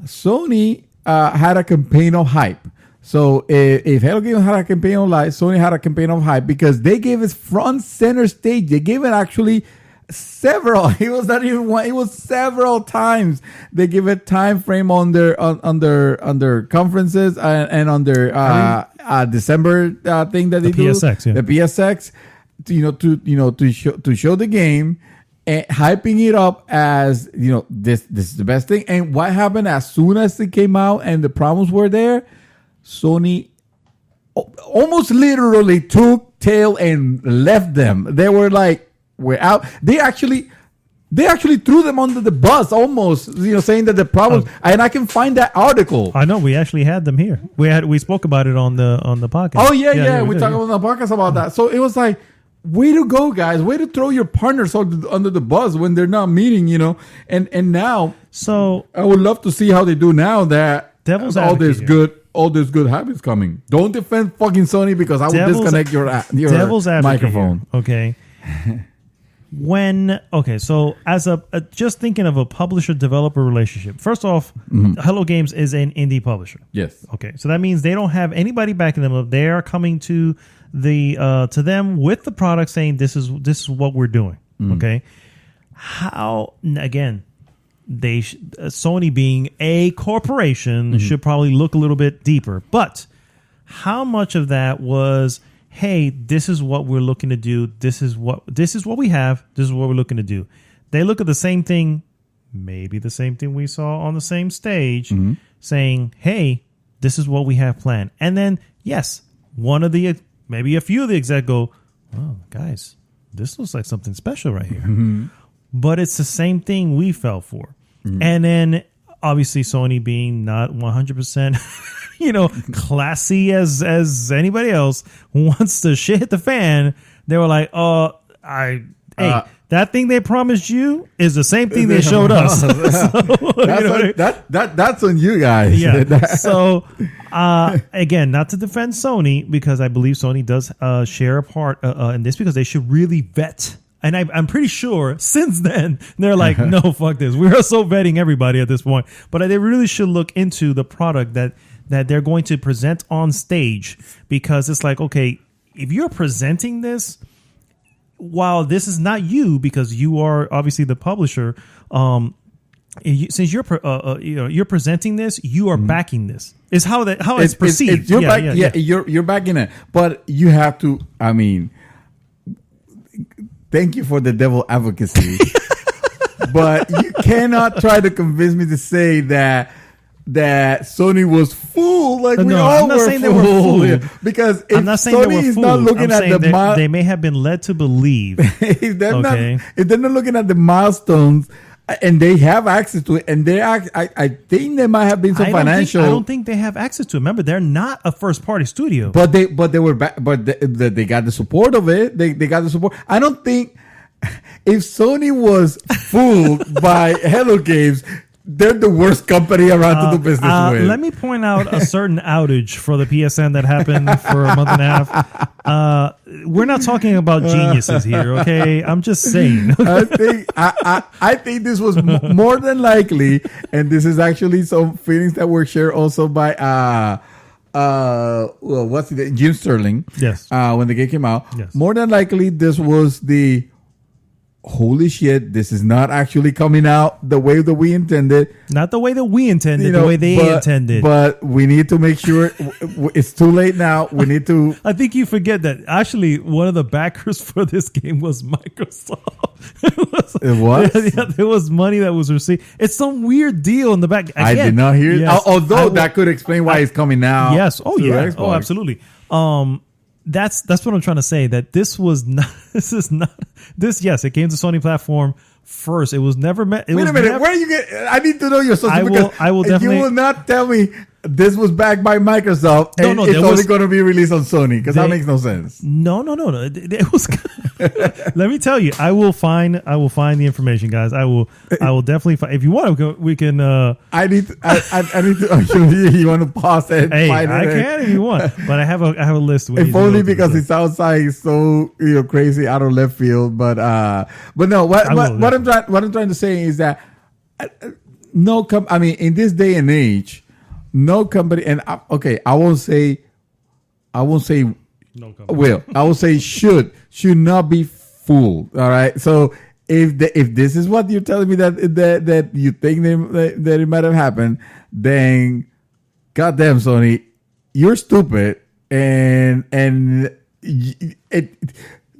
A: Sony had a campaign of hype. So if Hello Games had a campaign of light, Sony had a campaign of hype because they gave us front center stage. They gave it actually several. It was not even one. It was several times. They give it time frame on their conferences and on their December thing that they do.
B: PSX, yeah.
A: The PSX, to show the game. And hyping it up as, this is the best thing. And what happened as soon as it came out and the problems were there, Sony almost literally took tail and left them. They were like, we're out. They actually threw them under the bus almost, saying that the problems, and I can find that article.
B: I know, we actually had them here. We spoke about it on the podcast.
A: Oh, yeah. We talked on the podcast about that. So it was like, way to go, guys. Way to throw your partners under the bus when they're not meeting, And now,
B: so
A: I would love to see how they do now that all this good habits coming. Don't defend fucking Sony because I will disconnect your microphone.
B: Here. Okay. So as just thinking of a publisher-developer relationship. First off, Hello Games is an indie publisher.
A: Yes.
B: Okay. So that means they don't have anybody backing them up. They are coming to to them with the product saying this is what we're doing. Okay. How again? Sony being a corporation should probably look a little bit deeper. But how much of that was, hey, this is what we're looking to do. This is what we have. This is what we're looking to do. They look at the same thing, maybe the same thing we saw on the same stage, saying, hey, this is what we have planned. And then, yes, maybe a few of the exec go, oh, guys, this looks like something special right here. But it's the same thing we fell for. And then, obviously, Sony being not 100%, classy as anybody else, once the shit hit the fan, they were like, that thing they promised you is the same thing they showed us.
A: That's on you guys.
B: Yeah. So, again, not to defend Sony, because I believe Sony does share a part in this, because they should really vet. And I'm pretty sure since then, they're like, no, fuck this. We are so vetting everybody at this point. But they really should look into the product that they're going to present on stage, because it's like, okay, if you're presenting this, while this is not you, because you are obviously the publisher, since you're presenting this, you are backing this. Is how it's perceived.
A: You're backing it, but you have to. I mean, thank you for the devil advocacy, but you cannot try to convince me to say that that Sony was fooled, like we
B: No,
A: all
B: I'm not
A: were
B: saying they were fooled.
A: Because if
B: I'm not saying
A: Sony
B: they were
A: is
B: fooled.
A: not looking
B: I'm
A: at the
B: they may have been led to believe.
A: if they're not looking at the milestones and they have access to it, and I think there might have been some financial.
B: I don't think they have access to it. Remember, they're not a first party studio.
A: But they were back, but they got the support of it. They got the support. I don't think if Sony was fooled by Hello Games, they're the worst company around to do business with.
B: Let me point out a certain outage for the PSN that happened for a month and a half. We're not talking about geniuses here, okay? I'm just saying.
A: I think this was more than likely, and this is actually some feelings that were shared also by what's it? Jim Sterling.
B: Yes.
A: When the game came out,
B: yes.
A: More than likely this was the holy shit, this is not actually coming out the way that we intended.
B: Not the way that we intended, the way they intended.
A: But we need to make sure it's too late now. We need to.
B: I think you forget that actually one of the backers for this game was Microsoft.
A: It was?
B: Yeah, there was money that was received. It's some weird deal in the back. Again,
A: I did not hear it.
B: Yes,
A: Although that could explain why it's coming now.
B: Yes. Oh, yeah.
A: Xbox.
B: Oh, absolutely. That's what I'm trying to say. That this was not. This is not. This yes, it came to Sony platform first. It was never meant.
A: Wait a minute. Where do you get? I need to know your source.
B: I will definitely.
A: You will not tell me this was backed by Microsoft and it's only going to be released on Sony because that makes no sense.
B: No. It was. Let me tell you. I will find the information, guys. I will definitely find. If you want to, we can.
A: I need to. You want to pause it?
B: Hey, I can if you want, but I have a list.
A: If only because it sounds like so crazy out of left field. But no. What I'm trying to say is that in this day and age, no company, and I won't say no company. Well, I will say should not be fooled. All right. So if this is what you're telling me that you think that it might have happened, then goddamn Sony, you're stupid and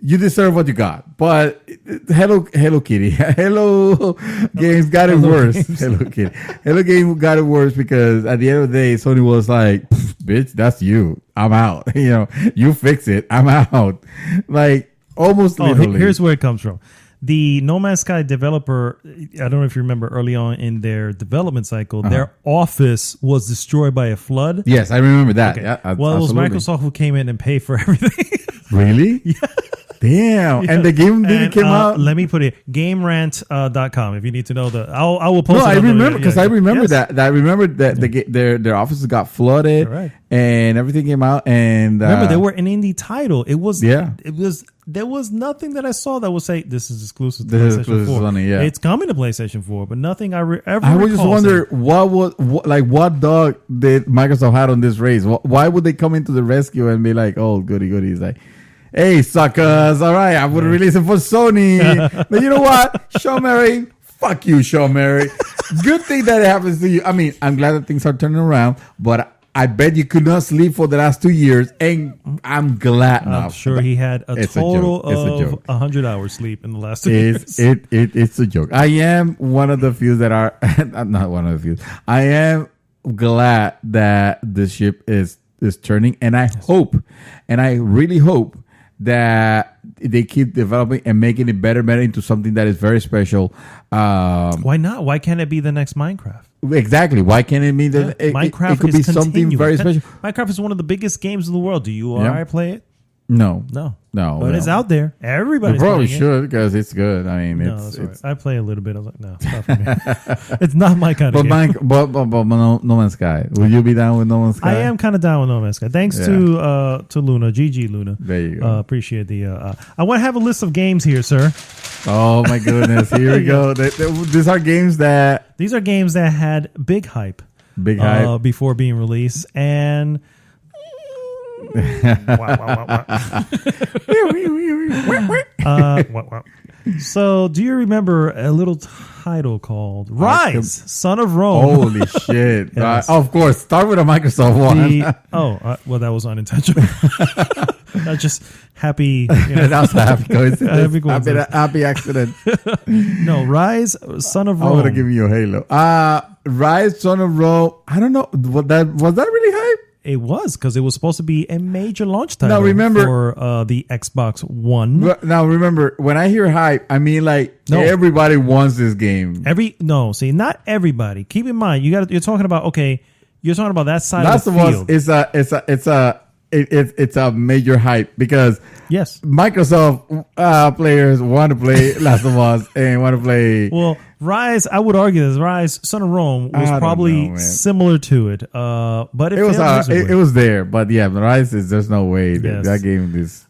A: you deserve what you got. But Hello Kitty, Hello Games got it worse. Hello Kitty, Hello Games got it worse because at the end of the day, Sony was like, "Bitch, that's you. I'm out. You fix it. I'm out." Like almost literally.
B: Here's where it comes from. The No Man's Sky developer, I don't know if you remember early on in their development cycle, their office was destroyed by a flood.
A: Yes, I remember that.
B: Okay.
A: Yeah,
B: it was Microsoft who came in and paid for everything.
A: Really?
B: Yeah.
A: Damn. Yeah. And the game didn't come out?
B: Let me put it, GameRant.com if you need to know I will post it.
A: No, I remember because I remember that. I remember that their offices got flooded and everything came out. And
B: remember, they were an indie title. There was nothing that I saw that would say this is exclusive to PlayStation 4.
A: Sony, yeah.
B: It's coming to PlayStation 4, but nothing I would
A: just wonder what dog did Microsoft had on this race? Why would they come into the rescue and be like, "Oh, goody." It's like, "Hey, suckers! All right, I would release it for Sony." But you know what, Sean Mary? Fuck you, Sean Mary. Good thing that it happens to you. I mean, I'm glad that things are turning around, but I bet you could not sleep for the last 2 years, and I'm glad now.
B: I'm sure he had a total of 100 hours sleep in the last 2 years.
A: It's a joke. I am one of the few that are not one of the few. I am glad that the ship is turning, and I hope, and I really hope that they keep developing and making it better into something that is very special.
B: Why not? Why can't it be the next Minecraft?
A: Exactly. Why can't it be that
B: Minecraft
A: it could be something very special?
B: Minecraft is one of the biggest games in the world. Do you or I play it?
A: No.
B: But it's out there. Everybody's
A: probably should because it's good. I mean, it's
B: I play a little bit. I was like, no, it's not for me. It's not my kind of game.
A: But No Man's Sky. Will you be down with No Man's Sky?
B: I am kind of down with No Man's Sky. Thanks to Luna, GG Luna.
A: There you go.
B: Appreciate the. I want to have a list of games here, sir.
A: Oh my goodness! Here we go. These are games that
B: had big hype.
A: Big hype
B: before being released and. So, do you remember a little title called Rise, Son of Rome?
A: Holy shit! Yes. Of course, start with a Microsoft one.
B: Well, that was unintentional. I just happy.
A: That was a happy coincidence. Happy accident.
B: No, Rise, Son of Rome.
A: I would have given you a Halo. Rise, Son of Rome. I don't know. Was that really hype?
B: It was, because it was supposed to be a major launch title for the Xbox One.
A: Now, remember, when I hear hype, I mean everybody wants this game.
B: Not everybody. Keep in mind, you're talking about that side of the field.
A: It's a major hype because
B: yes,
A: Microsoft players want to play Last of Us and want to play.
B: Well, Rise, I would argue that Rise, Son of Rome was probably similar to it, but
A: it was there. But yeah, Rise is there's no way that game is.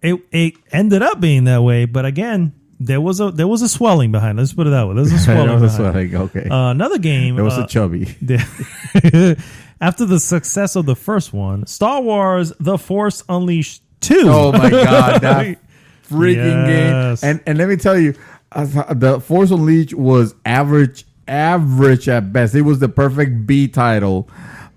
B: It ended up being that way, but again, there was a swelling behind it. Let's put it that way. There was a swelling.
A: Okay.
B: Another game.
A: There was a chubby.
B: After the success of the first one, Star Wars: The Force Unleashed 2.
A: Oh my God, that freaking game! And let me tell you, the Force Unleashed was average at best. It was the perfect B title,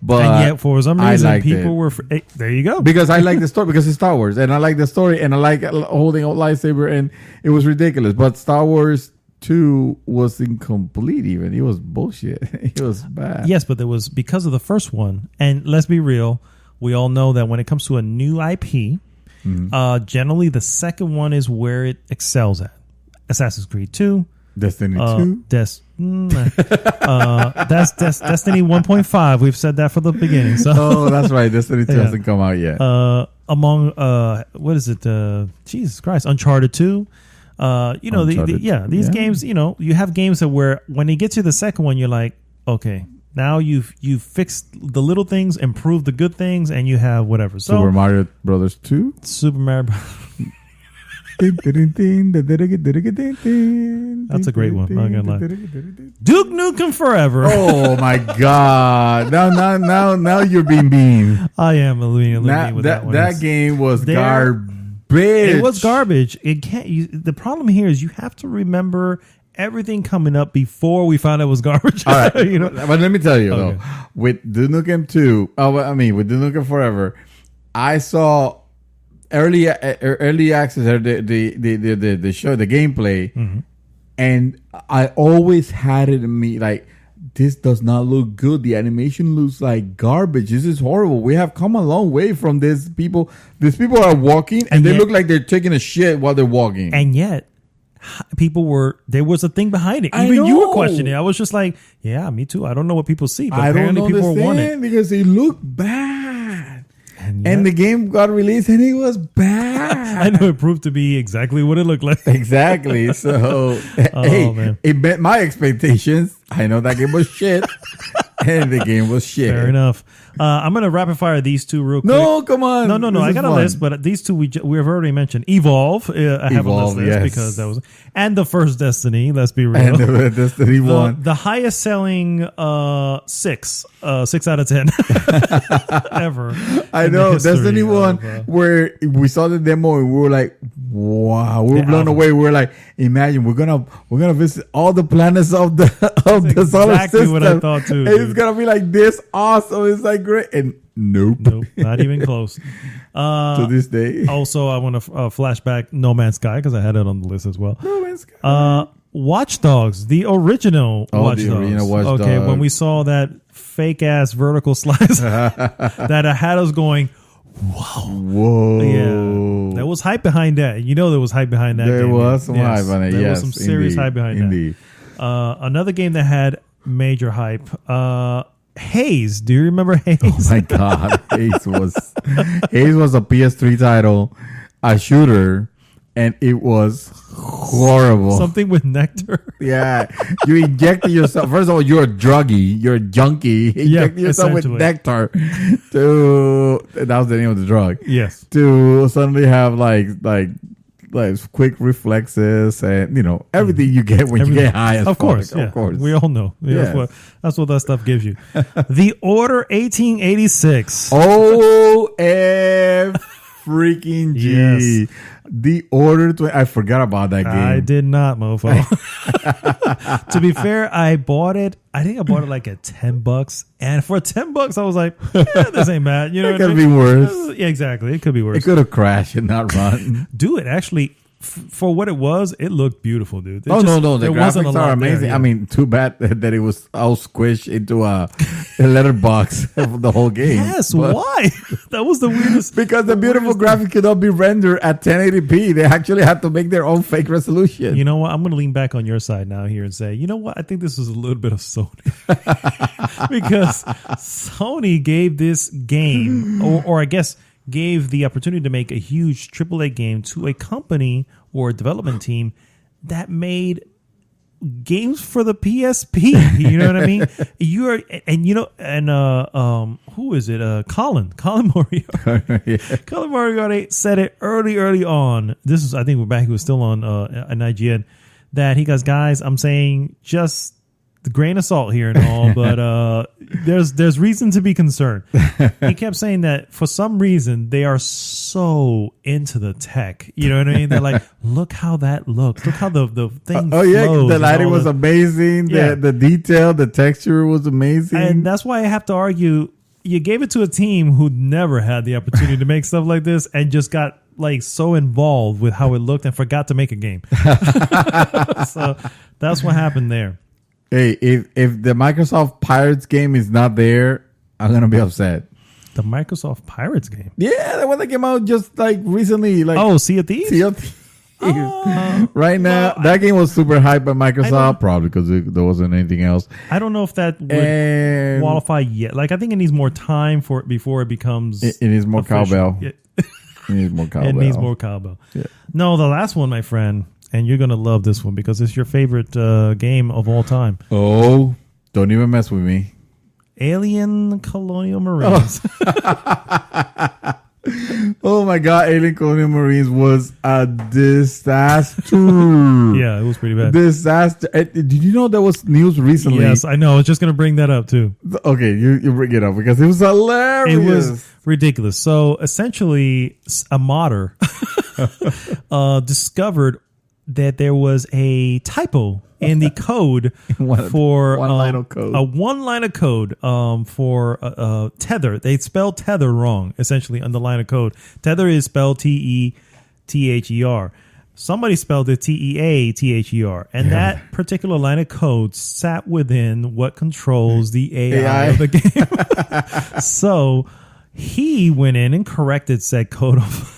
A: but
B: yet for some reason people were. There you go.
A: Because I like the story, because it's Star Wars, and I like the story, and I like holding a lightsaber, and it was ridiculous. But Star Wars 2 was incomplete. Even it was bullshit. It was bad.
B: Yes, but there was, because of the first one, and let's be real, we all know that when it comes to a new IP, generally the second one is where it excels at. Assassin's Creed 2,
A: Destiny 2,
B: that's Destiny 1.5. We've said that from the beginning. So
A: that's right. Destiny 2 hasn't come out yet.
B: What is it? Jesus Christ, Uncharted 2. These games, you have games that where when you get to the second one, you're like, okay, now you've fixed the little things, improved the good things, and you have whatever. So
A: Super Mario Brothers 2?
B: Super Mario That's a great one. Not gonna lie. Duke Nukem Forever.
A: Oh my God! Now you're being mean.
B: I am a little mean with that one.
A: That game was garbage. It
B: was garbage. It can't. The problem here is you have to remember everything coming up before we found out it was garbage.
A: All right, but let me tell you though, with Duke Nukem 2, with Duke Nukem Forever, I saw early access, the show, the gameplay, and I always had it in me like, this does not look good. The animation looks like garbage. This is horrible. We have come a long way from this. These people are walking and they look like they're taking a shit while they're walking.
B: And yet, there was a thing behind it. Even you were questioning it. I was just like, yeah, me too. I don't know what people see, but apparently people want it.
A: Because it looked bad. And the game got released and it was bad.
B: I know it proved to be exactly what it looked like.
A: Exactly. So, it met my expectations. I know that game was shit. And the game was shit.
B: Fair enough. I'm going to rapid fire these two real quick.
A: No, come on.
B: No. I got a list, but these two we have already mentioned. Evolve. I have on this list because that was, and the first Destiny. Let's be real.
A: And the Destiny 1.
B: The highest selling 6 out of 10 ever.
A: I know Destiny 1, where we saw the demo and we were like, wow, we were blown away. We were like, imagine we're gonna visit all the planets of the solar
B: exactly
A: system.
B: What I thought too.
A: And it's gonna be like this awesome. It's like great. And nope,
B: not even close.
A: To this day.
B: Also, I want to flashback No Man's Sky because I had it on the list as well.
A: No Man's Sky.
B: Watch Dogs, the original Watch Dogs. Okay, when we saw that fake ass vertical slice that had us going,
A: whoa.
B: Yeah. There was hype behind that. There was hype behind that.
A: There was some hype on it.
B: There was some serious hype behind that. Another game that had major hype, Haze. Do you remember Haze?
A: Oh my God. Haze was a PS3 title, a shooter, and it was horrible.
B: Something with nectar.
A: Yeah. You injected yourself. First of all, you're a druggie. You're a junkie. Injected yourself with nectar that was the name of the drug.
B: Yes.
A: To suddenly have like quick reflexes and everything you get when you get high.
B: Of course. We all know. Yes. That's what that stuff gives you. The Order 1886.
A: OF freaking G.
B: Yes.
A: The Order 20. I forgot about that game.
B: I did not, mofo. To be fair, I bought it. I think I bought it like at $10. And for $10, I was like, this ain't bad. You know
A: It could be worse.
B: Yeah, exactly. It could be worse.
A: It could have crashed and not run.
B: Dude, actually, for what it was, it looked beautiful, dude.
A: No. The graphics are
B: lot
A: amazing.
B: there, yeah.
A: I mean, too bad that it was all squished into a letterbox of the whole game.
B: Yes,
A: But-
B: why? That was the weirdest.
A: Because the beautiful graphics could not be rendered at 1080p. They actually had to make their own fake resolution.
B: You know what? I'm going to lean back on your side now here and say, you know what? I think this was a little bit of Sony. Because Sony gave this game, or I guess gave the opportunity to make a huge AAA game to a company or a development team that made games for the PSP. You know what I mean? Who is it? Colin Moriarty.
A: Yeah.
B: Colin Moriarty said it early on. This is, I think, we're back. He was still on an IGN. That he goes, guys, I'm saying just the grain of salt here and all, but there's reason to be concerned. He kept saying that for some reason they are so into the tech. You know what I mean? They're like, look how that looks. Look how the thing. Flows
A: the lighting was amazing.
B: Yeah.
A: The detail, the texture was amazing.
B: And that's why I have to argue. You gave it to a team who never had the opportunity to make stuff like this and just got like so involved with how it looked and forgot to make a game. So that's what happened there.
A: Hey, if the Microsoft Pirates game is not there, I'm gonna be upset.
B: The Microsoft Pirates game.
A: Yeah, the one that came out just like recently. Like
B: Sea of Thieves?
A: Sea of Thieves. Right now, that game was super hyped by Microsoft, probably because there wasn't anything else.
B: I don't know if that would qualify yet. Like, I think it needs more time for it before it becomes.
A: It needs more
B: official.
A: cowbell.
B: Yeah.
A: It needs more cowbell.
B: It needs more cowbell.
A: Yeah.
B: No, the last one, my friend, and you're gonna love this one because it's your favorite game of all time.
A: Oh, don't even mess with me.
B: Alien Colonial Marines.
A: Oh my God, Alien Colonial Marines was a disaster.
B: Yeah, it was pretty bad.
A: Disaster. Did you know there was news recently?
B: Yes, I know. I was just going to bring that up too.
A: Okay, you bring it up because it was hilarious.
B: It was ridiculous. So essentially, a modder discovered that there was a typo in the code for
A: one line of code.
B: A one line of code for tether. They spelled tether wrong, essentially, on the line of code. Tether is spelled Tether. Somebody spelled it Teather. And that particular line of code sat within what controls the AI of the game. So he went in and corrected said code of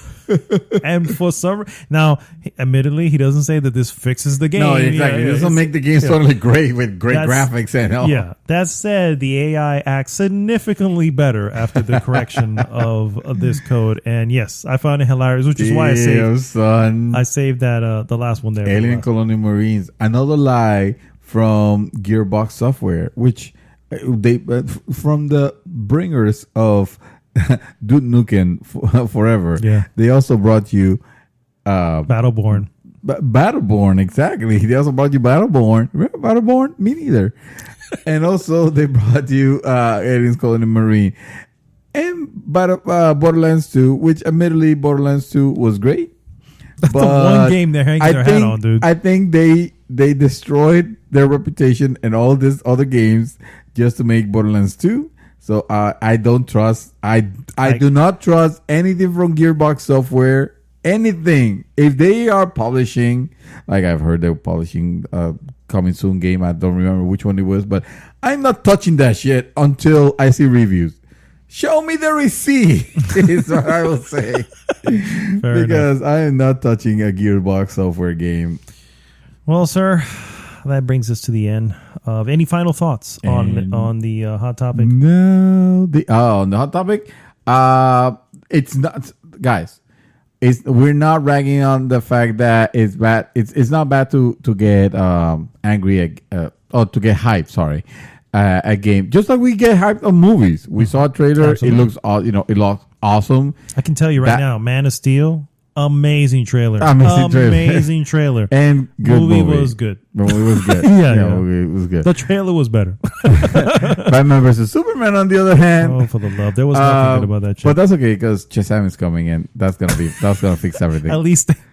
B: and for some now, admittedly, he doesn't say that this fixes the game.
A: No, exactly. It doesn't make the game totally great with great graphics and all.
B: Yeah. That said, the AI acts significantly better after the correction of this code. And yes, I found it hilarious, which is why I saved that the last one there.
A: Alien Colonial Marines. Another lie from Gearbox Software, which they from the bringers of Duke Nukem Forever.
B: Yeah.
A: They also brought you
B: Battleborn.
A: Battleborn, exactly. They also brought you Battleborn. Remember Battleborn? Me neither. And also they brought you Aliens Colonial Marine. And Borderlands 2, which admittedly Borderlands 2 was great.
B: That's the one game they're hanging their hat on, dude.
A: I think they destroyed their reputation and all these other games just to make Borderlands 2. So I don't trust. I do not trust anything from Gearbox Software. Anything. If they are publishing, like I've heard they're publishing coming soon game. I don't remember which one it was, but I'm not touching that shit until I see reviews. Show me the receipt is what I will say. Because I am not touching a Gearbox Software game.
B: Well, sir, that brings us to the end of any final thoughts on the hot topic.
A: No, the hot topic. It's not, guys. We're not ragging on the fact that it's bad. It's not bad to get angry or to get hyped. Sorry, a game just like we get hyped on movies. We saw a trailer. Absolutely. It looks it looks awesome.
B: I can tell you right now, Man of Steel Amazing trailer.
A: Amazing
B: trailer.
A: And good movie.
B: Was good.
A: The movie was good. Movie was good.
B: The trailer was better.
A: Batman versus Superman, on the other hand.
B: Oh, for the love. There was nothing good about that shit.
A: But that's okay, because Shazam is coming in. That's gonna fix everything.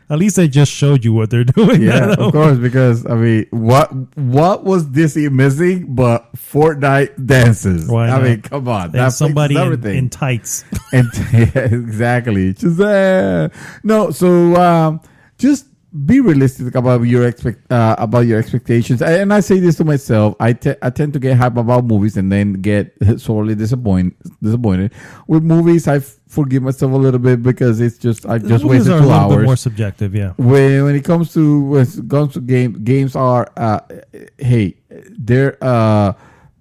B: At least they just showed you what they're doing.
A: Yeah, of course, because I mean, what was DC missing but Fortnite dances?
B: Why not?
A: I mean, come on,
B: that somebody in tights.
A: And yeah, exactly. Shazam. No, so just be realistic about your expectations. And I say this to myself. I tend to get hype about movies and then get sorely disappointed. With movies, I forgive myself a little bit because it's just I just wasted 2 hours. A little bit
B: more subjective, yeah.
A: When it comes to games are they're an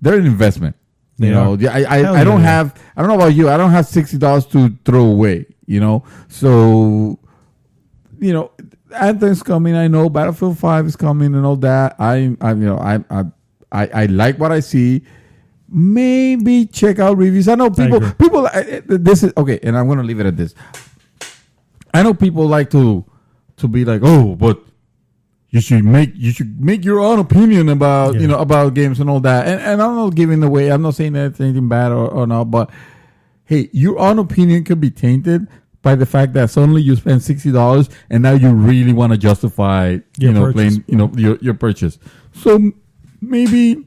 A: investment. You know, I don't have. I don't know about you. I don't have $60 to throw away. You know, so you know, Anthem's coming. I know Battlefield 5 is coming and all that. I like what I see. Maybe check out reviews. I know people. This is okay, and I'm gonna leave it at this. I know people like to be like, oh, but you should make your own opinion about about games and all that. And I'm not giving away. I'm not saying that it's anything bad or not. But hey, your own opinion could be tainted by the fact that suddenly you spend $60 and now you really want to justify playing your purchase. So maybe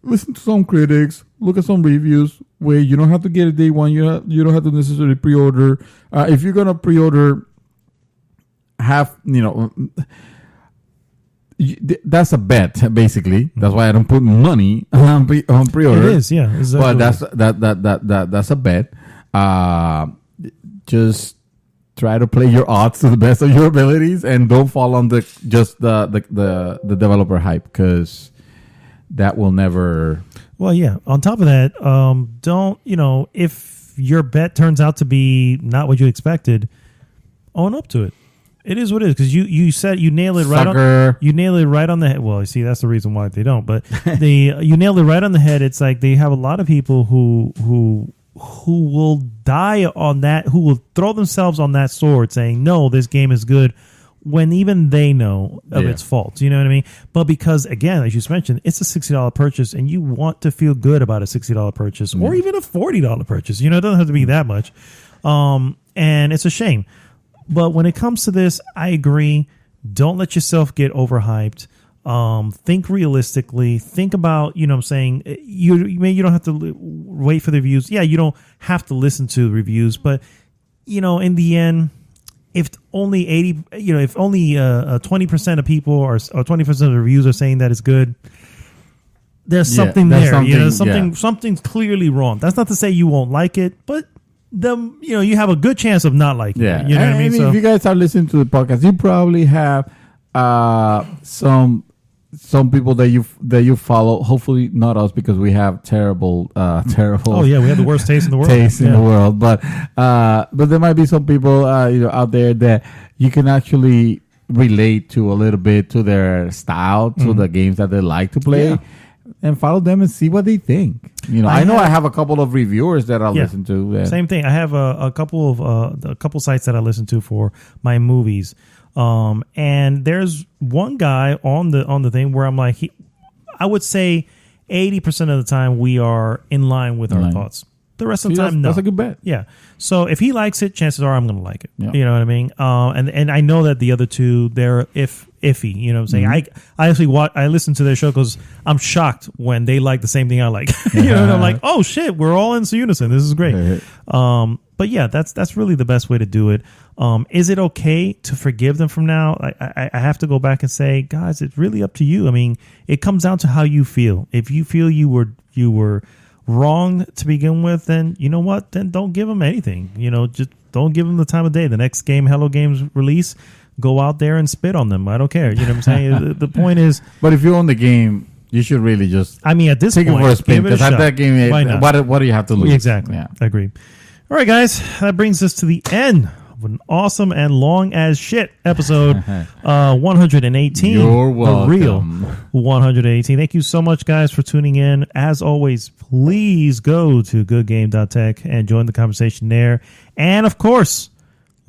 A: listen to some critics, look at some reviews where you don't have to get it day one. You don't have to necessarily pre-order. If you're gonna pre-order, that's a bet, basically. That's why I don't put money on pre-order.
B: It is, yeah, exactly.
A: But that's a bet. Just try to play your odds to the best of your abilities, and don't fall on the developer hype, because that will never.
B: Well, yeah. On top of that, don't if your bet turns out to be not what you expected, own up to it. It is what it is, because you said you nail it right on. You nail it right on the head. Well, you see, that's the reason why they don't. But you nailed it right on the head. It's like they have a lot of people who will die on that, who will throw themselves on that sword, saying, "No, this game is good," when even they know of its faults. You know what I mean? But because, again, as you just mentioned, it's a $60 purchase, and you want to feel good about a $60 purchase or even a $40 purchase. It doesn't have to be that much, and it's a shame. But when it comes to this, I agree. Don't let yourself get overhyped. Think realistically. Think about, what I'm saying. You don't have to wait for the reviews. Yeah, you don't have to listen to the reviews. But, in the end, if only 20% of people or 20% of the reviews are saying that it's good, there's something there. Something's clearly wrong. That's not to say you won't like it, but you have a good chance of not liking it. You know what I mean? So,
A: if you guys are listening to the podcast, you probably have some people that you follow. Hopefully not us, because we have terrible. Oh
B: yeah, we have the worst taste in the world.
A: But there might be some people out there that you can actually relate to a little bit, to their style, to the games that they like to play. Yeah. And follow them and see what they think. I have a couple of reviewers that I listen to.
B: Same thing. I have a couple sites that I listen to for my movies. And there's one guy on the thing where I'm like, I would say 80% of the time we are in line with our thoughts. The rest of the time, no.
A: That's a good bet.
B: Yeah. So if he likes it, chances are I'm going to like it.
A: Yeah.
B: You know what I mean? And I know that the other two, they're iffy. You know what I'm saying? I actually I listen to their show because I'm shocked when they like the same thing I like. And I'm like, oh shit, we're all in unison. This is great. But yeah, that's really the best way to do it. Is it okay to forgive them from now? I have to go back and say, guys, it's really up to you. I mean, it comes down to how you feel. If you feel you were wrong to begin with, then you know what? Then don't give them anything. Just don't give them the time of day. The next game, Hello Games release, go out there and spit on them. I don't care. You know what I'm saying? The point is,
A: but if you own the game, you should really just.
B: I mean, at this
A: take
B: point,
A: it for a spin, because at that game, what do you have to lose?
B: Exactly. Yeah. I agree. All right, guys, that brings us to the end of an awesome and long as shit episode 118.
A: You're welcome.
B: The real 118. Thank you so much, guys, for tuning in. As always, please go to goodgame.tech and join the conversation there. And, of course,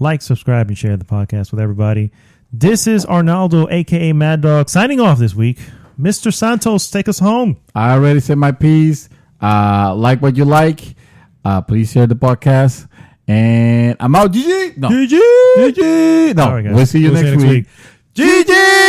B: like, subscribe, and share the podcast with everybody. This is Arnaldo, a.k.a. Mad Dog, signing off this week. Mr. Santos, take us home.
A: I already said my piece. Like what you like. Please share the podcast. And I'm out. GG. No.
B: GG.
A: GG. No,
B: Right,
A: we'll see you next week. GG.